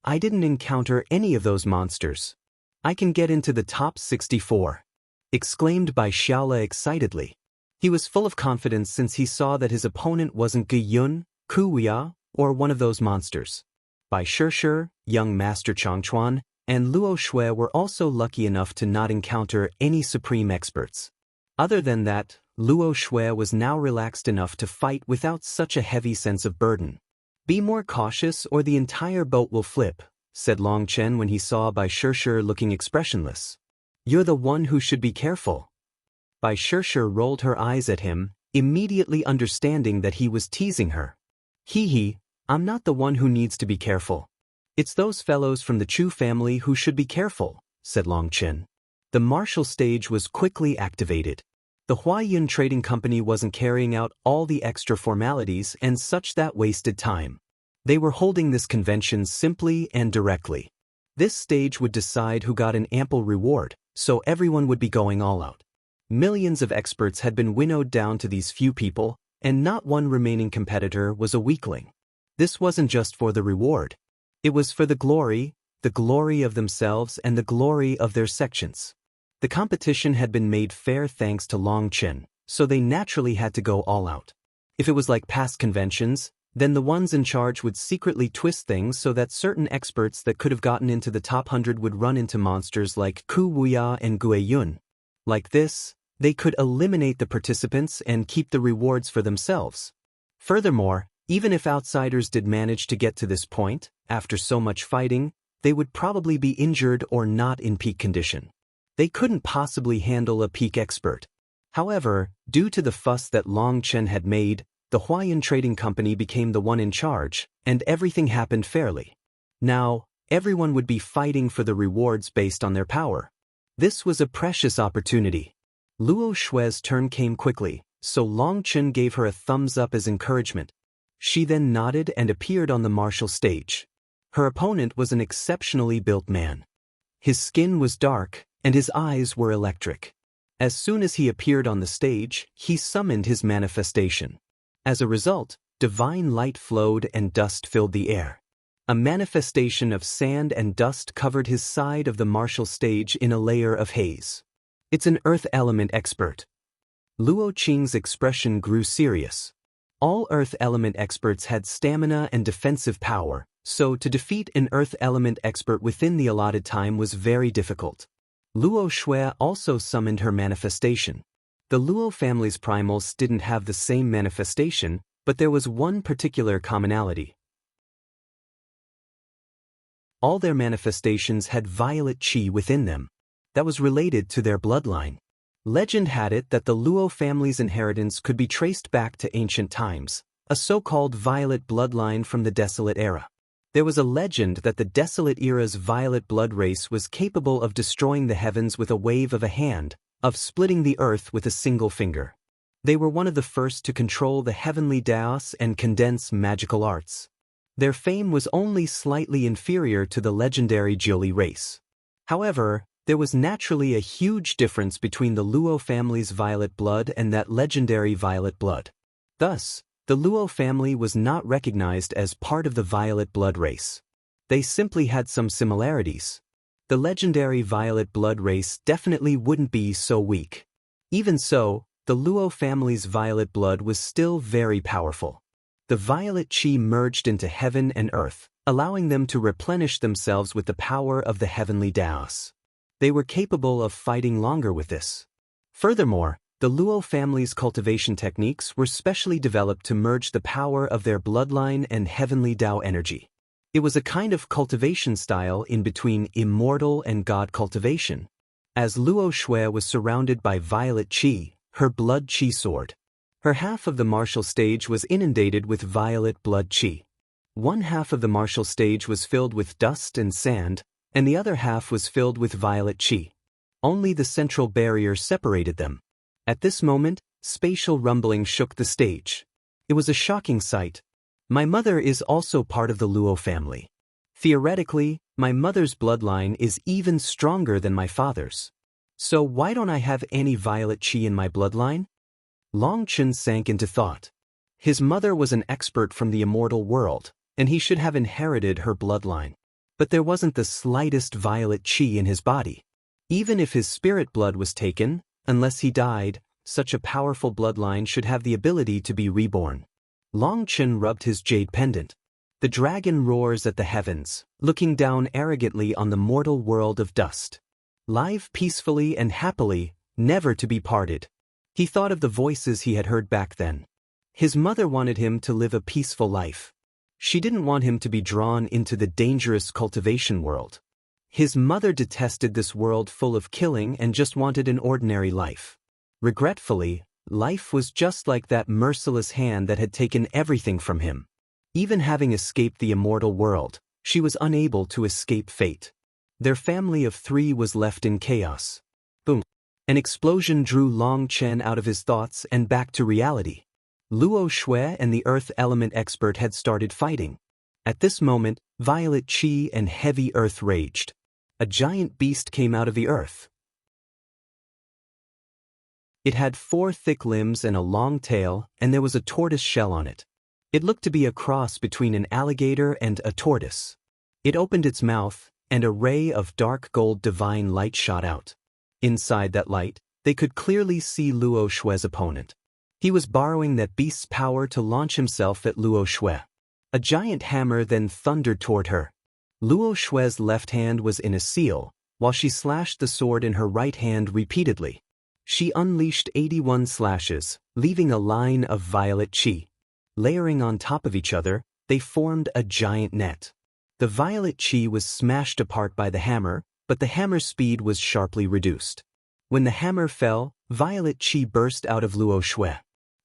I didn't encounter any of those monsters. I can get into the top 64. Exclaimed Bai Xiaola excitedly. He was full of confidence since he saw that his opponent wasn't Gui Yun, Kuya, or one of those monsters. Bai Shishir, young Master Changchuan, and Luo Shui were also lucky enough to not encounter any supreme experts. Other than that, Luo Shui was now relaxed enough to fight without such a heavy sense of burden. Be more cautious or the entire boat will flip, said Long Chen when he saw Bai Shishir looking expressionless. You're the one who should be careful. Bai Shishir rolled her eyes at him, immediately understanding that he was teasing her. Hee, I'm not the one who needs to be careful. It's those fellows from the Chu family who should be careful, said Long Chen. The martial stage was quickly activated. The Huayun Trading Company wasn't carrying out all the extra formalities and such that wasted time. They were holding this convention simply and directly. This stage would decide who got an ample reward, so everyone would be going all out. Millions of experts had been winnowed down to these few people, and not one remaining competitor was a weakling. This wasn't just for the reward. It was for the glory of themselves and the glory of their sections. The competition had been made fair thanks to Long Chen, so they naturally had to go all out. If it was like past conventions, then the ones in charge would secretly twist things so that certain experts that could have gotten into the top 100 would run into monsters like Ku Wuya and Gui Yun. Like this, they could eliminate the participants and keep the rewards for themselves. Furthermore, even if outsiders did manage to get to this point, after so much fighting, they would probably be injured or not in peak condition. They couldn't possibly handle a peak expert. However, due to the fuss that Long Chen had made, the Huayun Trading Company became the one in charge, and everything happened fairly. Now, everyone would be fighting for the rewards based on their power. This was a precious opportunity. Luo Shui's turn came quickly, so Long Chen gave her a thumbs up as encouragement. She then nodded and appeared on the martial stage. Her opponent was an exceptionally built man. His skin was dark, and his eyes were electric. As soon as he appeared on the stage, he summoned his manifestation. As a result, divine light flowed and dust filled the air. A manifestation of sand and dust covered his side of the martial stage in a layer of haze. It's an earth element expert. Luo Qing's expression grew serious. All earth element experts had stamina and defensive power, so to defeat an earth element expert within the allotted time was very difficult. Luo Shui also summoned her manifestation. The Luo family's primals didn't have the same manifestation, but there was one particular commonality. All their manifestations had violet qi within them. That was related to their bloodline. Legend had it that the Luo family's inheritance could be traced back to ancient times, a so-called violet bloodline from the Desolate Era. There was a legend that the Desolate Era's violet blood race was capable of destroying the heavens with a wave of a hand, of splitting the earth with a single finger. They were one of the first to control the heavenly Daos and condense magical arts. Their fame was only slightly inferior to the legendary Jiuli race. However, there was naturally a huge difference between the Luo family's violet blood and that legendary violet blood. Thus, the Luo family was not recognized as part of the violet blood race. They simply had some similarities. The legendary violet blood race definitely wouldn't be so weak. Even so, the Luo family's violet blood was still very powerful. The violet chi merged into heaven and earth, allowing them to replenish themselves with the power of the heavenly Daos. They were capable of fighting longer with this. Furthermore, the Luo family's cultivation techniques were specially developed to merge the power of their bloodline and heavenly Dao energy. It was a kind of cultivation style in between immortal and god cultivation. As Luo Shui was surrounded by violet chi, her blood chi soared. Her half of the martial stage was inundated with violet blood chi. One half of the martial stage was filled with dust and sand, and the other half was filled with violet chi. Only the central barrier separated them. At this moment, spatial rumbling shook the stage. It was a shocking sight. My mother is also part of the Luo family. Theoretically, my mother's bloodline is even stronger than my father's. So why don't I have any violet chi in my bloodline? Long Chen sank into thought. His mother was an expert from the immortal world, and he should have inherited her bloodline. But there wasn't the slightest violet chi in his body. Even if his spirit blood was taken, unless he died, such a powerful bloodline should have the ability to be reborn. Long Chen rubbed his jade pendant. The dragon roars at the heavens, looking down arrogantly on the mortal world of dust. Live peacefully and happily, never to be parted. He thought of the voices he had heard back then. His mother wanted him to live a peaceful life. She didn't want him to be drawn into the dangerous cultivation world. His mother detested this world full of killing and just wanted an ordinary life. Regretfully, life was just like that merciless hand that had taken everything from him. Even having escaped the immortal world, she was unable to escape fate. Their family of 3 was left in chaos. Boom. An explosion drew Long Chen out of his thoughts and back to reality. Luo Shui and the earth element expert had started fighting. At this moment, violet chi and heavy earth raged. A giant beast came out of the earth. It had 4 thick limbs and a long tail, and there was a tortoise shell on it. It looked to be a cross between an alligator and a tortoise. It opened its mouth, and a ray of dark gold divine light shot out. Inside that light, they could clearly see Luo Shui's opponent. He was borrowing that beast's power to launch himself at Luo Shui. A giant hammer then thundered toward her. Luo Shui's left hand was in a seal, while she slashed the sword in her right hand repeatedly. She unleashed 81 slashes, leaving a line of violet chi. Layering on top of each other, they formed a giant net. The violet chi was smashed apart by the hammer, but the hammer's speed was sharply reduced. When the hammer fell, violet chi burst out of Luo Shui.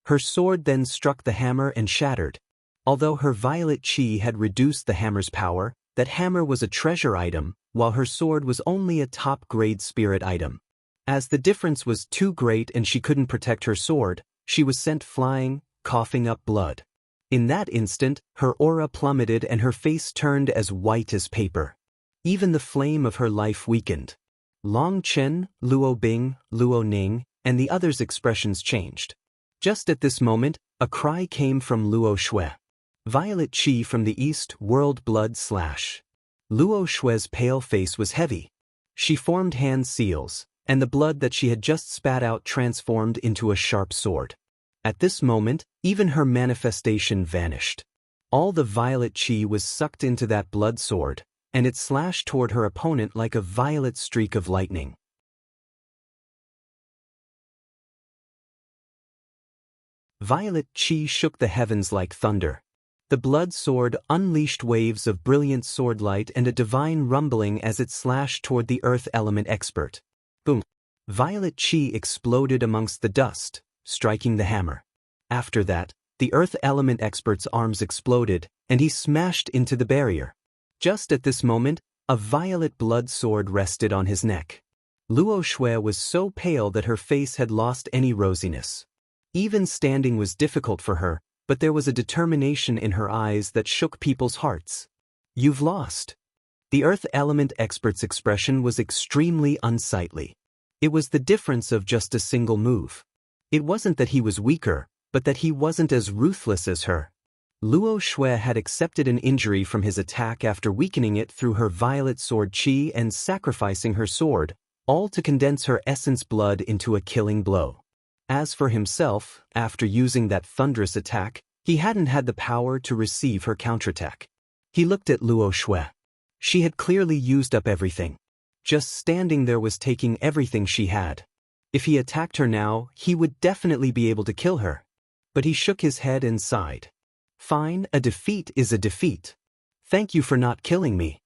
Her sword then struck the hammer and shattered. Although her violet chi had reduced the hammer's power, that hammer was a treasure item, while her sword was only a top-grade spirit item. As the difference was too great and she couldn't protect her sword, she was sent flying, coughing up blood. In that instant, her aura plummeted and her face turned as white as paper. Even the flame of her life weakened. Long Chen, Luo Bing, Luo Ning, and the others' expressions changed. Just at this moment, a cry came from Luo Shui. Violet chi from the east, world blood slash. Luo Shui's pale face was heavy. She formed hand seals, and the blood that she had just spat out transformed into a sharp sword. At this moment, even her manifestation vanished. All the violet chi was sucked into that blood sword, and it slashed toward her opponent like a violet streak of lightning. Violet chi shook the heavens like thunder. The blood sword unleashed waves of brilliant sword light and a divine rumbling as it slashed toward the earth element expert. Boom! Violet chi exploded amongst the dust, striking the hammer. After that, the earth element expert's arms exploded, and he smashed into the barrier. Just at this moment, a violet blood sword rested on his neck. Luo Shui was so pale that her face had lost any rosiness. Even standing was difficult for her, but there was a determination in her eyes that shook people's hearts. "You've lost." The earth element expert's expression was extremely unsightly. It was the difference of just a single move. It wasn't that he was weaker, but that he wasn't as ruthless as her. Luo Shui had accepted an injury from his attack after weakening it through her violet sword qi and sacrificing her sword, all to condense her essence blood into a killing blow. As for himself, after using that thunderous attack, he hadn't had the power to receive her counterattack. He looked at Luo Shui. She had clearly used up everything. Just standing there was taking everything she had. If he attacked her now, he would definitely be able to kill her. But he shook his head and sighed. "Fine, a defeat is a defeat. Thank you for not killing me."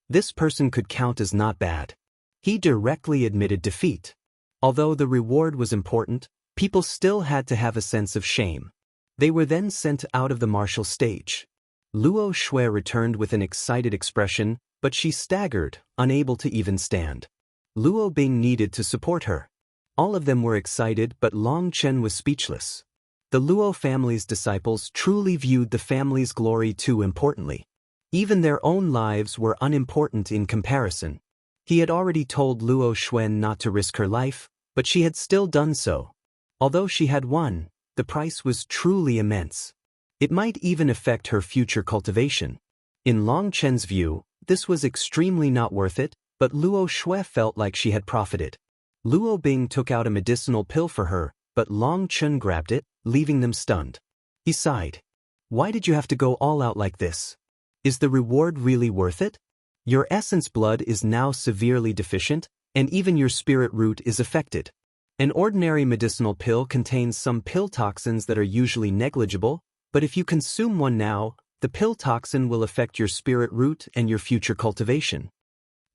This person could count as not bad. He directly admitted defeat. Although the reward was important, people still had to have a sense of shame. They were then sent out of the martial stage. Luo Shui returned with an excited expression, but she staggered, unable to even stand. Luo Bing needed to support her. All of them were excited, but Long Chen was speechless. The Luo family's disciples truly viewed the family's glory too importantly. Even their own lives were unimportant in comparison. He had already told Luo Xuan not to risk her life, but she had still done so. Although she had won, the price was truly immense. It might even affect her future cultivation. In Long Chen's view, this was extremely not worth it, but Luo Shui felt like she had profited. Luo Bing took out a medicinal pill for her, but Long Chen grabbed it, leaving them stunned. He sighed. "Why did you have to go all out like this? Is the reward really worth it? Your essence blood is now severely deficient, and even your spirit root is affected. An ordinary medicinal pill contains some pill toxins that are usually negligible, but if you consume one now, the pill toxin will affect your spirit root and your future cultivation."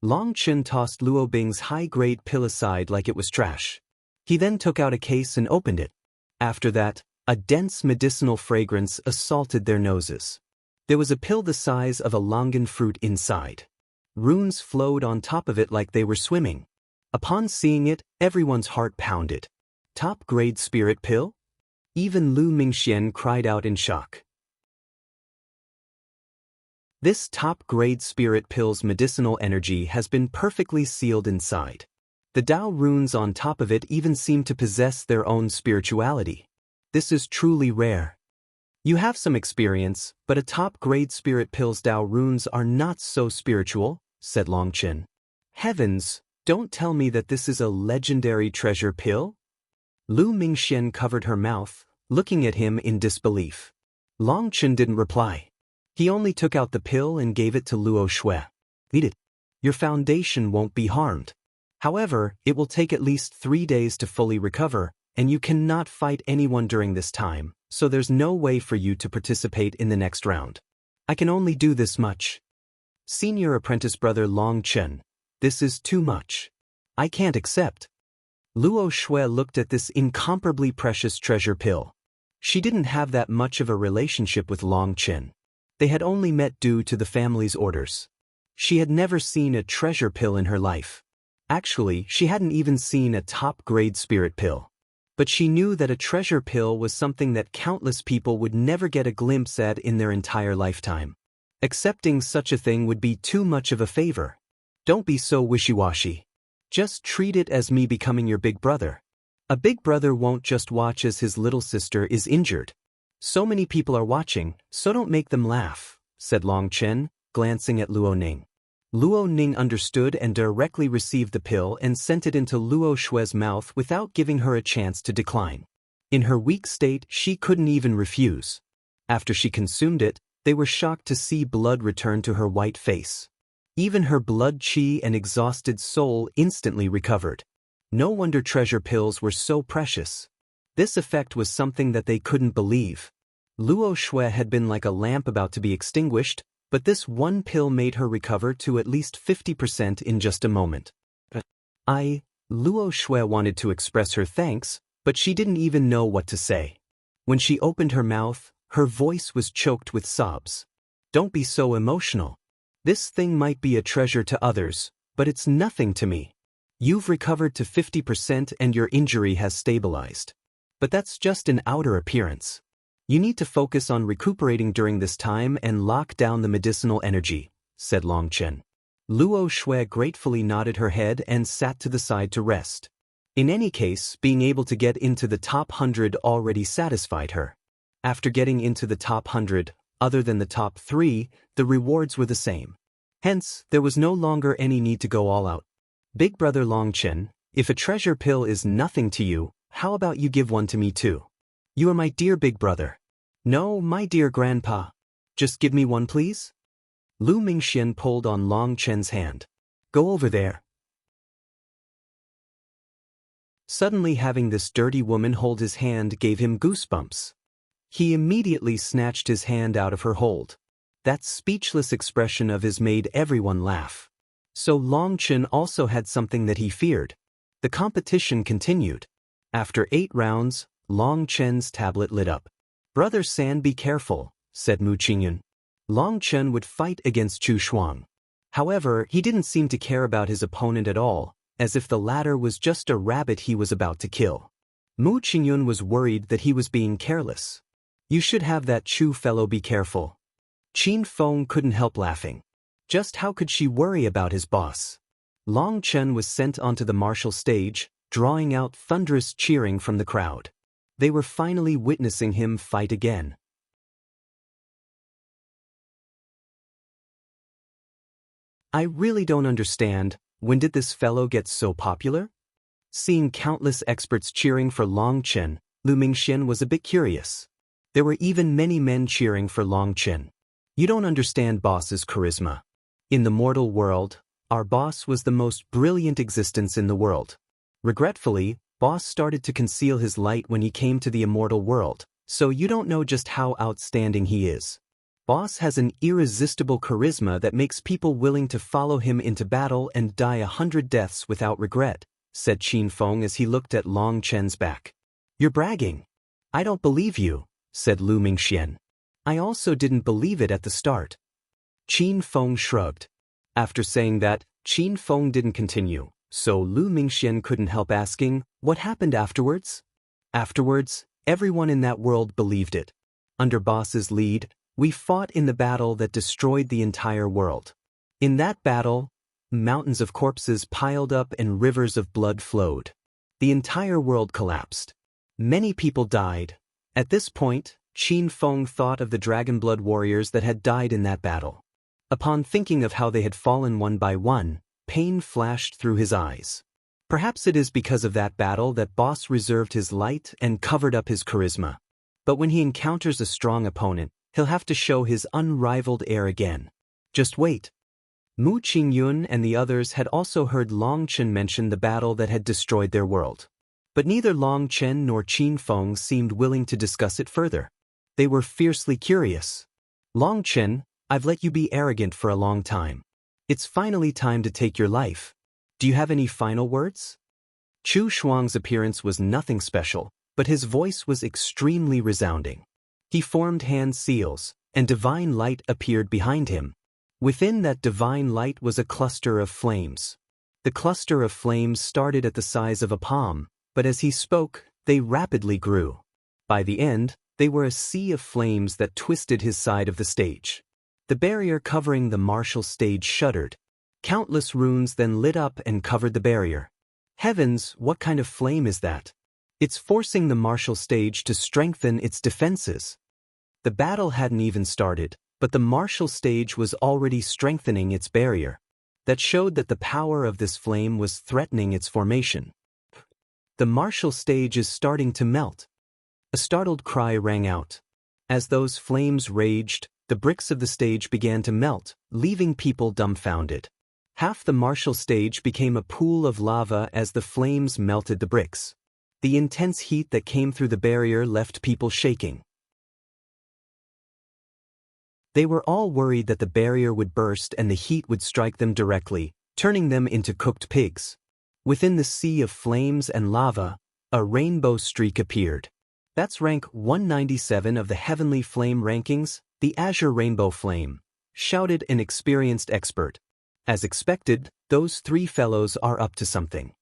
Long Chen tossed Luo Bing's high-grade pill aside like it was trash. He then took out a case and opened it. After that, a dense medicinal fragrance assaulted their noses. There was a pill the size of a longan fruit inside. Runes flowed on top of it like they were swimming. Upon seeing it, everyone's heart pounded. Top-grade spirit pill? Even Lu Mingxian cried out in shock. This top-grade spirit pill's medicinal energy has been perfectly sealed inside. The Tao runes on top of it even seem to possess their own spirituality. This is truly rare. You have some experience, but a top-grade spirit pill's Tao runes are not so spiritual, said Long Chen. Heavens, don't tell me that this is a legendary treasure pill? Lu Mingxian covered her mouth, looking at him in disbelief. Long Chen didn't reply. He only took out the pill and gave it to Luo Shui. "Eat it. Your foundation won't be harmed. However, it will take at least 3 days to fully recover, and you cannot fight anyone during this time, so there's no way for you to participate in the next round. I can only do this much." Senior apprentice brother Long Chen, this is too much. I can't accept. Luo Shui looked at this incomparably precious treasure pill. She didn't have that much of a relationship with Long Chen. They had only met due to the family's orders. She had never seen a treasure pill in her life. Actually, she hadn't even seen a top-grade spirit pill. But she knew that a treasure pill was something that countless people would never get a glimpse at in their entire lifetime. Accepting such a thing would be too much of a favor. Don't be so wishy-washy. Just treat it as me becoming your big brother. A big brother won't just watch as his little sister is injured. So many people are watching, so don't make them laugh, said Long Chen, glancing at Luo Ning. Luo Ning understood and directly received the pill and sent it into Luo Shui's mouth without giving her a chance to decline. In her weak state, she couldn't even refuse. After she consumed it, they were shocked to see blood return to her white face. Even her blood qi and exhausted soul instantly recovered. No wonder treasure pills were so precious. This effect was something that they couldn't believe. Luo Shui had been like a lamp about to be extinguished, but this one pill made her recover to at least 50% in just a moment. Luo Shui wanted to express her thanks, but she didn't even know what to say. When she opened her mouth, her voice was choked with sobs. Don't be so emotional. This thing might be a treasure to others, but it's nothing to me. You've recovered to 50% and your injury has stabilized. But that's just an outer appearance. You need to focus on recuperating during this time and lock down the medicinal energy, said Long Chen. Luo Shui gratefully nodded her head and sat to the side to rest. In any case, being able to get into the top 100 already satisfied her. After getting into the top 100, other than the top 3, the rewards were the same. Hence, there was no longer any need to go all out. Big brother Long Chen, if a treasure pill is nothing to you, how about you give one to me too? You are my dear big brother. No, my dear grandpa. Just give me one please? Lu Mingxian pulled on Long Chen's hand. Go over there. Suddenly having this dirty woman hold his hand gave him goosebumps. He immediately snatched his hand out of her hold. That speechless expression of his made everyone laugh. So Long Chen also had something that he feared. The competition continued. After 8 rounds, Long Chen's tablet lit up. Brother San, be careful, said Mu Qingyun. Long Chen would fight against Chu Shuang. However, he didn't seem to care about his opponent at all, as if the latter was just a rabbit he was about to kill. Mu Qingyun was worried that he was being careless. You should have that Chu fellow be careful. Qin Feng couldn't help laughing. Just how could she worry about his boss? Long Chen was sent onto the martial stage, drawing out thunderous cheering from the crowd. They were finally witnessing him fight again. I really don't understand, when did this fellow get so popular? Seeing countless experts cheering for Long Chen, Lu Mingxian was a bit curious. There were even many men cheering for Long Chen. You don't understand boss's charisma. In the mortal world, our boss was the most brilliant existence in the world. Regretfully, boss started to conceal his light when he came to the immortal world, so you don't know just how outstanding he is. Boss has an irresistible charisma that makes people willing to follow him into battle and die 100 deaths without regret, said Qin Feng as he looked at Long Chen's back. You're bragging. I don't believe you, said Lu Mingxian. I also didn't believe it at the start. Qin Feng shrugged. After saying that, Qin Feng didn't continue, so Lu Mingxian couldn't help asking, what happened afterwards? Afterwards, everyone in that world believed it. Under boss's lead, we fought in the battle that destroyed the entire world. In that battle, mountains of corpses piled up and rivers of blood flowed. The entire world collapsed. Many people died. At this point, Qin Feng thought of the dragon blood warriors that had died in that battle. Upon thinking of how they had fallen one by one, pain flashed through his eyes. Perhaps it is because of that battle that boss reserved his light and covered up his charisma. But when he encounters a strong opponent, he'll have to show his unrivaled air again. Just wait. Mu Qingyun and the others had also heard Long Chen mention the battle that had destroyed their world. But neither Long Chen nor Qin Feng seemed willing to discuss it further. They were fiercely curious. Long Chen, I've let you be arrogant for a long time. It's finally time to take your life. Do you have any final words? Chu Shuang's appearance was nothing special, but his voice was extremely resounding. He formed hand seals, and divine light appeared behind him. Within that divine light was a cluster of flames. The cluster of flames started at the size of a palm, but as he spoke, they rapidly grew. By the end, they were a sea of flames that twisted his side of the stage. The barrier covering the martial stage shuddered. Countless runes then lit up and covered the barrier. Heavens, what kind of flame is that? It's forcing the martial stage to strengthen its defenses. The battle hadn't even started, but the martial stage was already strengthening its barrier. That showed that the power of this flame was threatening its formation. The martial stage is starting to melt. A startled cry rang out. As those flames raged, the bricks of the stage began to melt, leaving people dumbfounded. Half the martial stage became a pool of lava as the flames melted the bricks. The intense heat that came through the barrier left people shaking. They were all worried that the barrier would burst and the heat would strike them directly, turning them into cooked pigs. Within the sea of flames and lava, a rainbow streak appeared. That's rank 197 of the Heavenly Flame rankings, the Azure Rainbow Flame, shouted an experienced expert. As expected, those 3 fellows are up to something.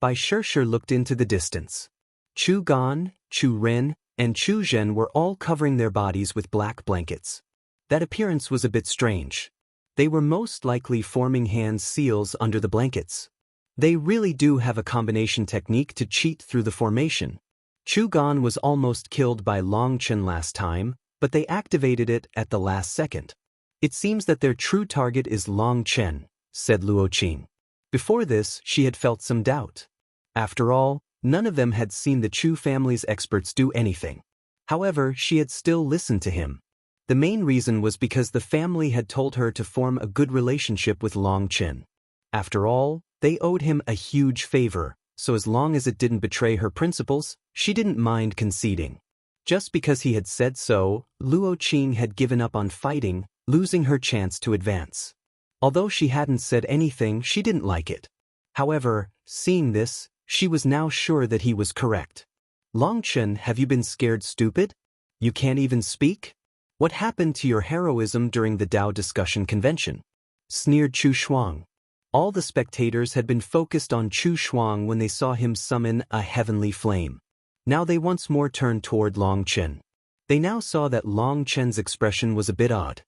Bai Shirshir looked into the distance. Chu Gan, Chu Ren, and Chu Zhen were all covering their bodies with black blankets. That appearance was a bit strange. They were most likely forming hand seals under the blankets. They really do have a combination technique to cheat through the formation. Chu Gan was almost killed by Long Chen last time, but they activated it at the last second. It seems that their true target is Long Chen, said Luo Qing. Before this, she had felt some doubt. After all, none of them had seen the Chu family's experts do anything. However, she had still listened to him. The main reason was because the family had told her to form a good relationship with Long Chen. After all, they owed him a huge favor, so as long as it didn't betray her principles, she didn't mind conceding. Just because he had said so, Luo Qing had given up on fighting, losing her chance to advance. Although she hadn't said anything, she didn't like it. However, seeing this, she was now sure that he was correct. Long Chen, have you been scared stupid? You can't even speak? What happened to your heroism during the Dao discussion convention? Sneered Chu Shuang. All the spectators had been focused on Chu Shuang when they saw him summon a heavenly flame. Now they once more turned toward Long Chen. They now saw that Long Chen's expression was a bit odd.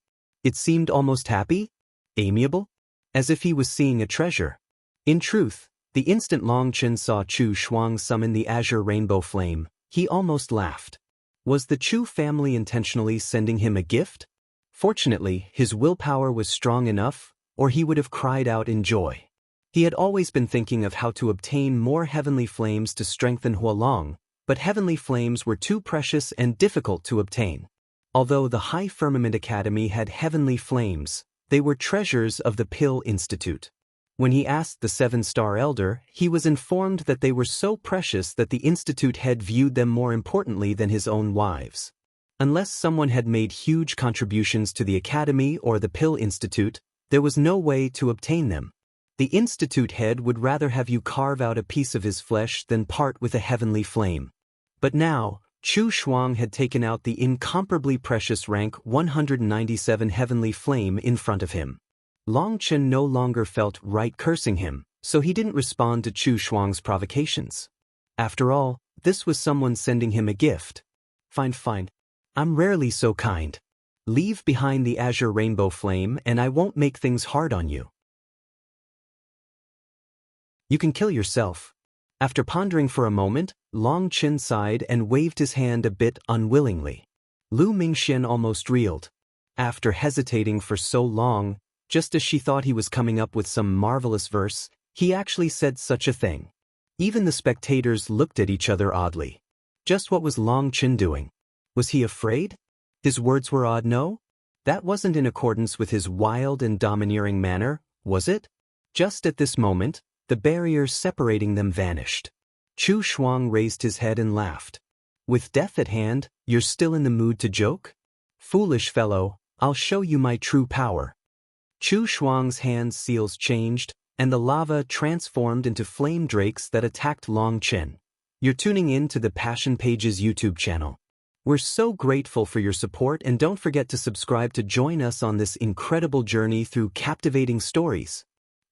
It seemed almost happy, amiable, as if he was seeing a treasure. In truth, the instant Long Chen saw Chu Shuang summon the Azure rainbow flame, he almost laughed. Was the Chu family intentionally sending him a gift? Fortunately, his willpower was strong enough, or he would have cried out in joy. He had always been thinking of how to obtain more heavenly flames to strengthen Huolong, but heavenly flames were too precious and difficult to obtain. Although the High Firmament Academy had heavenly flames, they were treasures of the Pill Institute. When he asked the Seven-Star Elder, he was informed that they were so precious that the Institute head viewed them more importantly than his own wives. Unless someone had made huge contributions to the Academy or the Pill Institute, there was no way to obtain them. The Institute head would rather have you carve out a piece of his flesh than part with a heavenly flame. But now, Chu Shuang had taken out the incomparably precious rank 197 heavenly flame in front of him. Long Chen no longer felt right cursing him, so he didn't respond to Chu Shuang's provocations. After all, this was someone sending him a gift. Fine. I'm rarely so kind. Leave behind the Azure rainbow flame and I won't make things hard on you. You can kill yourself. After pondering for a moment, Long Chen sighed and waved his hand a bit unwillingly. Lu Mingxian almost reeled. After hesitating for so long, just as she thought he was coming up with some marvelous verse, he actually said such a thing. Even the spectators looked at each other oddly. Just what was Long Chen doing? Was he afraid? His words were odd, no? That wasn't in accordance with his wild and domineering manner, was it? Just at this moment, the barrier separating them vanished. Chu Shuang raised his head and laughed. With death at hand, you're still in the mood to joke? Foolish fellow, I'll show you my true power. Chu Shuang's hand seals changed, and the lava transformed into flame drakes that attacked Long Chen. You're tuning in to the Passion Pages YouTube channel. We're so grateful for your support and don't forget to subscribe to join us on this incredible journey through captivating stories.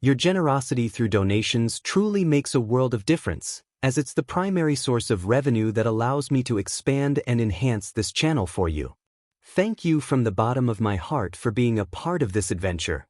Your generosity through donations truly makes a world of difference, as it's the primary source of revenue that allows me to expand and enhance this channel for you. Thank you from the bottom of my heart for being a part of this adventure.